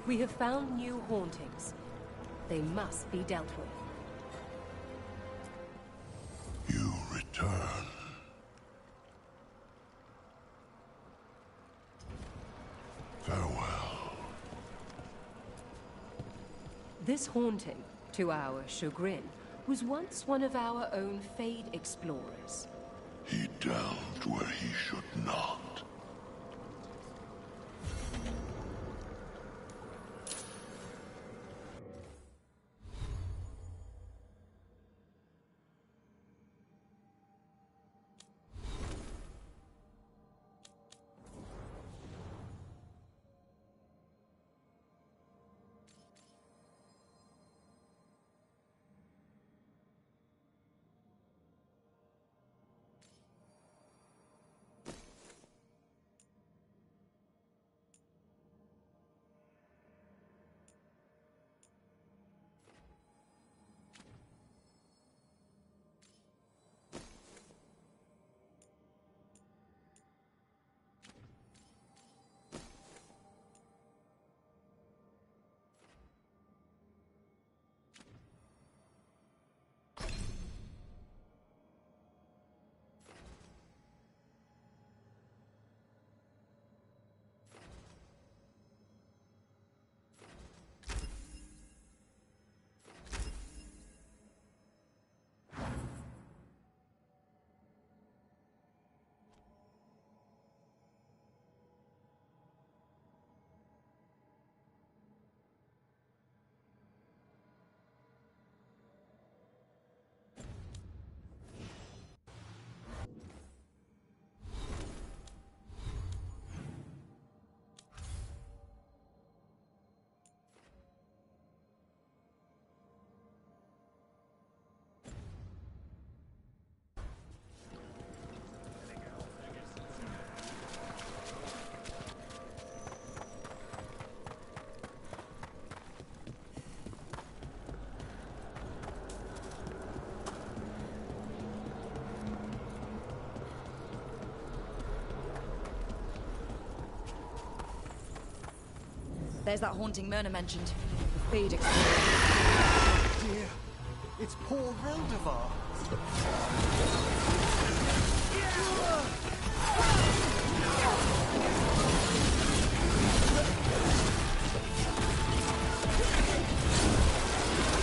We have found new hauntings. They must be dealt with. You return. Farewell. This haunting, to our chagrin, was once one of our own Fade explorers. He delved where he should not. There's that haunting Myrna mentioned. The Fade Explorer. Oh dear. It's poor Reldevar.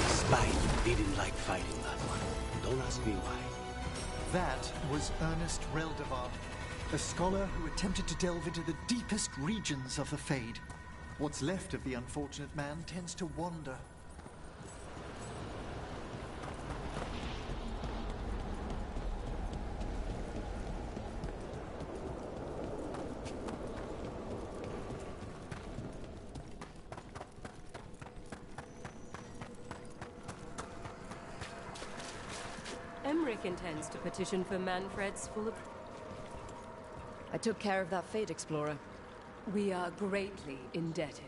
Spite didn't like fighting that one. Don't ask me why. That was Ernest Reldevar, a scholar who attempted to delve into the deepest regions of the Fade. What's left of the unfortunate man tends to wander. Emmerich intends to petition for Manfred's full... I took care of that Fade Explorer. We are greatly indebted.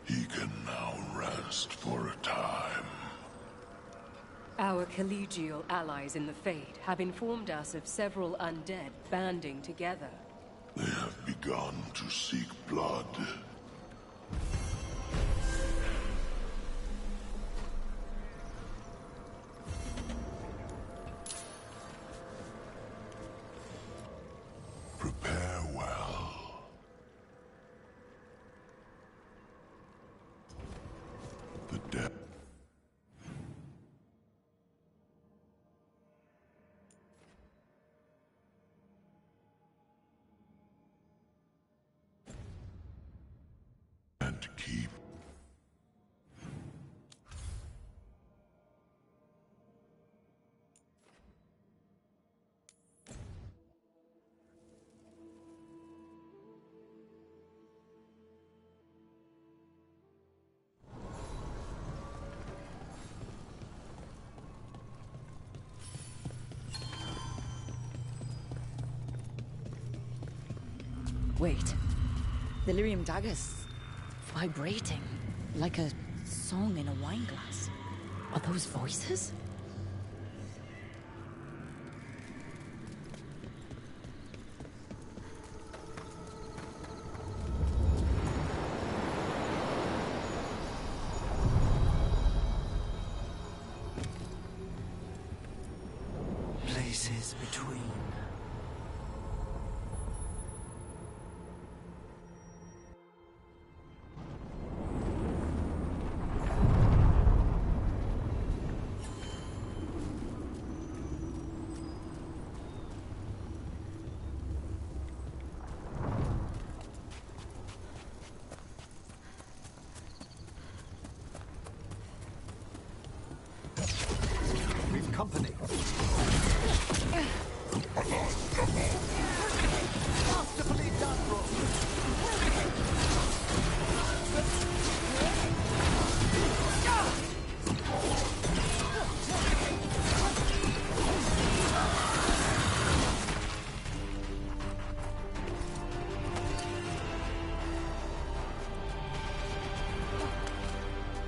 He can now rest for a time. Our collegial allies in the Fade have informed us of several undead banding together. They have begun to seek blood. Prepare well. The dead. And keep. Wait. The lyrium daggers. Vibrating. Like a song in a wine glass. Are those voices? Places between. We've company. Masterfully done, bro.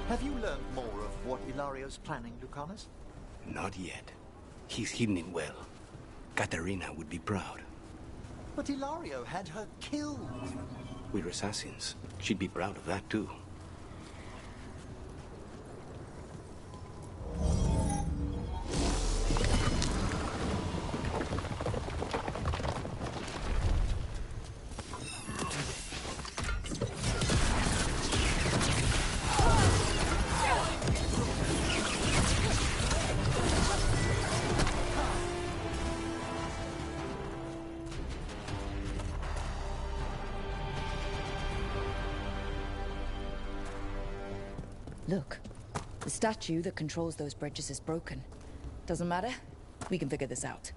Have you learned more of what Ilario's planning, Lucanus? Not yet. He's hidden it well. Katarina would be proud. But Ilario had her killed. We're assassins. She'd be proud of that, too. Look. The statue that controls those bridges is broken. Doesn't matter. We can figure this out.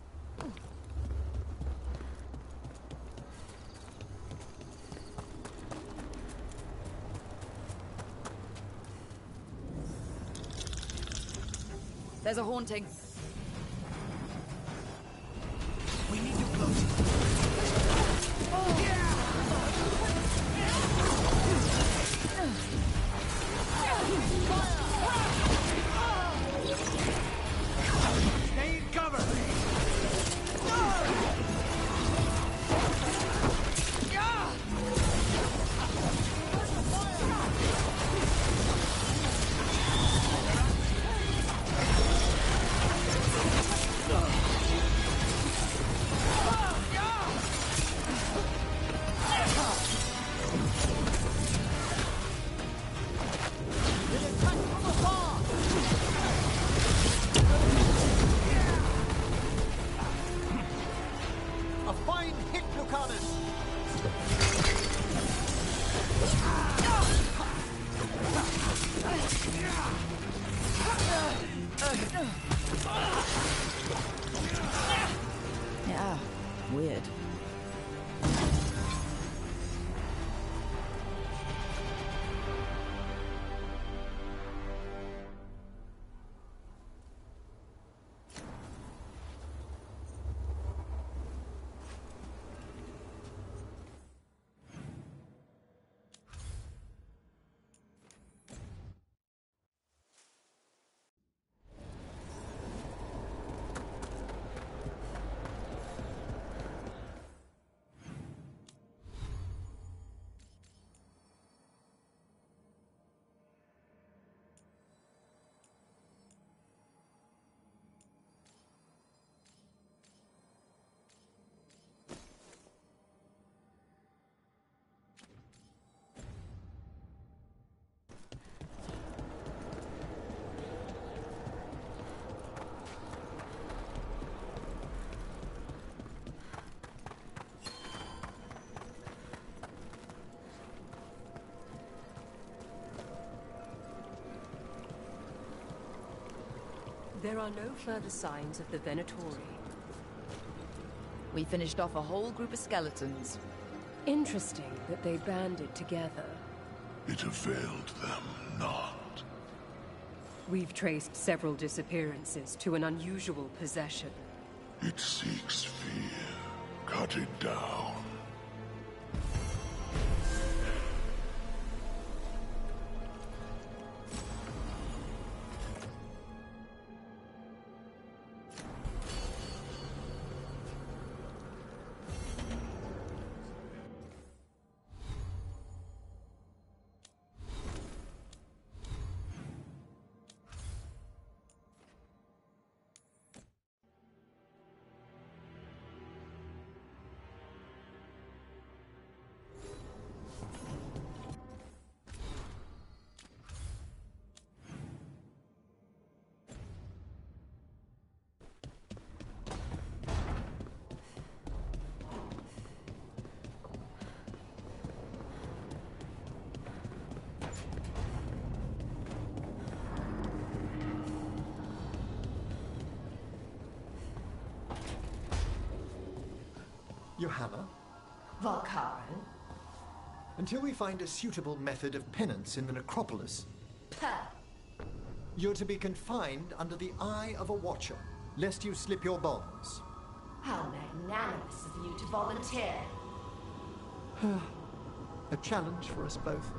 There's a haunting. We need to close it. Stay in cover! There are no further signs of the Venatori. We finished off a whole group of skeletons. Interesting that they banded together. It availed them not. We've traced several disappearances to an unusual possession. It seeks fear. Cut it down. Johanna? Valkaran? Until we find a suitable method of penance in the Necropolis, Huh. you're to be confined under the eye of a watcher, lest you slip your bonds. How magnanimous of you to volunteer. A challenge for us both.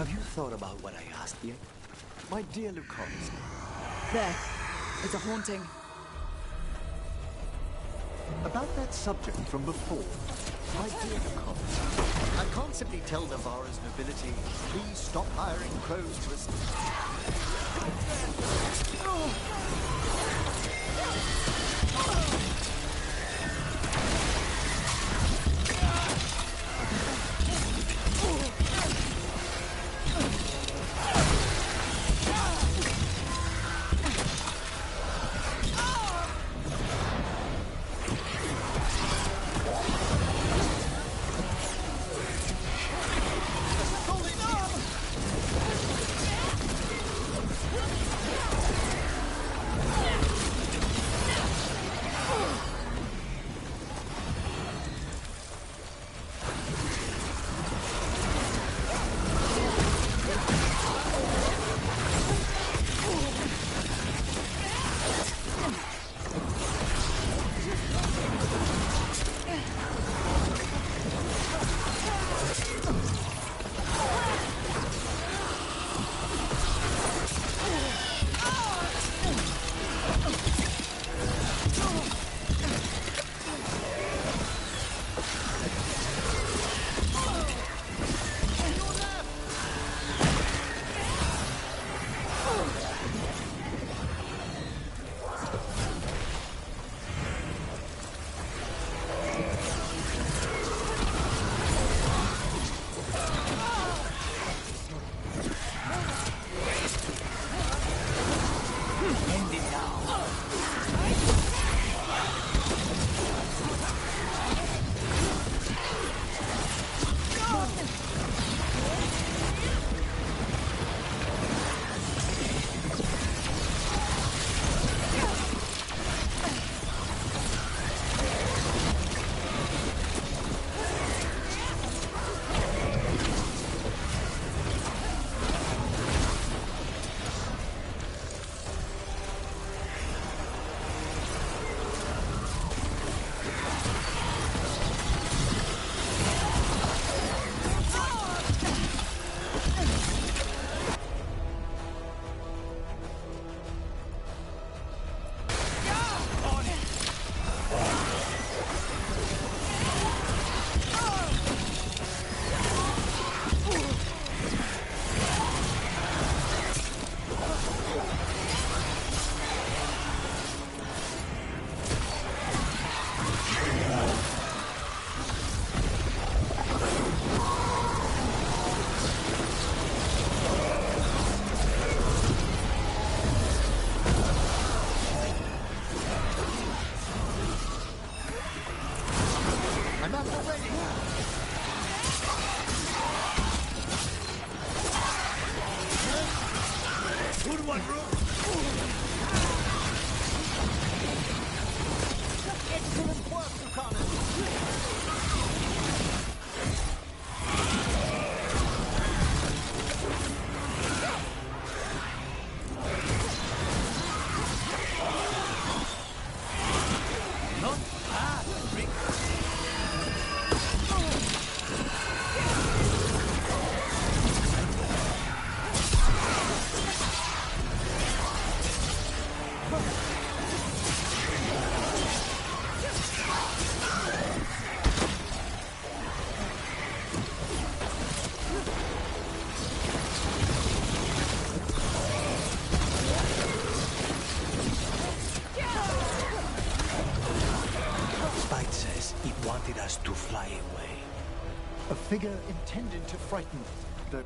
Have you thought about what I asked you? My dear Lucanus. There. It's a haunting. About that subject from before. My dear Lucanus, I can't simply tell Navarra's nobility, please stop hiring crows to us. End it now. To fly away. A figure intended to frighten the...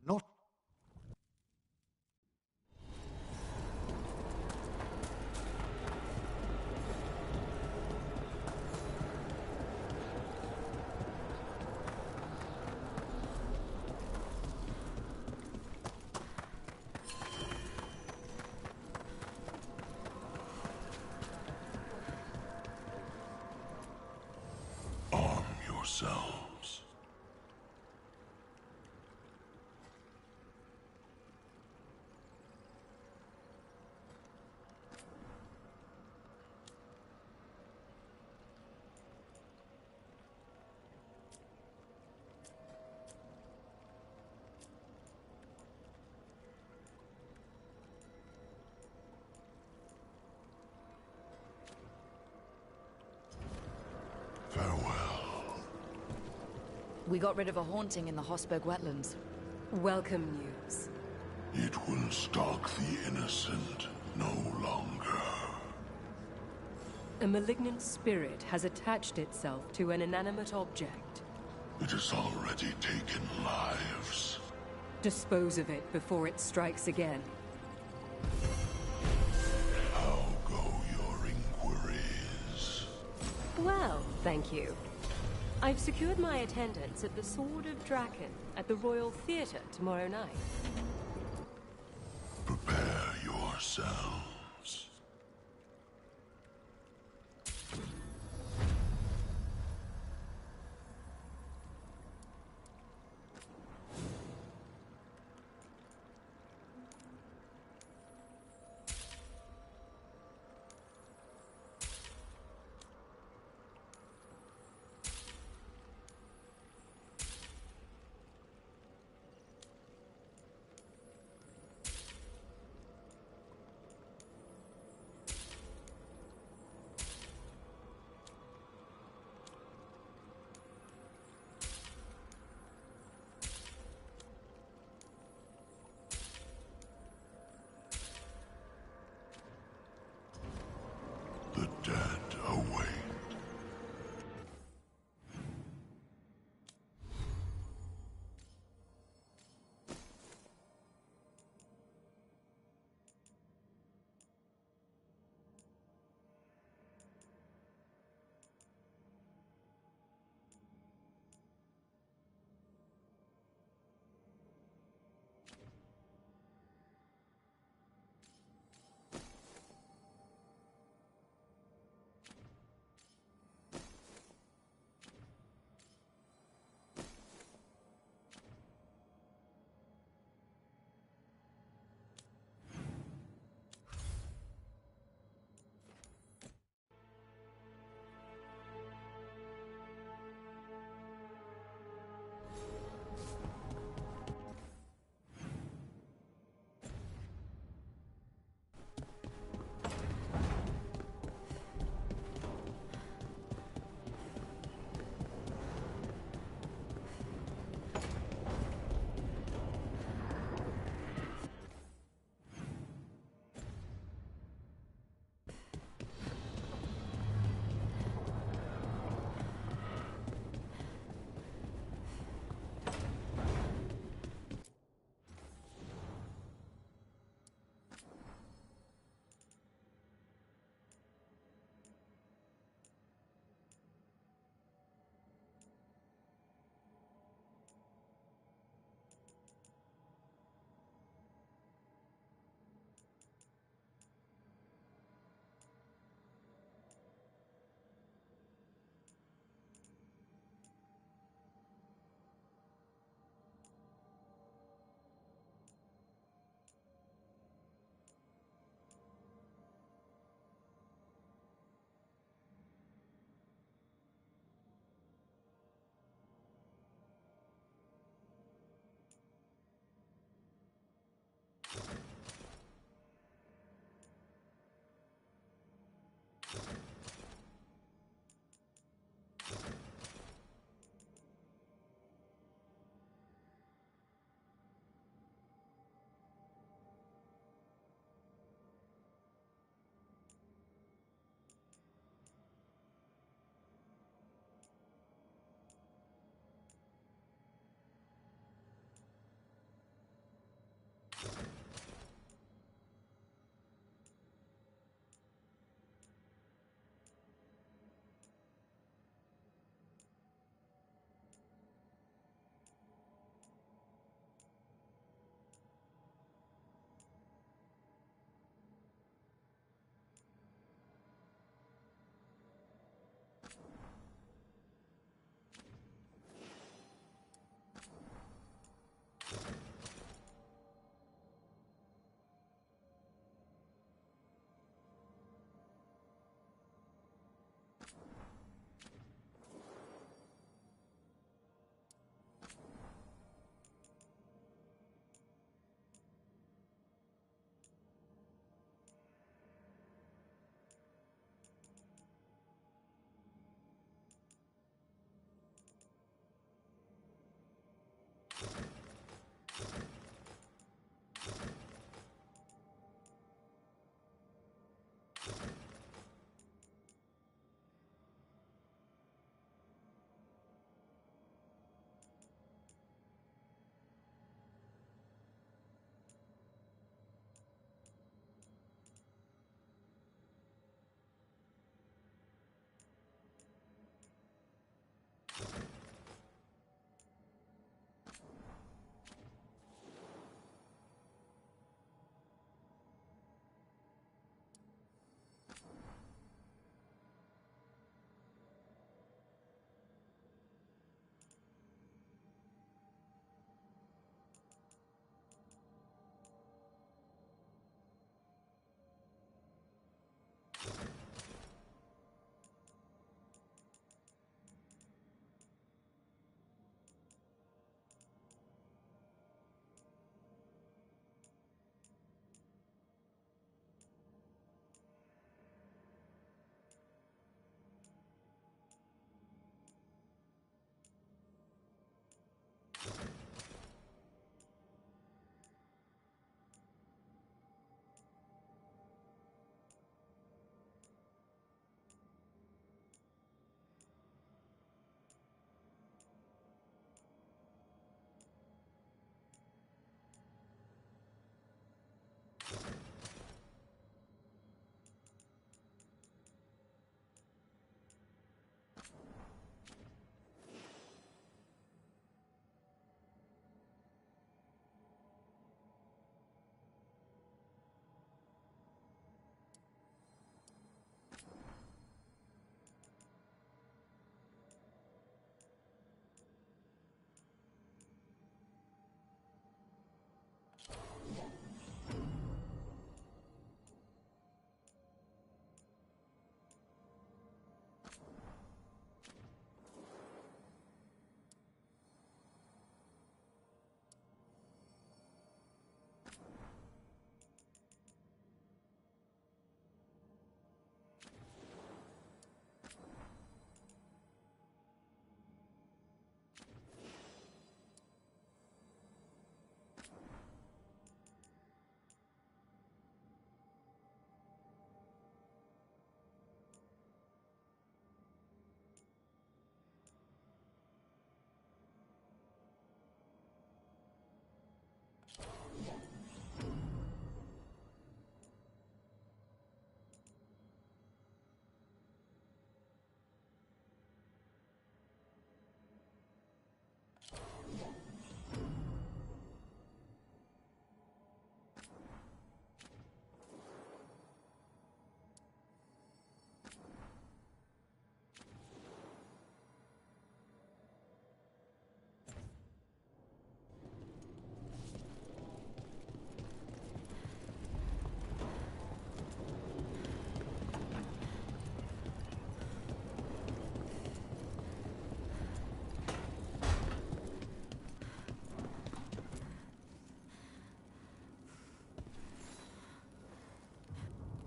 Not... Yourselves. Farewell. We got rid of a haunting in the Hosberg wetlands. Welcome news. It will stalk the innocent no longer. A malignant spirit has attached itself to an inanimate object. It has already taken lives. Dispose of it before it strikes again. How go your inquiries? Well, thank you. I've secured my attendance at the Sword of Draken at the Royal Theatre tomorrow night. Prepare yourselves.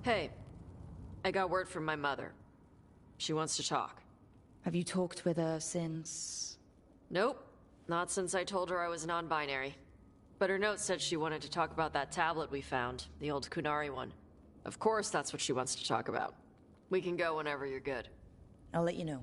Hey, I got word from my mother. She wants to talk. Have you talked with her since? Nope. Not since I told her I was non-binary. But her note said she wanted to talk about that tablet we found, the old Kunari one. Of course that's what she wants to talk about. We can go whenever you're good. I'll let you know.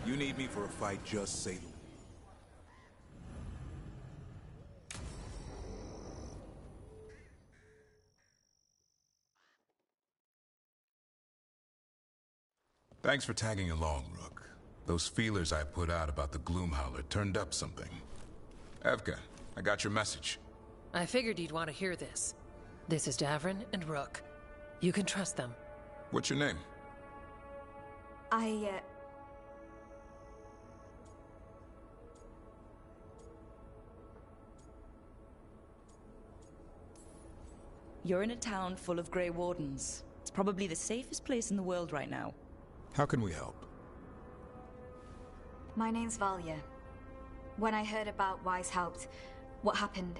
You need me for a fight, just say the word. Thanks for tagging along, Rook. Those feelers I put out about the Gloomhowler turned up something. Evka, I got your message. I figured you'd want to hear this. This is Davrin and Rook. You can trust them. What's your name? You're in a town full of Grey Wardens. It's probably the safest place in the world right now. How can we help? My name's Valia. When I heard about Wise Helped, what happened...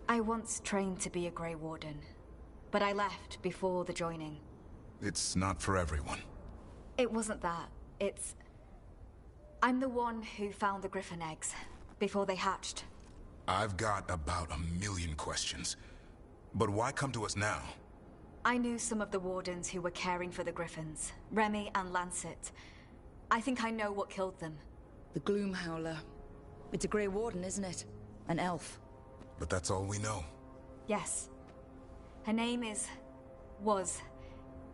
I once trained to be a Grey Warden, but I left before the joining. It's not for everyone. It wasn't that. It's... I'm the one who found the Griffin eggs, before they hatched. I've got about 1,000,000 questions. But why come to us now? I knew some of the Wardens who were caring for the Griffins, Remy and Lancet. I think I know what killed them. The Gloomhowler. It's a Grey Warden, isn't it? An elf. But that's all we know. Yes. Her name was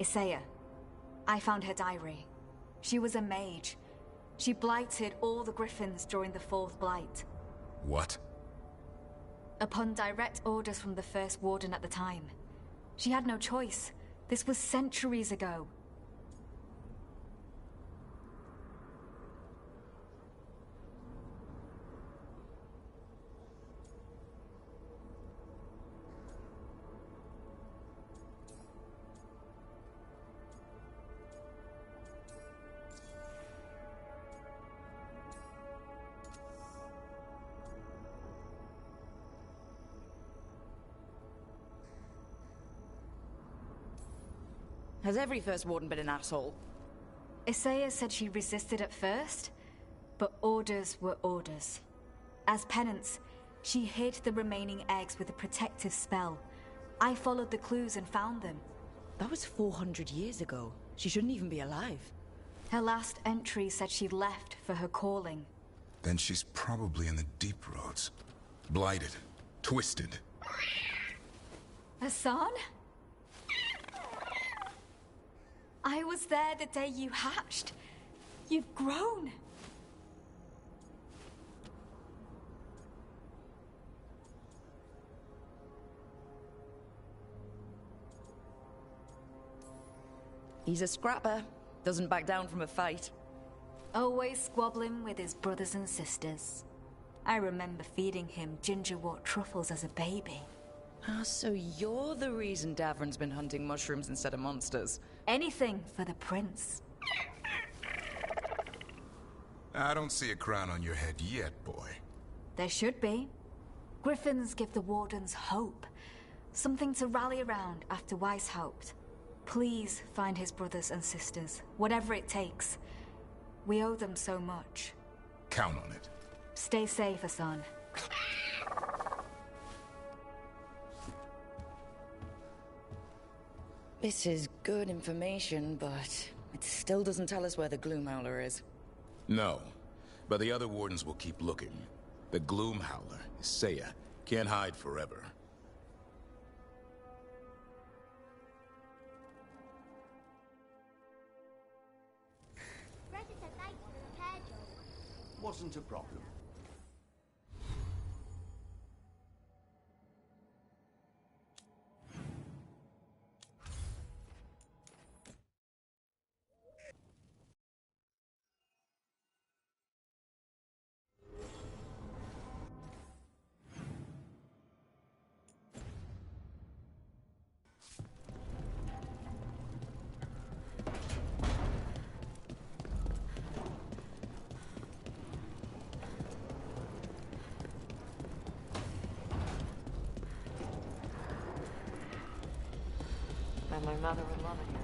Isaiah. I found her diary. She was a mage. She blighted all the Griffins during the Fourth Blight. What? Upon direct orders from the First Warden at the time. She had no choice. This was centuries ago. Has every First Warden been an asshole? Isaiah said she resisted at first, but orders were orders. As penance, She hid the remaining eggs with a protective spell. I followed the clues and found them. That was 400 years ago. She shouldn't even be alive. Her last entry said she left for her calling. Then she's probably in the deep roads. Blighted. Twisted. Hassan? I was there the day you hatched. You've grown. He's a scrapper. Doesn't back down from a fight. Always squabbling with his brothers and sisters. I remember feeding him gingerwort truffles as a baby. Ah, so you're the reason Davron's been hunting mushrooms instead of monsters. Anything for the prince. I don't see a crown on your head yet, boy. There should be. Griffins give the Wardens hope. Something to rally around after Weishaupt. Please find his brothers and sisters, whatever it takes. We owe them so much. Count on it. Stay safe, Hassan. This is good information, but it still doesn't tell us where the Gloomhowler is. No, but the other Wardens will keep looking. The Gloomhowler, Isaiah, can't hide forever. Wasn't a problem. And my mother would love it here.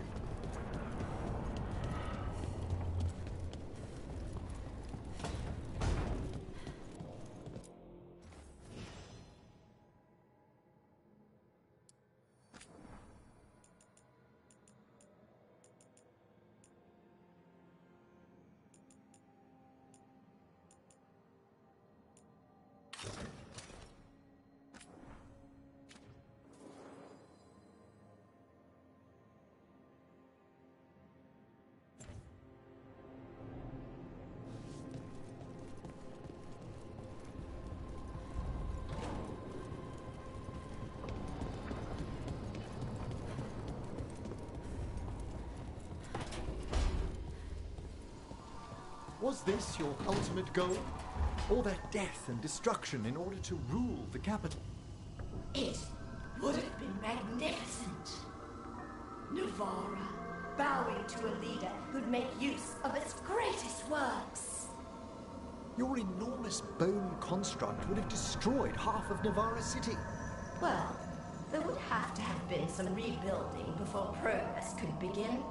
Was this your ultimate goal? All that death and destruction in order to rule the capital? It would have been magnificent. Navarra, bowing to a leader who'd make use of its greatest works. Your enormous bone construct would have destroyed half of Navarra City. Well, there would have to have been some rebuilding before progress could begin.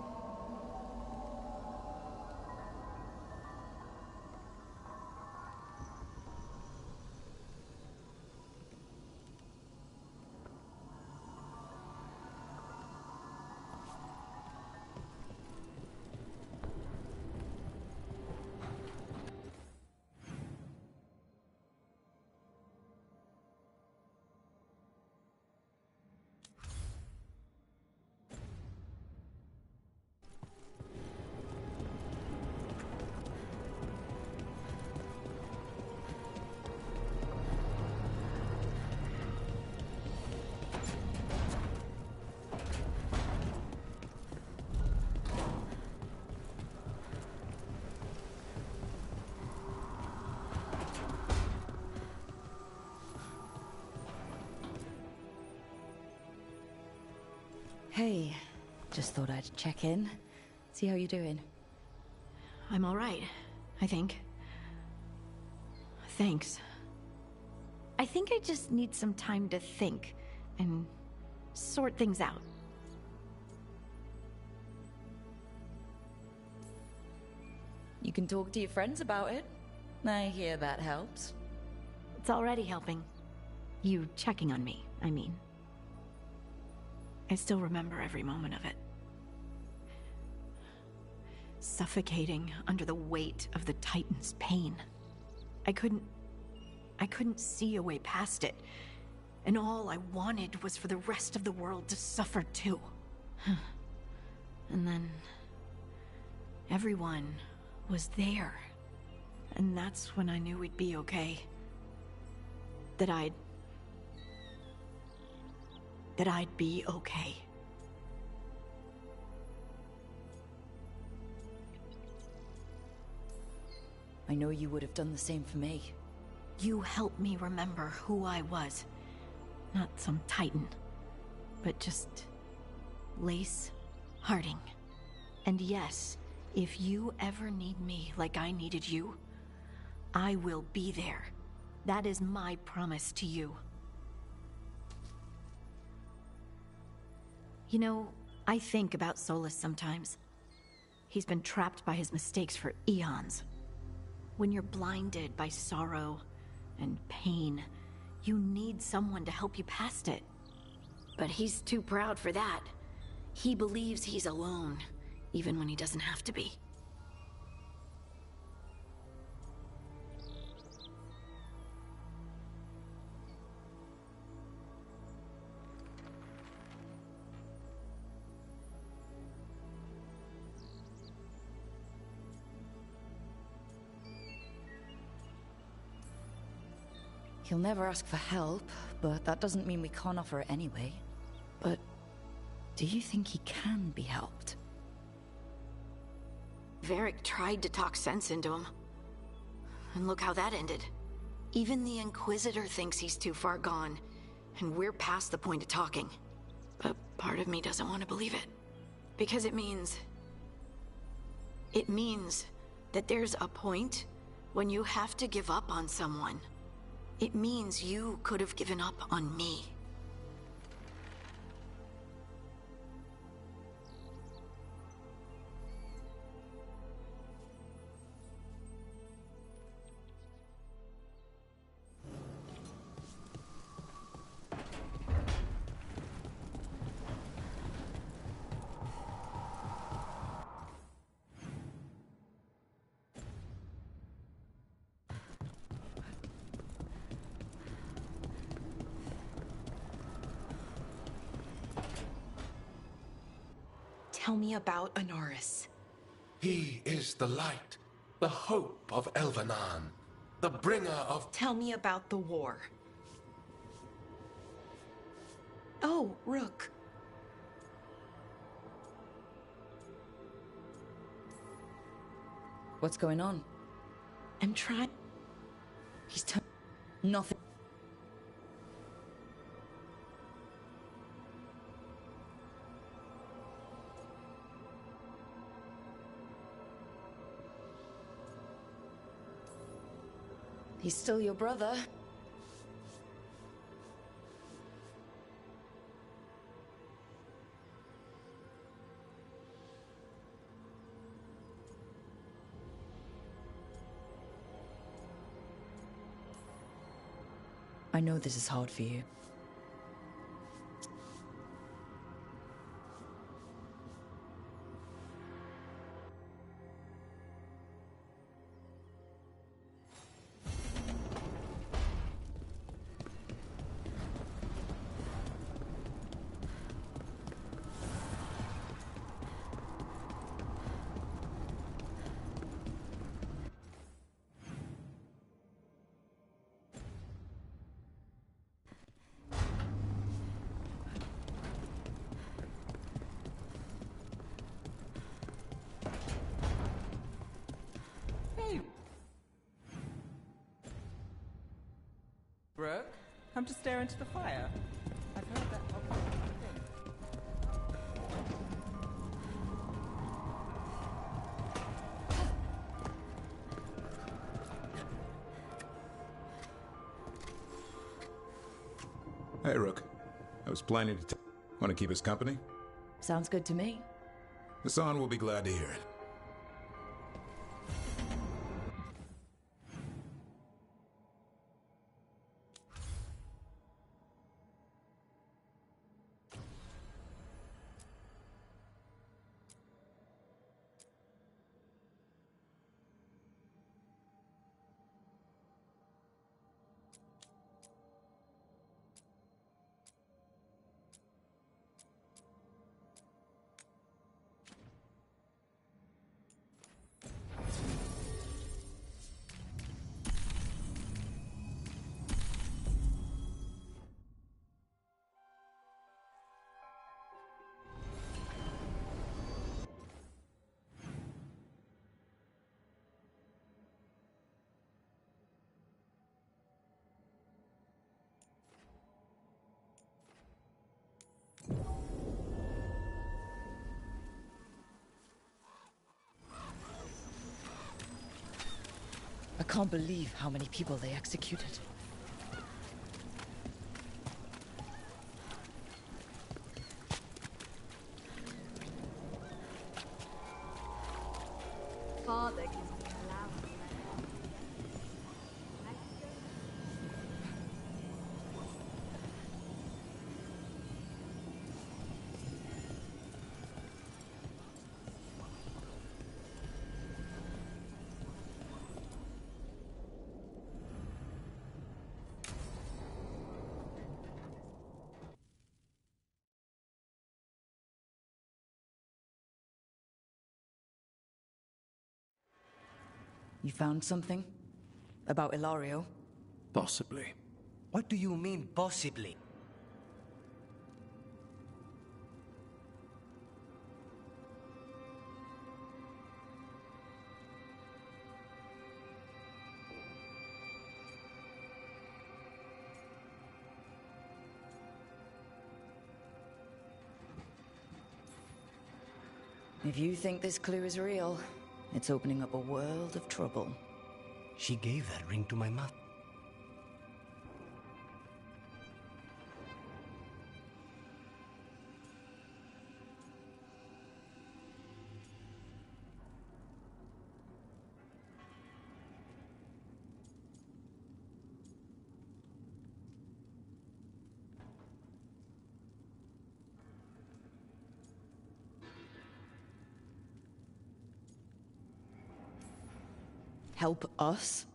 Hey, just thought I'd check in. See how you're doing. I'm all right, I think. Thanks. I think I just need some time to think and sort things out. You can talk to your friends about it. I hear that helps. It's already helping. You checking on me, I mean. I still remember every moment of it. Suffocating under the weight of the Titan's pain. I couldn't see a way past it. And all I wanted was for the rest of the world to suffer too. And then everyone was there. And that's when I knew we'd be okay. That I'd be okay. I know you would have done the same for me. You helped me remember who I was. Not some Titan, but just Lace Harding. And yes, if you ever need me like I needed you, I will be there. That is my promise to you. You know, I think about Solus sometimes. He's been trapped by his mistakes for eons. When you're blinded by sorrow and pain, you need someone to help you past it. But he's too proud for that. He believes he's alone, even when he doesn't have to be. He'll never ask for help, but that doesn't mean we can't offer it anyway. But do you think he can be helped? Varric tried to talk sense into him. And look how that ended. Even the Inquisitor thinks he's too far gone, and we're past the point of talking. But part of me doesn't want to believe it. Because it means that there's a point when you have to give up on someone. It means you could have given up on me. Tell me about Honoris. He is the light, the hope of Elvenan, the bringer of... Tell me about the war. Oh, Rook. What's going on? I'm trying... He's nothing. He's still your brother. I know this is hard for you. Brooke, come to stare into the fire. I've heard that popular thing. Hey, Rook. I was planning to... Want to keep us company? Sounds good to me. Hassan will be glad to hear it. Can't believe how many people they executed. Father gives me an allowance. You found something? About Ilario? Possibly. What do you mean, possibly? If you think this clue is real, it's opening up a world of trouble. She gave that ring to my mother. Help us?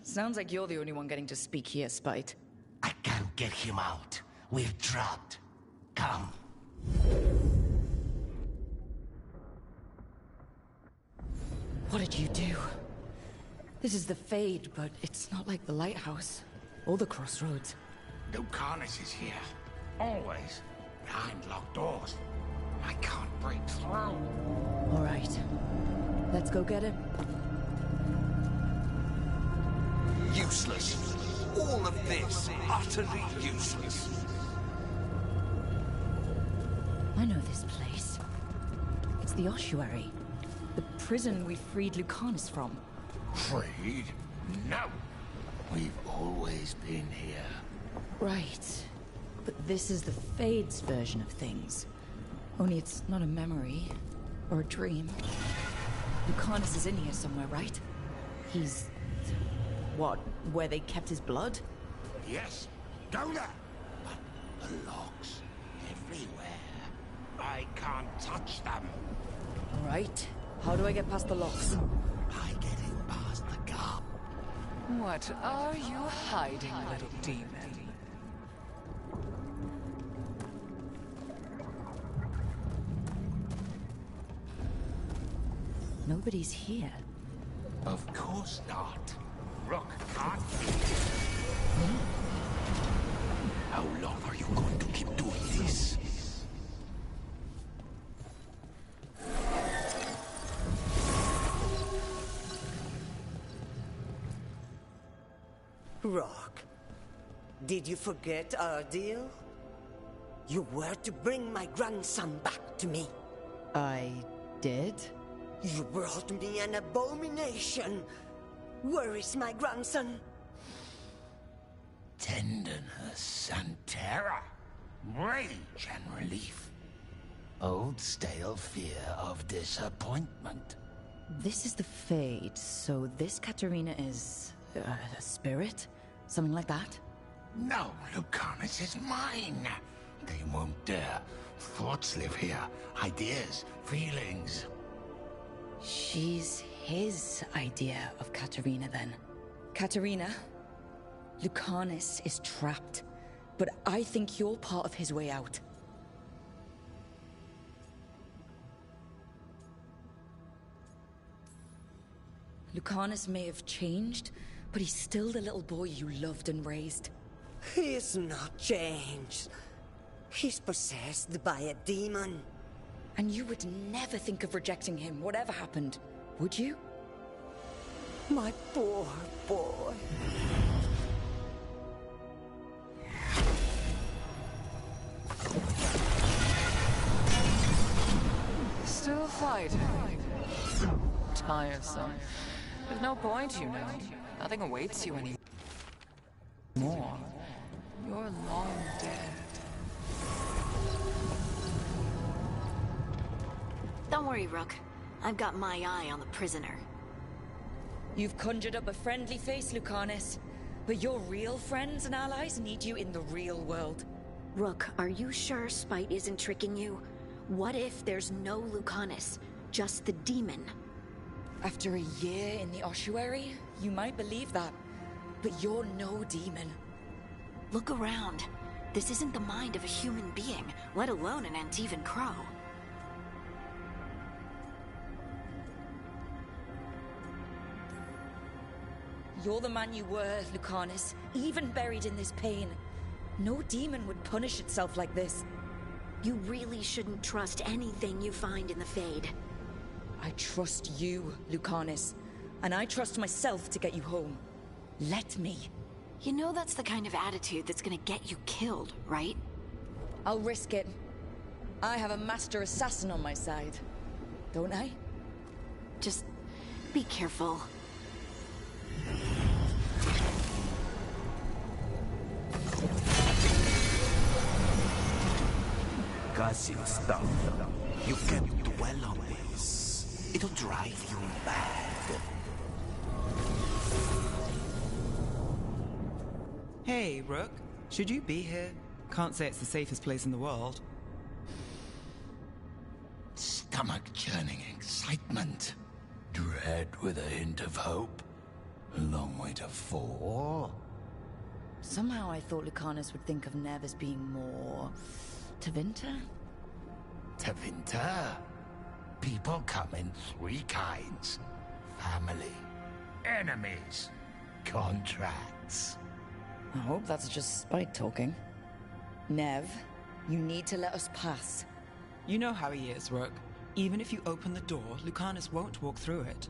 Sounds like you're the only one getting to speak here, Spite. I can't get him out. We're trapped. Come. What did you do? This is the Fade, but it's not like the lighthouse. Or the crossroads. Lucanus is here. Always. Behind locked doors. I can't break through. All right. Let's go get him. Useless. All of this, utterly useless. I know this place. It's the ossuary. The prison we freed Lucanus from. Freed? No. We've always been here. Right. But this is the Fade's version of things. Only it's not a memory. Or a dream. Lucanus is in here somewhere, right? He's... what? Where they kept his blood? Yes. Go there. But the locks everywhere. I can't touch them. All right. How do I get past the locks? By getting past the gum. What are you hiding, little demon? Nobody's here. Of course not. Rook can't be. How long are you going to keep doing this? Rock, did you forget our deal? You were to bring my grandson back to me. I did? You brought me an abomination. Where is my grandson? Tenderness and terror. Rage and relief. Old stale fear of disappointment. This is the Fade, so this Katerina is... a spirit? Something like that? No, Lucanus is mine. They won't dare. Thoughts live here. Ideas, feelings. She's his idea of Katerina, then. Katerina, Lucanus is trapped, but I think you're part of his way out. Lucanus may have changed, but he's still the little boy you loved and raised. He's not changed. He's possessed by a demon. And you would never think of rejecting him, whatever happened, would you? My poor boy. Still fighting. Tiresome. There's no point, you know. Nothing awaits you anymore. You're long dead. Don't worry, Rook. I've got my eye on the prisoner. You've conjured up a friendly face, Lucanus. But your real friends and allies need you in the real world. Rook, are you sure Spite isn't tricking you? What if there's no Lucanus, just the demon? After a year in the ossuary, you might believe that. But you're no demon. Look around. This isn't the mind of a human being, let alone an Antivan Crow. You're the man you were, Lucanus, even buried in this pain. No demon would punish itself like this. You really shouldn't trust anything you find in the Fade. I trust you, Lucanus, and I trust myself to get you home. Let me. You know that's the kind of attitude that's gonna get you killed, right? I'll risk it. I have a master assassin on my side, don't I? Just be careful. Guzzling stuff. You can dwell on this. It'll drive you mad. Hey, Rook. Should you be here? Can't say it's the safest place in the world. Stomach-churning excitement. Dread with a hint of hope. A long way to fall. Somehow I thought Lucanus would think of Nev as being more... Tevinter? Tevinter? People come in three kinds. Family, enemies, contracts. I hope that's just Spite talking. Nev, you need to let us pass. You know how he is, Rook. Even if you open the door, Lucanus won't walk through it.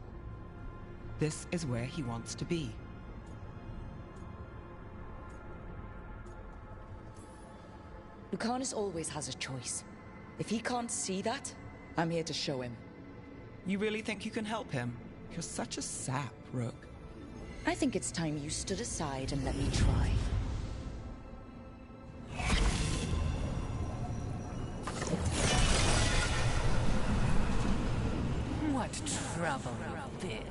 This is where he wants to be. Lucanus always has a choice. If he can't see that, I'm here to show him. You really think you can help him? You're such a sap, Rook. I think it's time you stood aside and let me try. What trouble you've been.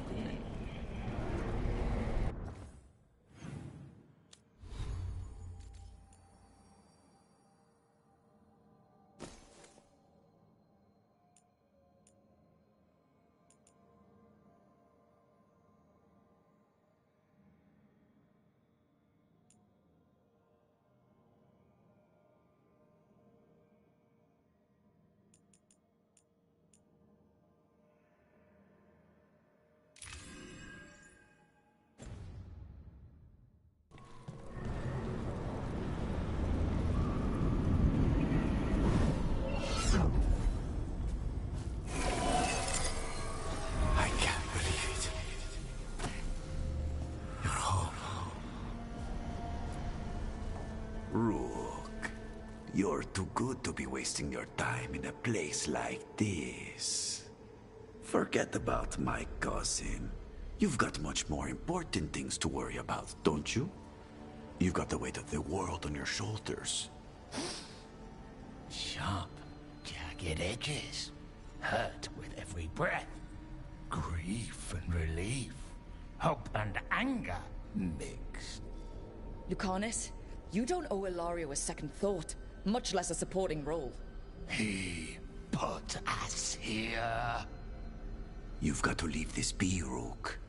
Rook, you're too good to be wasting your time in a place like this. Forget about my cousin. You've got much more important things to worry about, don't you? You've got the weight of the world on your shoulders. Sharp, jagged edges. Hurt with every breath. Grief and relief. Hope and anger mixed. Lucanus, you don't owe Ilario a second thought, much less a supporting role. He put us here. You've got to leave this be, Rook.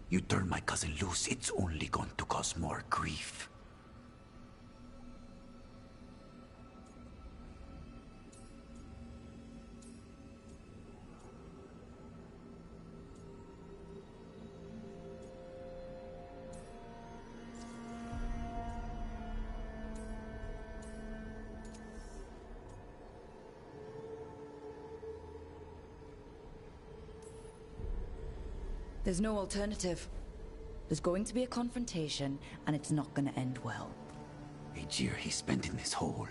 You turn my cousin loose, it's only going to cause more grief. There's no alternative. There's going to be a confrontation, and it's not going to end well. A year he spent in this hole,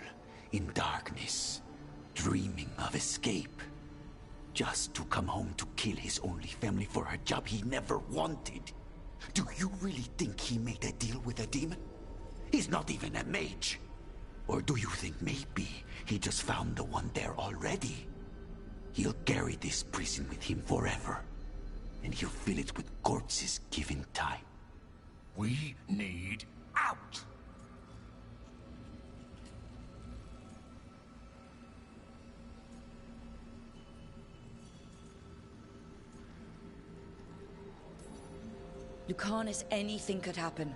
in darkness, dreaming of escape. just to come home to kill his only family for a job he never wanted. Do you really think he made a deal with a demon? He's not even a mage. Or do you think maybe he just found the one there already? He'll carry this prison with him forever, and he'll fill it with corpses given time. We need out! Lucanus, anything could happen.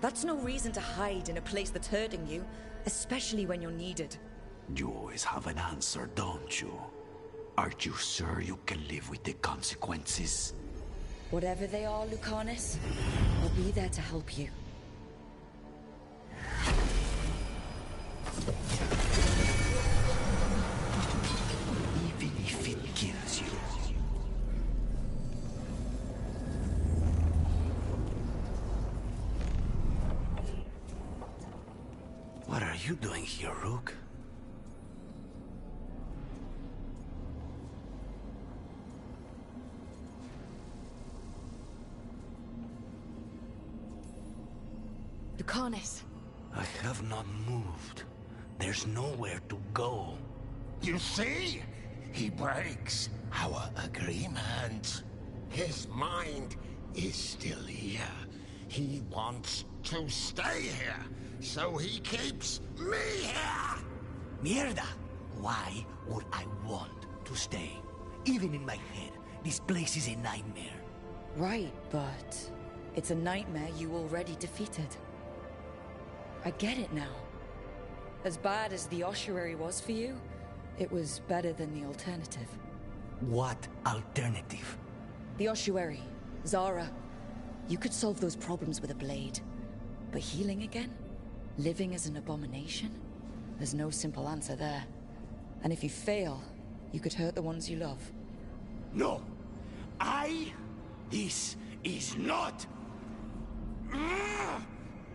That's no reason to hide in a place that's hurting you, especially when you're needed. You always have an answer, don't you? Aren't you sure you can live with the consequences? Whatever they are, Lucanus, I'll be there to help you. Even if it kills you. What are you doing here, Rook? Lucanus. I have not moved. There's nowhere to go. You see? He breaks our agreement. His mind is still here. He wants to stay here, so he keeps me here! Mierda! Why would I want to stay? Even in my head, this place is a nightmare. Right, but it's a nightmare you already defeated. I get it now. As bad as the ossuary was for you, it was better than the alternative. What alternative? The ossuary, Zara. You could solve those problems with a blade. But healing again? Living as an abomination? There's no simple answer there. And if you fail, you could hurt the ones you love. No! This is not...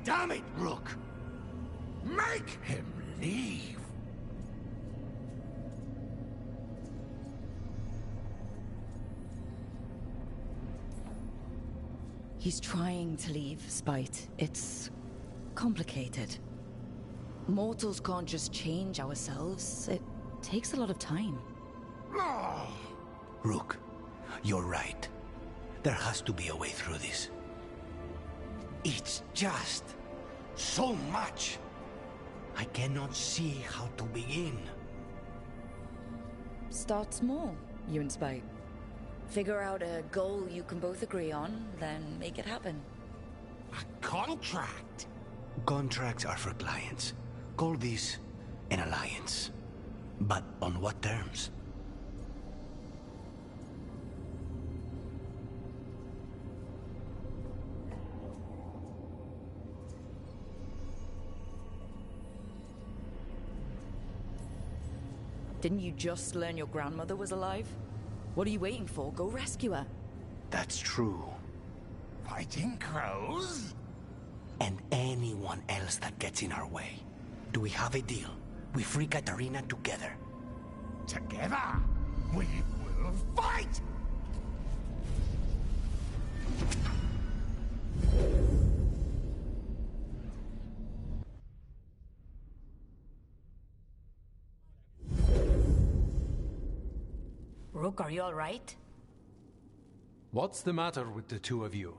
Damn it, Rook! Make him leave! He's trying to leave, Spite. It's complicated. Mortals can't just change ourselves. It takes a lot of time. Rook, you're right. There has to be a way through this. It's just so much. I cannot see how to begin. Start small, you and Spite. Figure out a goal you can both agree on, then make it happen. A contract? Contracts are for clients. Call this an alliance. But on what terms? Didn't you just learn your grandmother was alive? What are you waiting for? Go rescue her. That's true. Fighting crows? And anyone else that gets in our way. Do we have a deal? We free Katarina together. Together? We will fight! Rook, are you all right? What's the matter with the two of you?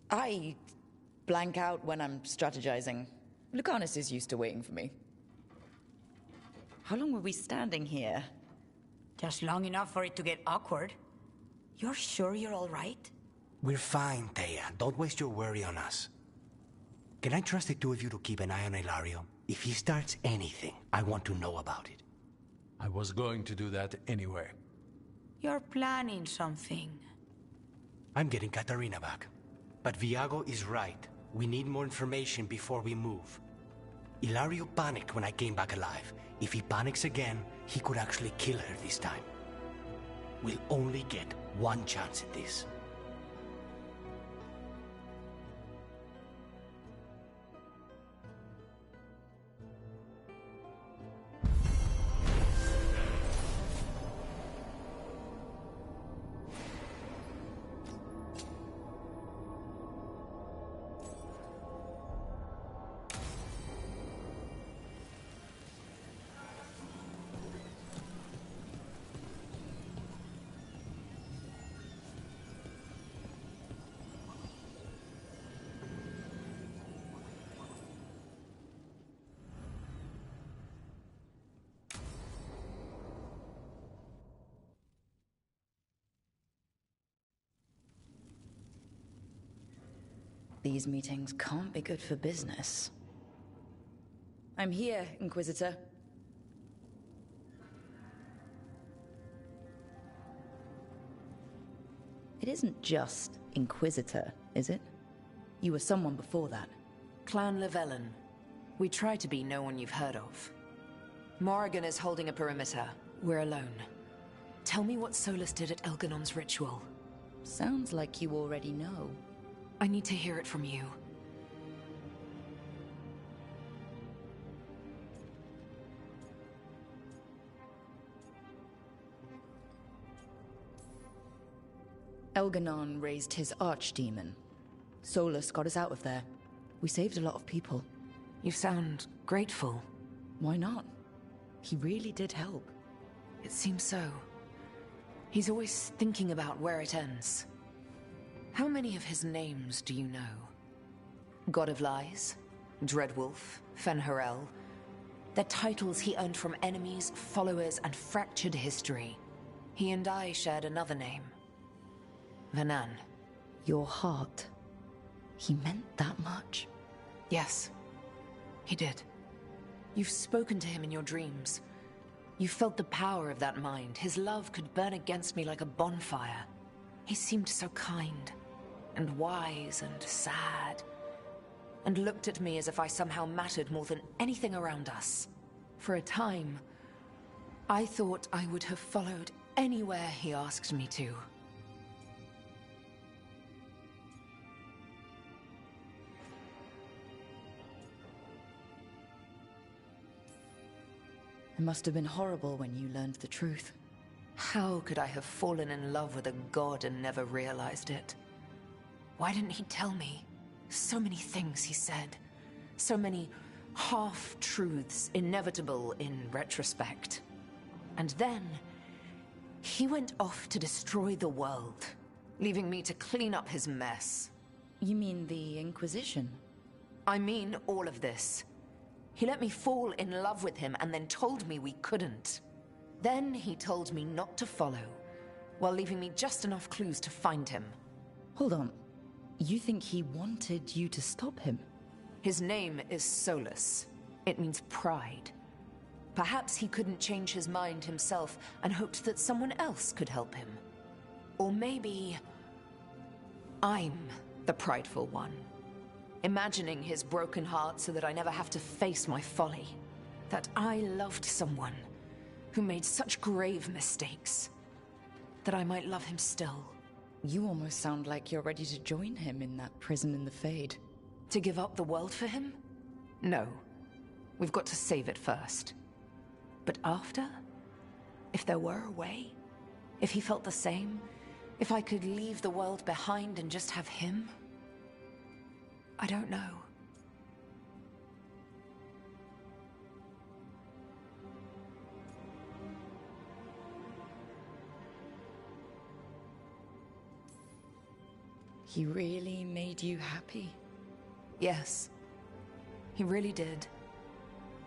I blank out when I'm strategizing. Lucanus is used to waiting for me. How long were we standing here? Just long enough for it to get awkward. You're sure you're all right? We're fine, Thea. Don't waste your worry on us. Can I trust the two of you to keep an eye on Ilario? If he starts anything, I want to know about it. I was going to do that anyway. You're planning something. I'm getting Katarina back. But Viago is right. We need more information before we move. Ilario panicked when I came back alive. If he panics again, he could actually kill her this time. We'll only get one chance at this. These meetings can't be good for business. I'm here, Inquisitor. It isn't just Inquisitor, is it? You were someone before that. Clan Llewellyn. We try to be no one you've heard of. Morrigan is holding a perimeter. We're alone. Tell me what Solus did at Elganon's ritual. Sounds like you already know. I need to hear it from you. Elganon raised his archdemon. Solus got us out of there. We saved a lot of people. You sound grateful. Why not? He really did help. It seems so. He's always thinking about where it ends. How many of his names do you know? God of Lies, Dreadwolf, Fen'Harel. They're titles he earned from enemies, followers, and fractured history. He and I shared another name. Vanan. Your heart. He meant that much? Yes, he did. You've spoken to him in your dreams. You felt the power of that mind. His love could burn against me like a bonfire. He seemed so kind, and wise, and sad, and looked at me as if I somehow mattered more than anything around us. For a time, I thought I would have followed anywhere he asked me to. It must have been horrible when you learned the truth. How could I have fallen in love with a god and never realized it? Why didn't he tell me? So many things he said. So many half-truths, inevitable in retrospect. And then, he went off to destroy the world, leaving me to clean up his mess. You mean the Inquisition? I mean all of this. He let me fall in love with him and then told me we couldn't. Then he told me not to follow, while leaving me just enough clues to find him. Hold on. You think he wanted you to stop him? His name is Solus. It means pride. Perhaps he couldn't change his mind himself and hoped that someone else could help him. Or maybe I'm the prideful one. Imagining his broken heart so that I never have to face my folly. That I loved someone who made such grave mistakes. That I might love him still. You almost sound like you're ready to join him in that prison in the Fade. To give up the world for him? No. We've got to save it first. But after? If there were a way? If he felt the same? If I could leave the world behind and just have him? I don't know. He really made you happy? Yes. He really did.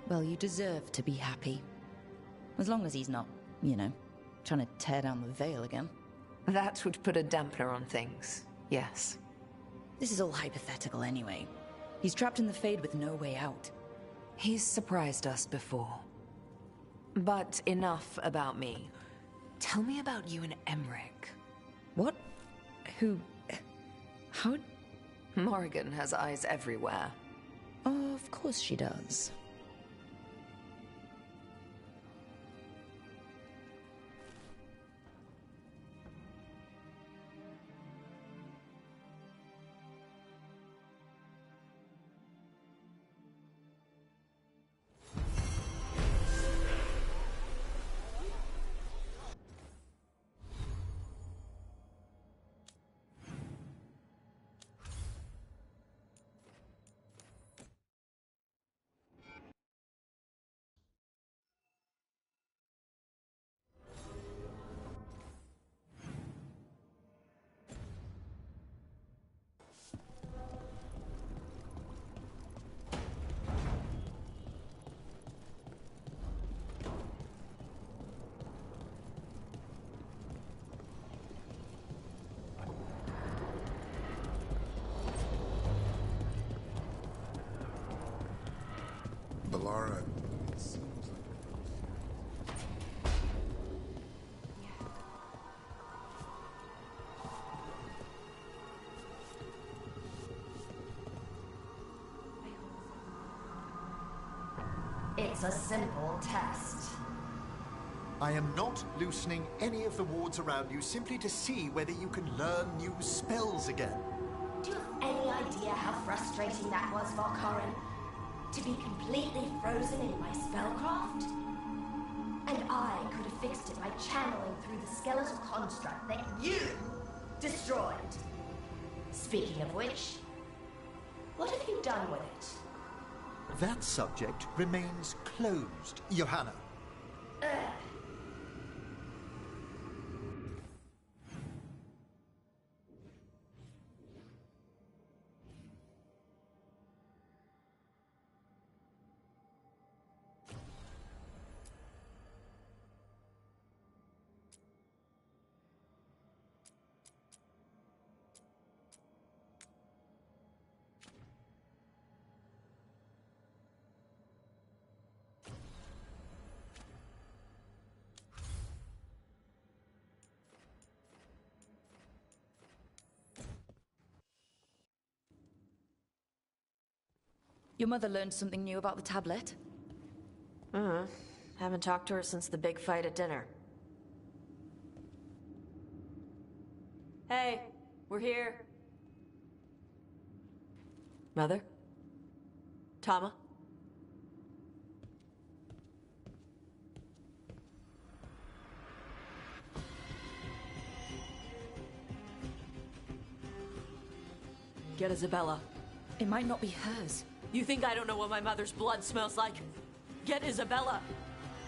Well, you deserve to be happy. As long as he's not, trying to tear down the veil again. That would put a dampener on things, yes. This is all hypothetical anyway. He's trapped in the Fade with no way out. He's surprised us before. But enough about me. Tell me about you and Emmerich. What? Who? How? Morrigan has eyes everywhere. Of course she does. It's a simple test. I am not loosening any of the wards around you simply to see whether you can learn new spells again. Do you have any idea how frustrating that was, Valkarin? To be completely frozen in my spellcraft? And I could have fixed it by channeling through the skeletal construct that you destroyed. Speaking of which, what have you done with it? That subject remains closed, Johanna. Your mother learned something new about the tablet? Haven't talked to her since the big fight at dinner. Hey, we're here. Mother? Tama? Get Isabella. It might not be hers. You think I don't know what my mother's blood smells like? Get Isabella.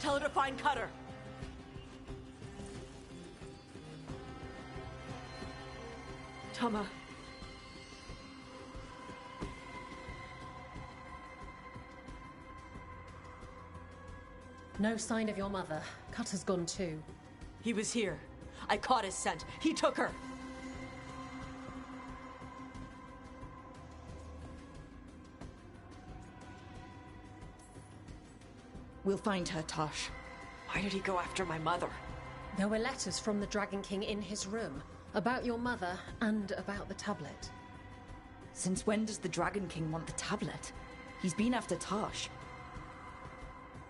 Tell her to find Cutter. Tama. No sign of your mother. Cutter's gone too. He was here. I caught his scent. He took her. We'll find her, Tosh. Why did he go after my mother? There were letters from the Dragon King in his room about your mother and about the tablet. Since when does the Dragon King want the tablet? He's been after Tosh.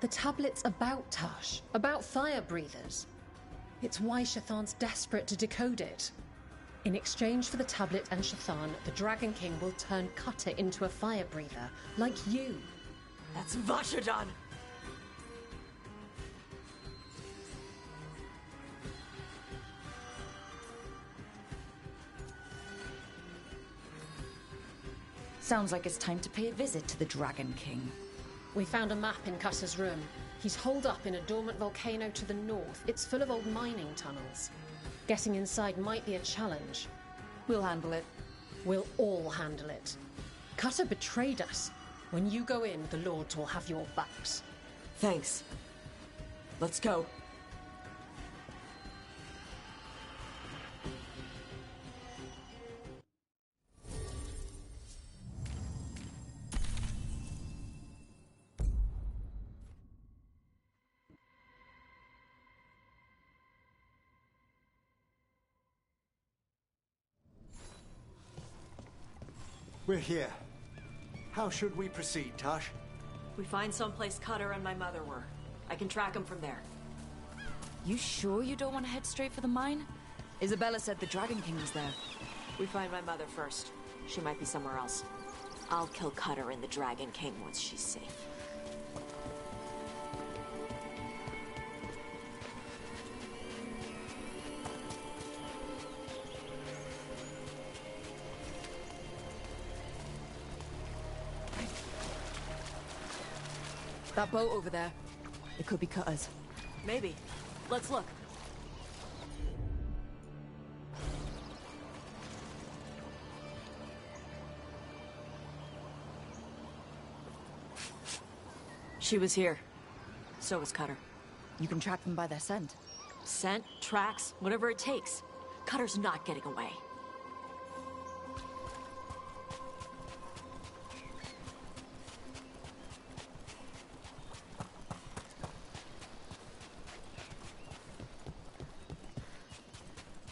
The tablet's about Tosh, about fire breathers. It's why Shathan's desperate to decode it. In exchange for the tablet and Shathan, the Dragon King will turn Cutter into a fire breather, like you. That's Vashadan! Sounds like it's time to pay a visit to the Dragon King. We found a map in Cutter's room. He's holed up in a dormant volcano to the north. It's full of old mining tunnels. Getting inside might be a challenge. We'll handle it. We'll all handle it. Cutter betrayed us. When you go in, the Lords will have your backs. Thanks. Let's go. We're here. How should we proceed, Tosh? We find someplace Cutter and my mother were. I can track them from there. You sure you don't want to head straight for the mine? Isabella said the Dragon King was there. We find my mother first. She might be somewhere else. I'll kill Cutter and the Dragon King once she's safe. That boat over there. It could be Cutter's. Maybe. Let's look. She was here. So was Cutter. You can track them by their scent. Scent, tracks, whatever it takes. Cutter's not getting away.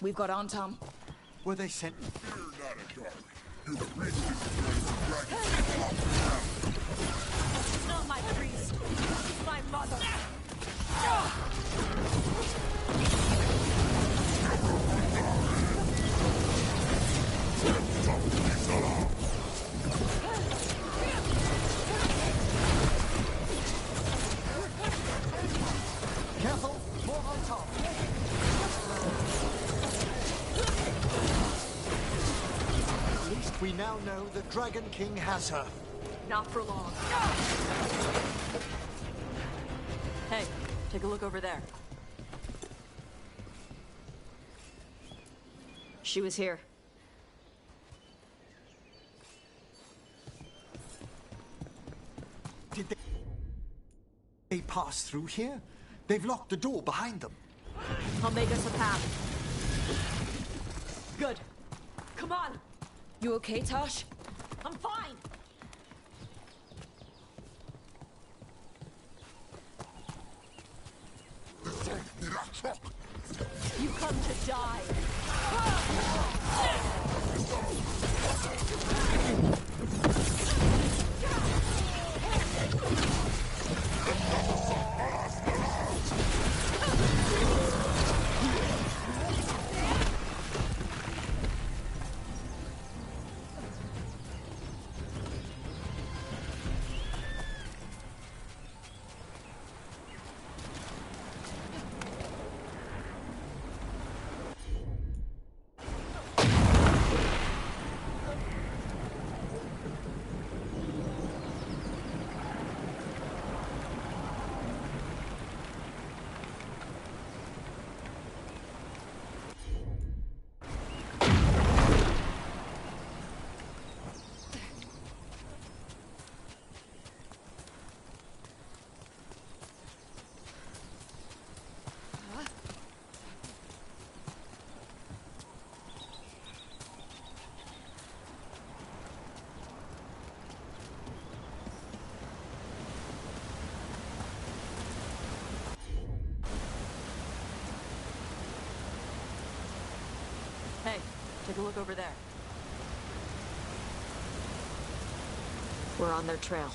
We've got on, Tom. Were they sent? Fear not, darling. The priest is the dragon. She's not my priest. She's my mother. Careful! More on top! At least we now know the Dragon King has her. Not for long. Hey, take a look over there. She was here. Did they pass through here? They've locked the door behind them. I'll make us a path. Good. Come on! You okay, Tosh? I'm fine! You come to die! Hey, take a look over there. We're on their trail.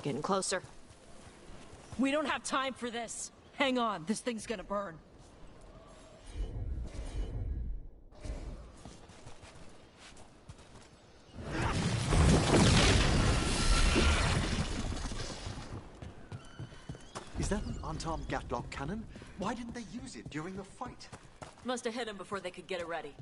Getting closer. We don't have time for this. Hang on, this thing's gonna burn. Is that an Antam Gatlock cannon? Why didn't they use it during the fight? Must have hit him before they could get it ready.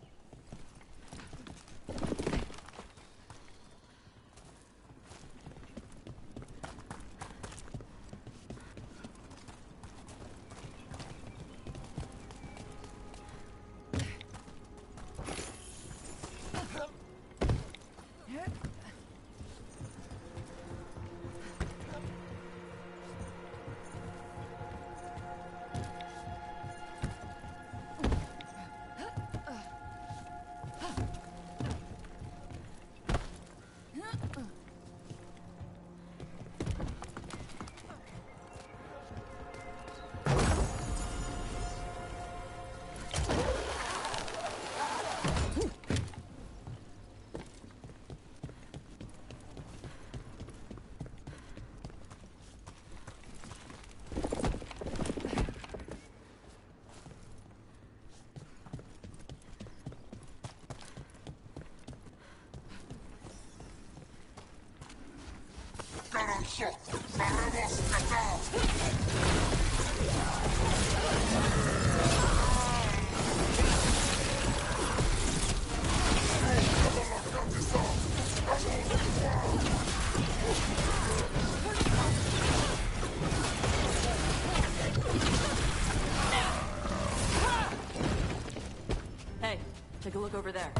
Hey, take a look over there.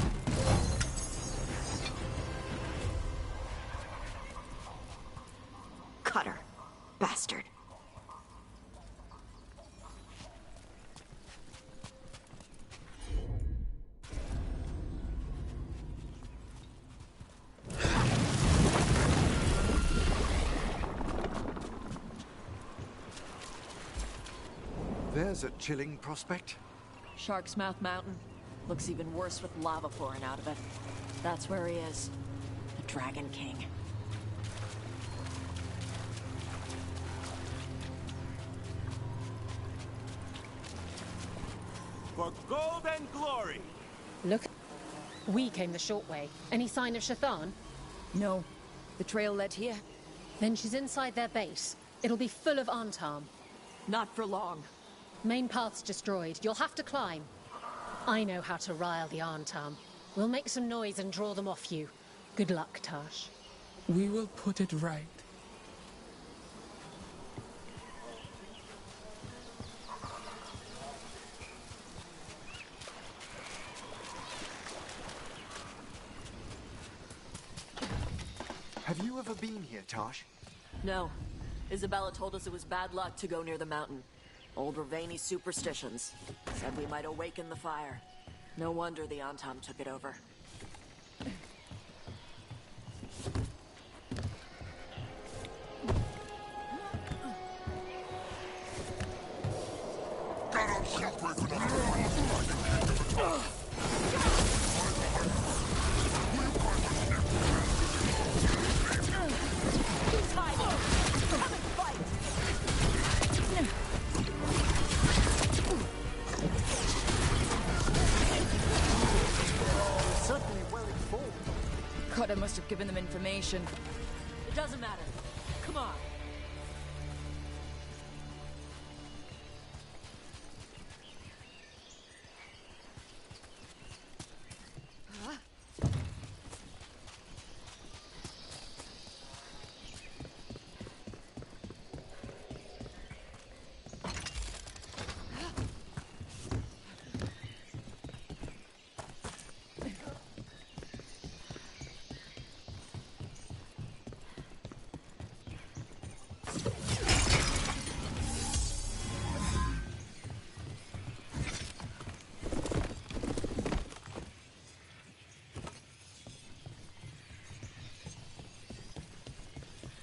Cutter. Bastard. There's a chilling prospect. Shark's Mouth Mountain. Looks even worse with lava pouring out of it. That's where he is. The Dragon King. For gold and glory! Look. We came the short way. Any sign of Shathan? No. The trail led here. Then she's inside their base. It'll be full of Antam. Not for long. Main path's destroyed. You'll have to climb. I know how to rile the Antam. We'll make some noise and draw them off you. Good luck, Tash. We will put it right. Have you ever been here, Tash? No. Isabella told us it was bad luck to go near the mountain. Old Ravani superstitions. Said we might awaken the fire. No wonder the Antam took it over. Cutter must have given them information. It doesn't matter. Come on.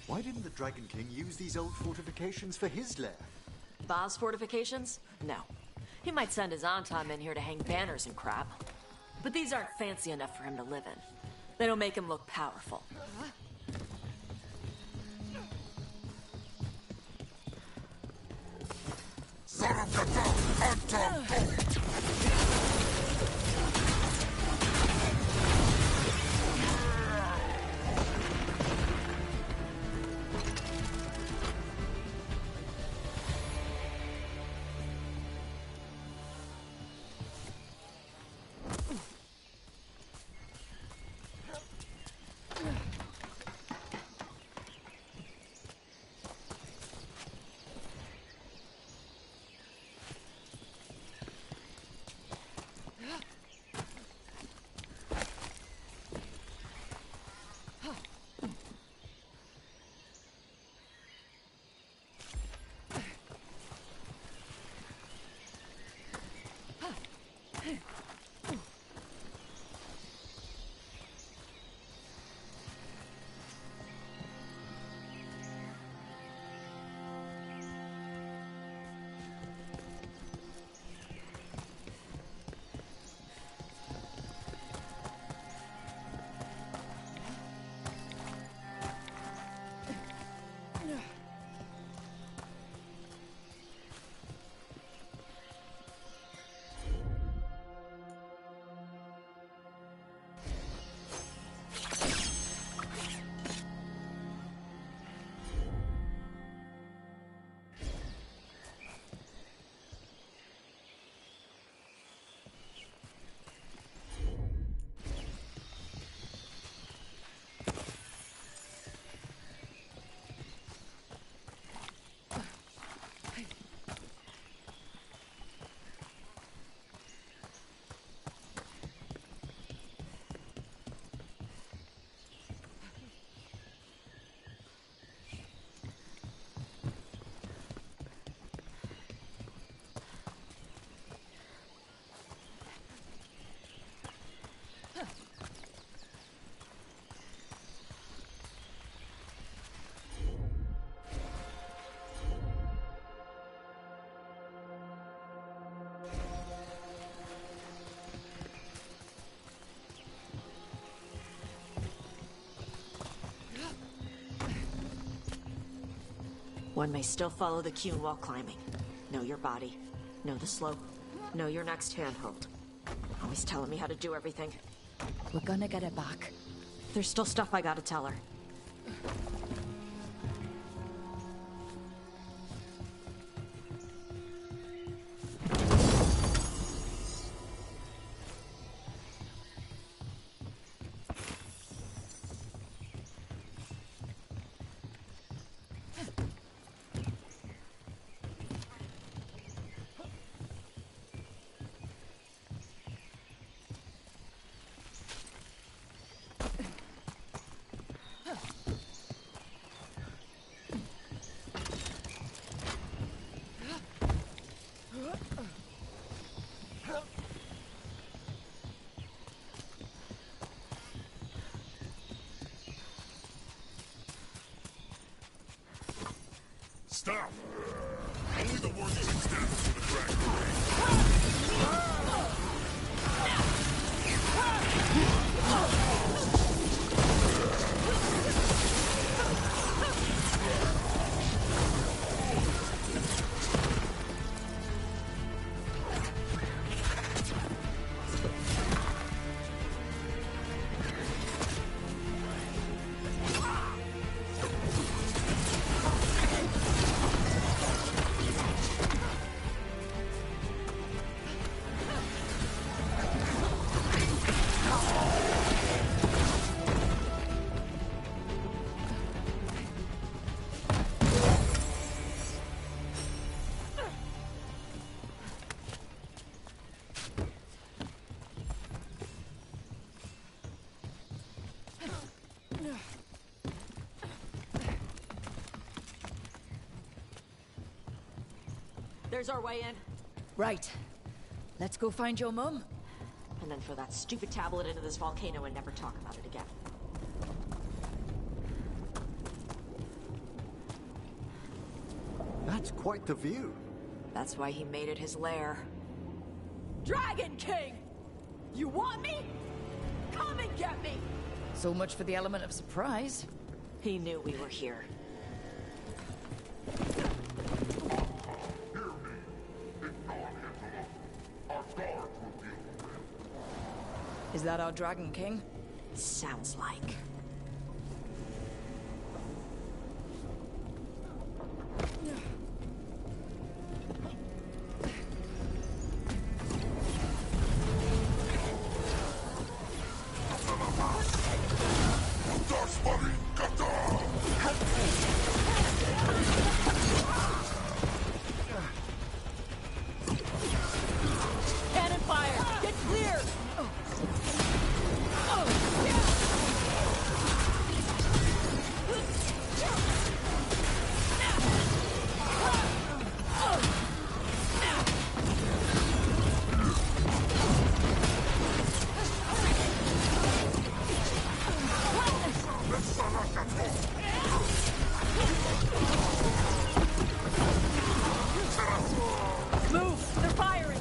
Why didn't the Dragon King use these old fortifications for his lair? Ba's fortifications? No. He might send his Antam in here to hang banners and crap. But these aren't fancy enough for him to live in. They don't make him look powerful. One may still follow the Cune while climbing. Know your body. Know the slope. Know your next handhold. Always telling me how to do everything. We're gonna get it back. There's still stuff I gotta tell her. Stop! Only the worthy can stand before the dragon. There's our way in. Right. Let's go find your mum. And then throw that stupid tablet into this volcano and never talk about it again. That's quite the view. That's why he made it his lair. Dragon King! You want me? Come and get me! So much for the element of surprise. He knew we were here. Hear me. If God enter the Is that our Dragon King? Sounds like. Cannon fire! Get clear! Move! They're firing!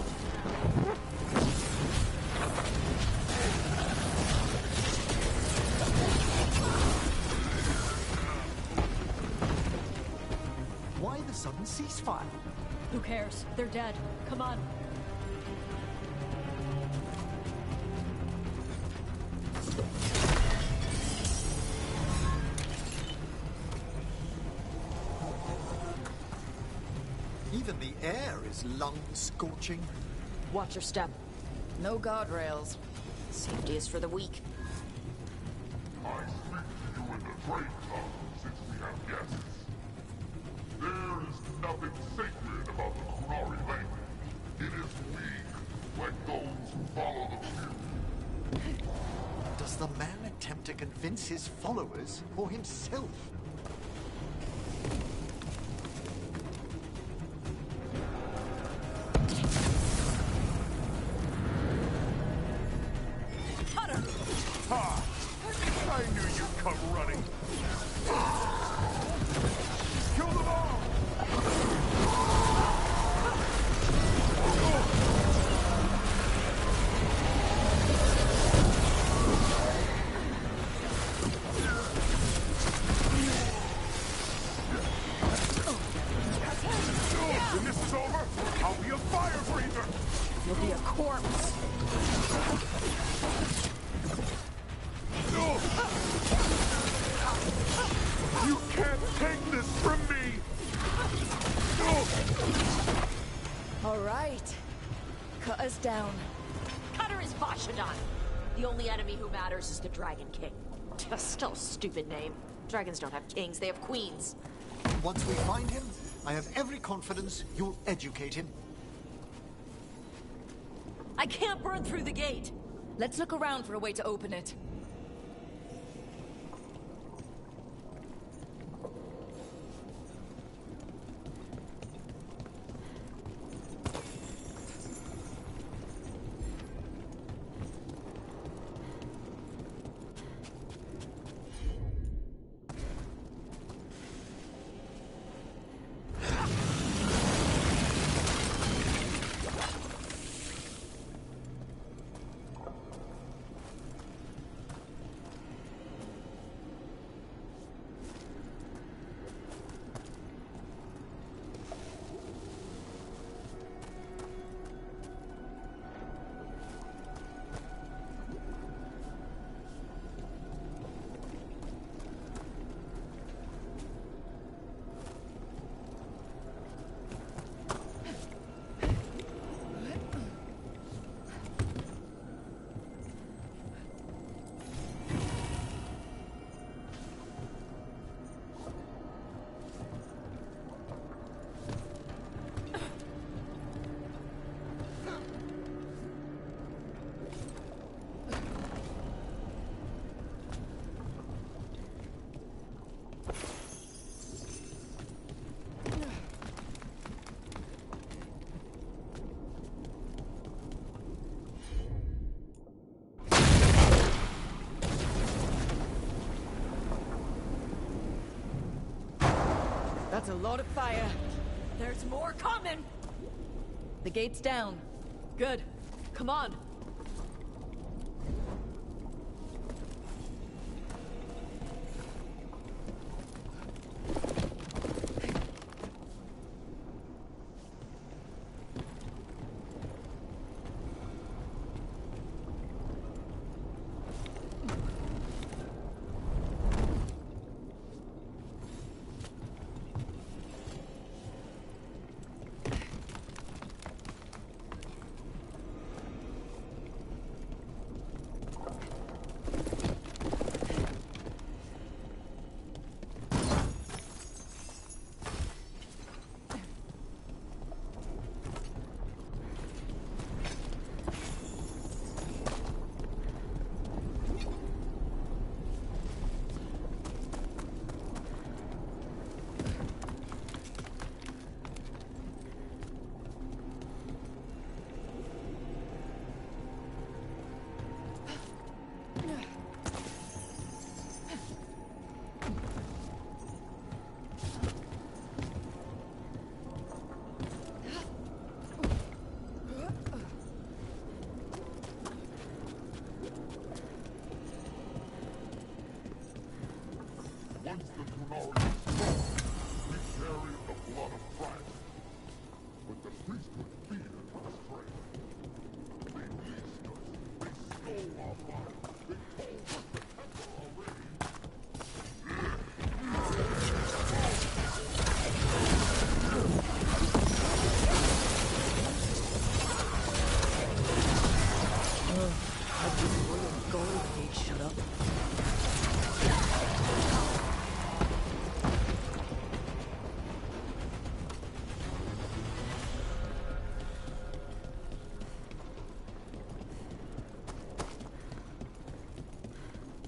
Why the sudden ceasefire? Who cares? They're dead. Come on. Even the air is lung-scorching. Watch your step. No guardrails. Safety is for the weak. I speak to you in the trade tongue since we have guests. There is nothing sacred about the Kunari language. It is weak, like those who follow the few. Does the man attempt to convince his followers or himself? Ha! I knew you'd come running. Kill them all! When this is over, I'll be a fire breather! You'll be a corpse. You can't take this from me! All right. Cut us down. Cutter is Vashadan. The only enemy who matters is the Dragon King. Still a stupid name. Dragons don't have kings, they have queens. Once we find him, I have every confidence you'll educate him. I can't burn through the gate. Let's look around for a way to open it. That's a lot of fire. There's more coming! The gate's down. Good. Come on.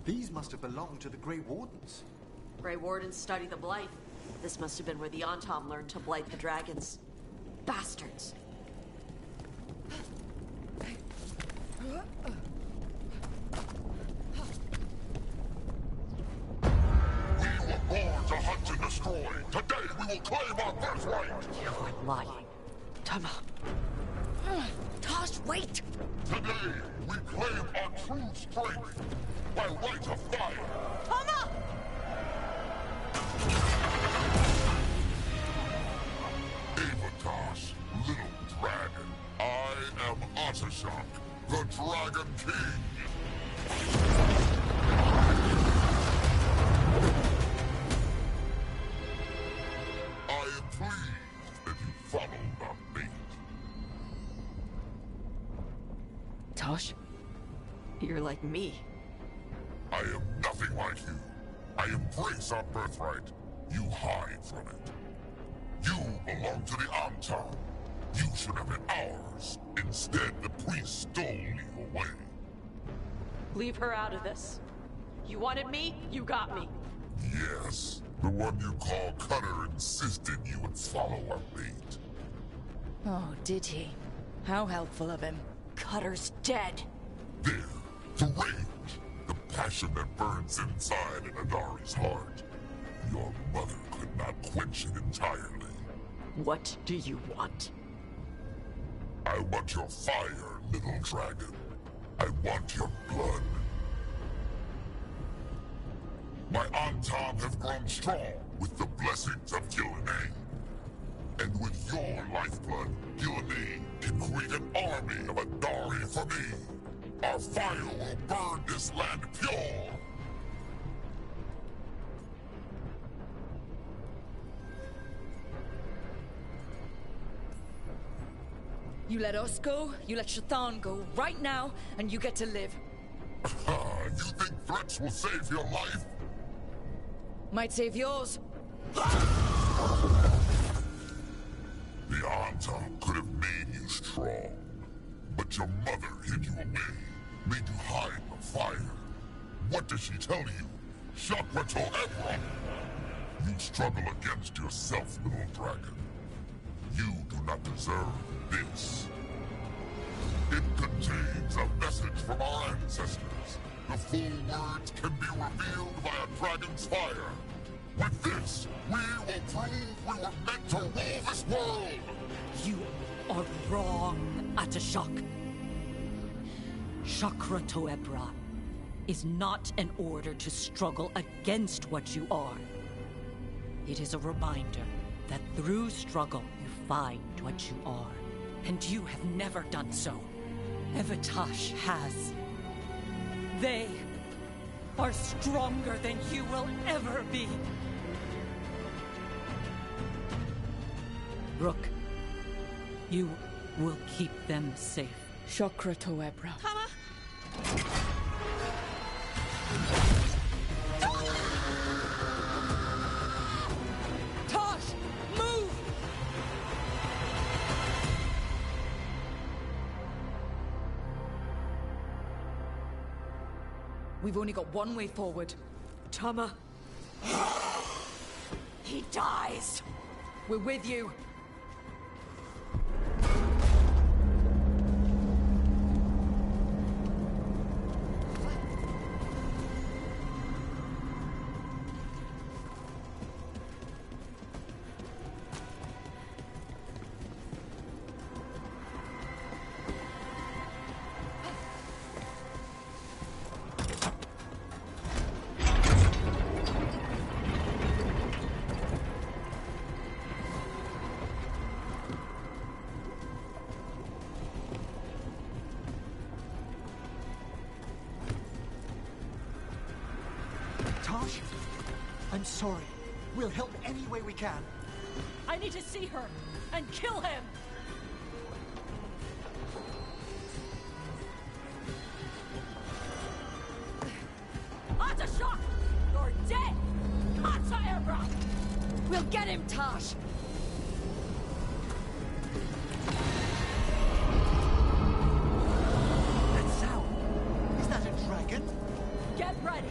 These must have belonged to the Grey Wardens. Grey Wardens study the Blight. This must have been where the Antom learned to blight the dragons. Bastards. We were born to hunt and destroy. Today we will claim our birthright. You are lying. Tama. Tosh, wait! Today we claim our true strength by right of fire. Tama! Avatosh, little dragon. I am Atashok, the Dragon King. I am pleased that you followed our fate. Tosh, you're like me. I am nothing like you. I embrace our birthright. You hide from it. You belong to the Antom. You should have been ours. Instead, the priest stole you away. Leave her out of this. You wanted me, you got me. Yes, the one you call Cutter insisted you would follow our fate. Oh, did he? How helpful of him. Cutter's dead. There, the rage, the passion that burns inside an Adari's heart. Your mother could not quench it entirely. What do you want? I want your fire, little dragon. I want your blood. My Antom have grown strong with the blessings of Gillenay. And with your lifeblood, Gillenay can create an army of Adari for me. Our fire will burn this land pure. You let us go, you let Shathan go right now, and you get to live. You think threats will save your life? Might save yours. The Antom could have made you strong, but your mother hid you away, made you hide the fire. What does she tell you? Shakrato Ebra! You struggle against yourself, little dragon. You do not deserve this. It contains a message from our ancestors. The full words can be revealed by a dragon's fire. With this, we will prove we were meant to rule this world! You are wrong, Atashok. Chakra Toebra is not an order to struggle against what you are. It is a reminder that through struggle you find what you are. And you have never done so. Evatash has. They are stronger than you will ever be. Rook, you will keep them safe. Chakra Toebra. Tosh, move! We've only got one way forward. Tama. He dies. We're with you. Tosh, I'm sorry. We'll help any way we can. I need to see her and kill him. Atashok, you're dead. Kata Ebra. We'll get him, Tosh. That sound. Is that a dragon? Get ready.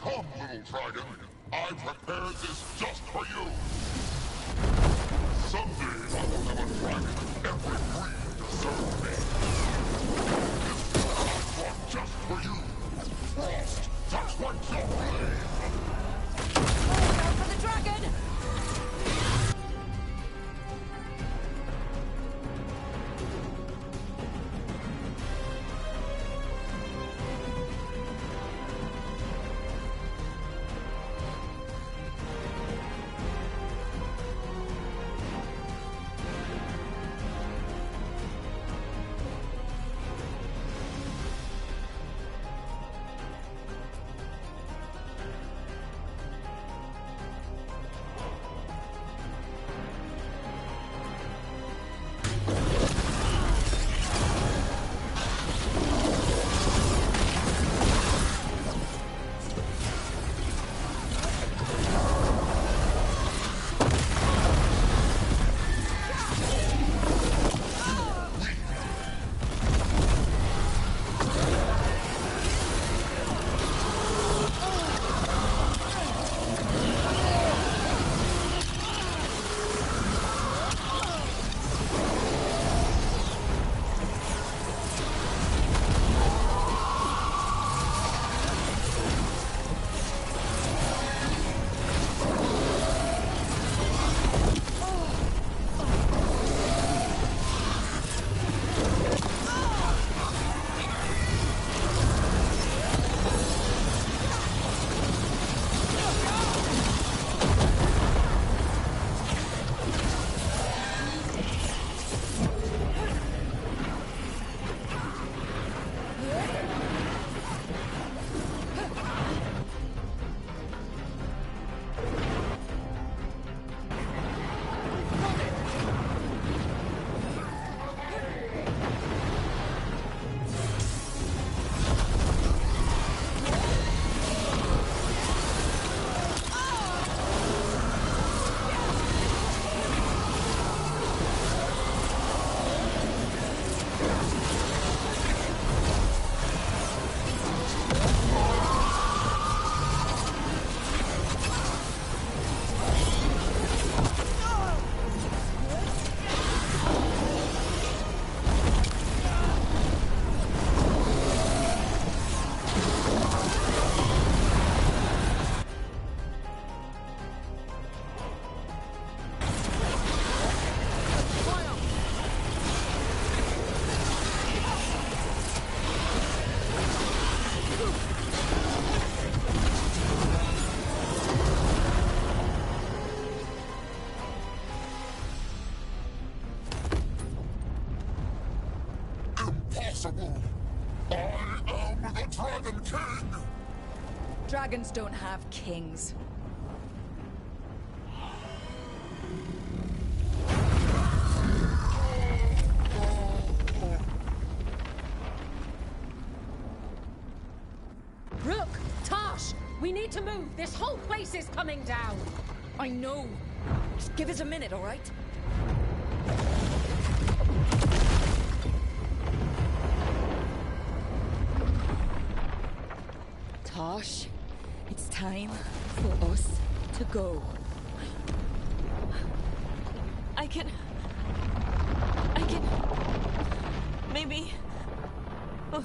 Come, little dragon. I prepared this just for you. Someday I will have a dragon of every breed to serve me. This one I brought just for you. Frost, touch like your blade. Look out for the dragon! Impossible! I am the Dragon King! Dragons don't have kings. Rook! Tosh! We need to move! This whole place is coming down! I know! Just give us a minute, all right? Tosh, it's time for us to go. I can... Maybe... Oh.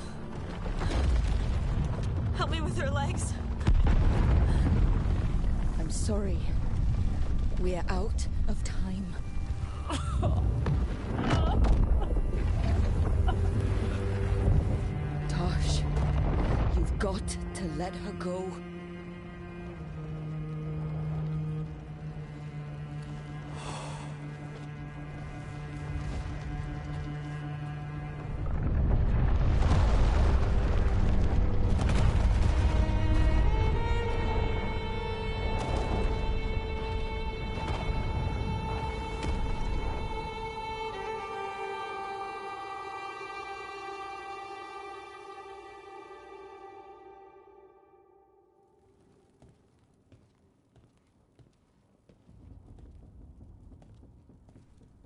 Help me with her legs. I'm sorry. We are out of time. Tosh, you've got to let her go.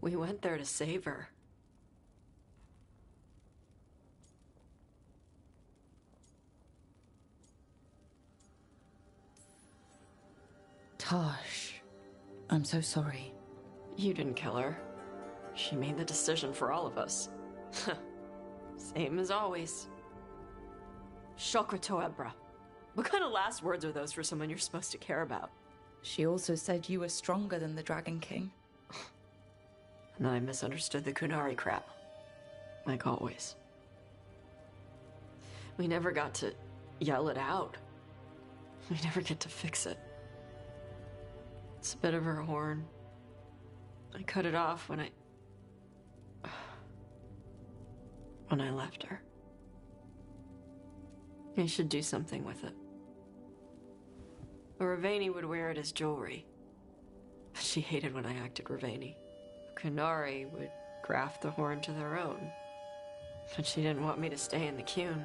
We went there to save her. Tosh, I'm so sorry. You didn't kill her. She made the decision for all of us. Same as always. Shokra Toebra. What kind of last words are those for someone you're supposed to care about? She also said you were stronger than the Dragon King. And then I misunderstood the Kunari crap. Like always. We never got to yell it out. We never get to fix it. It's a bit of her horn. I cut it off when I left her. I should do something with it. Ravani would wear it as jewelry. She hated when I acted Ravani. Kunari would graft the horn to their own. But she didn't want me to stay in the Qun.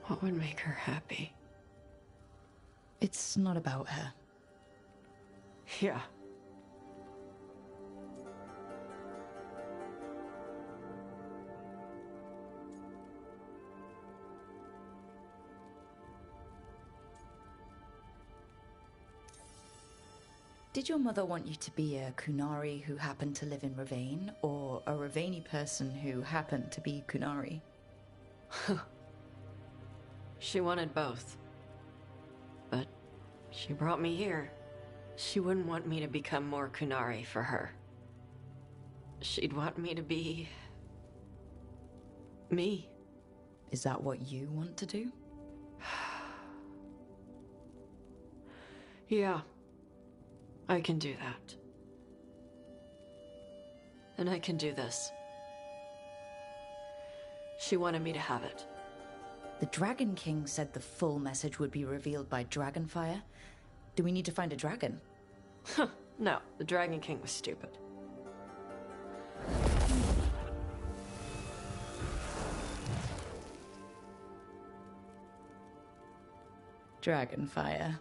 What would make her happy? It's not about her. Yeah. Did your mother want you to be a Kunari who happened to live in Ravane, or a Ravani person who happened to be Kunari? She wanted both. But she brought me here. She wouldn't want me to become more Kunari for her. She'd want me to be... me. Is that what you want to do? Yeah. I can do that. And I can do this. She wanted me to have it. The Dragon King said the full message would be revealed by Dragonfire. Do we need to find a dragon? No, the Dragon King was stupid. Dragonfire.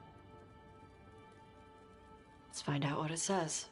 Let's find out what it says.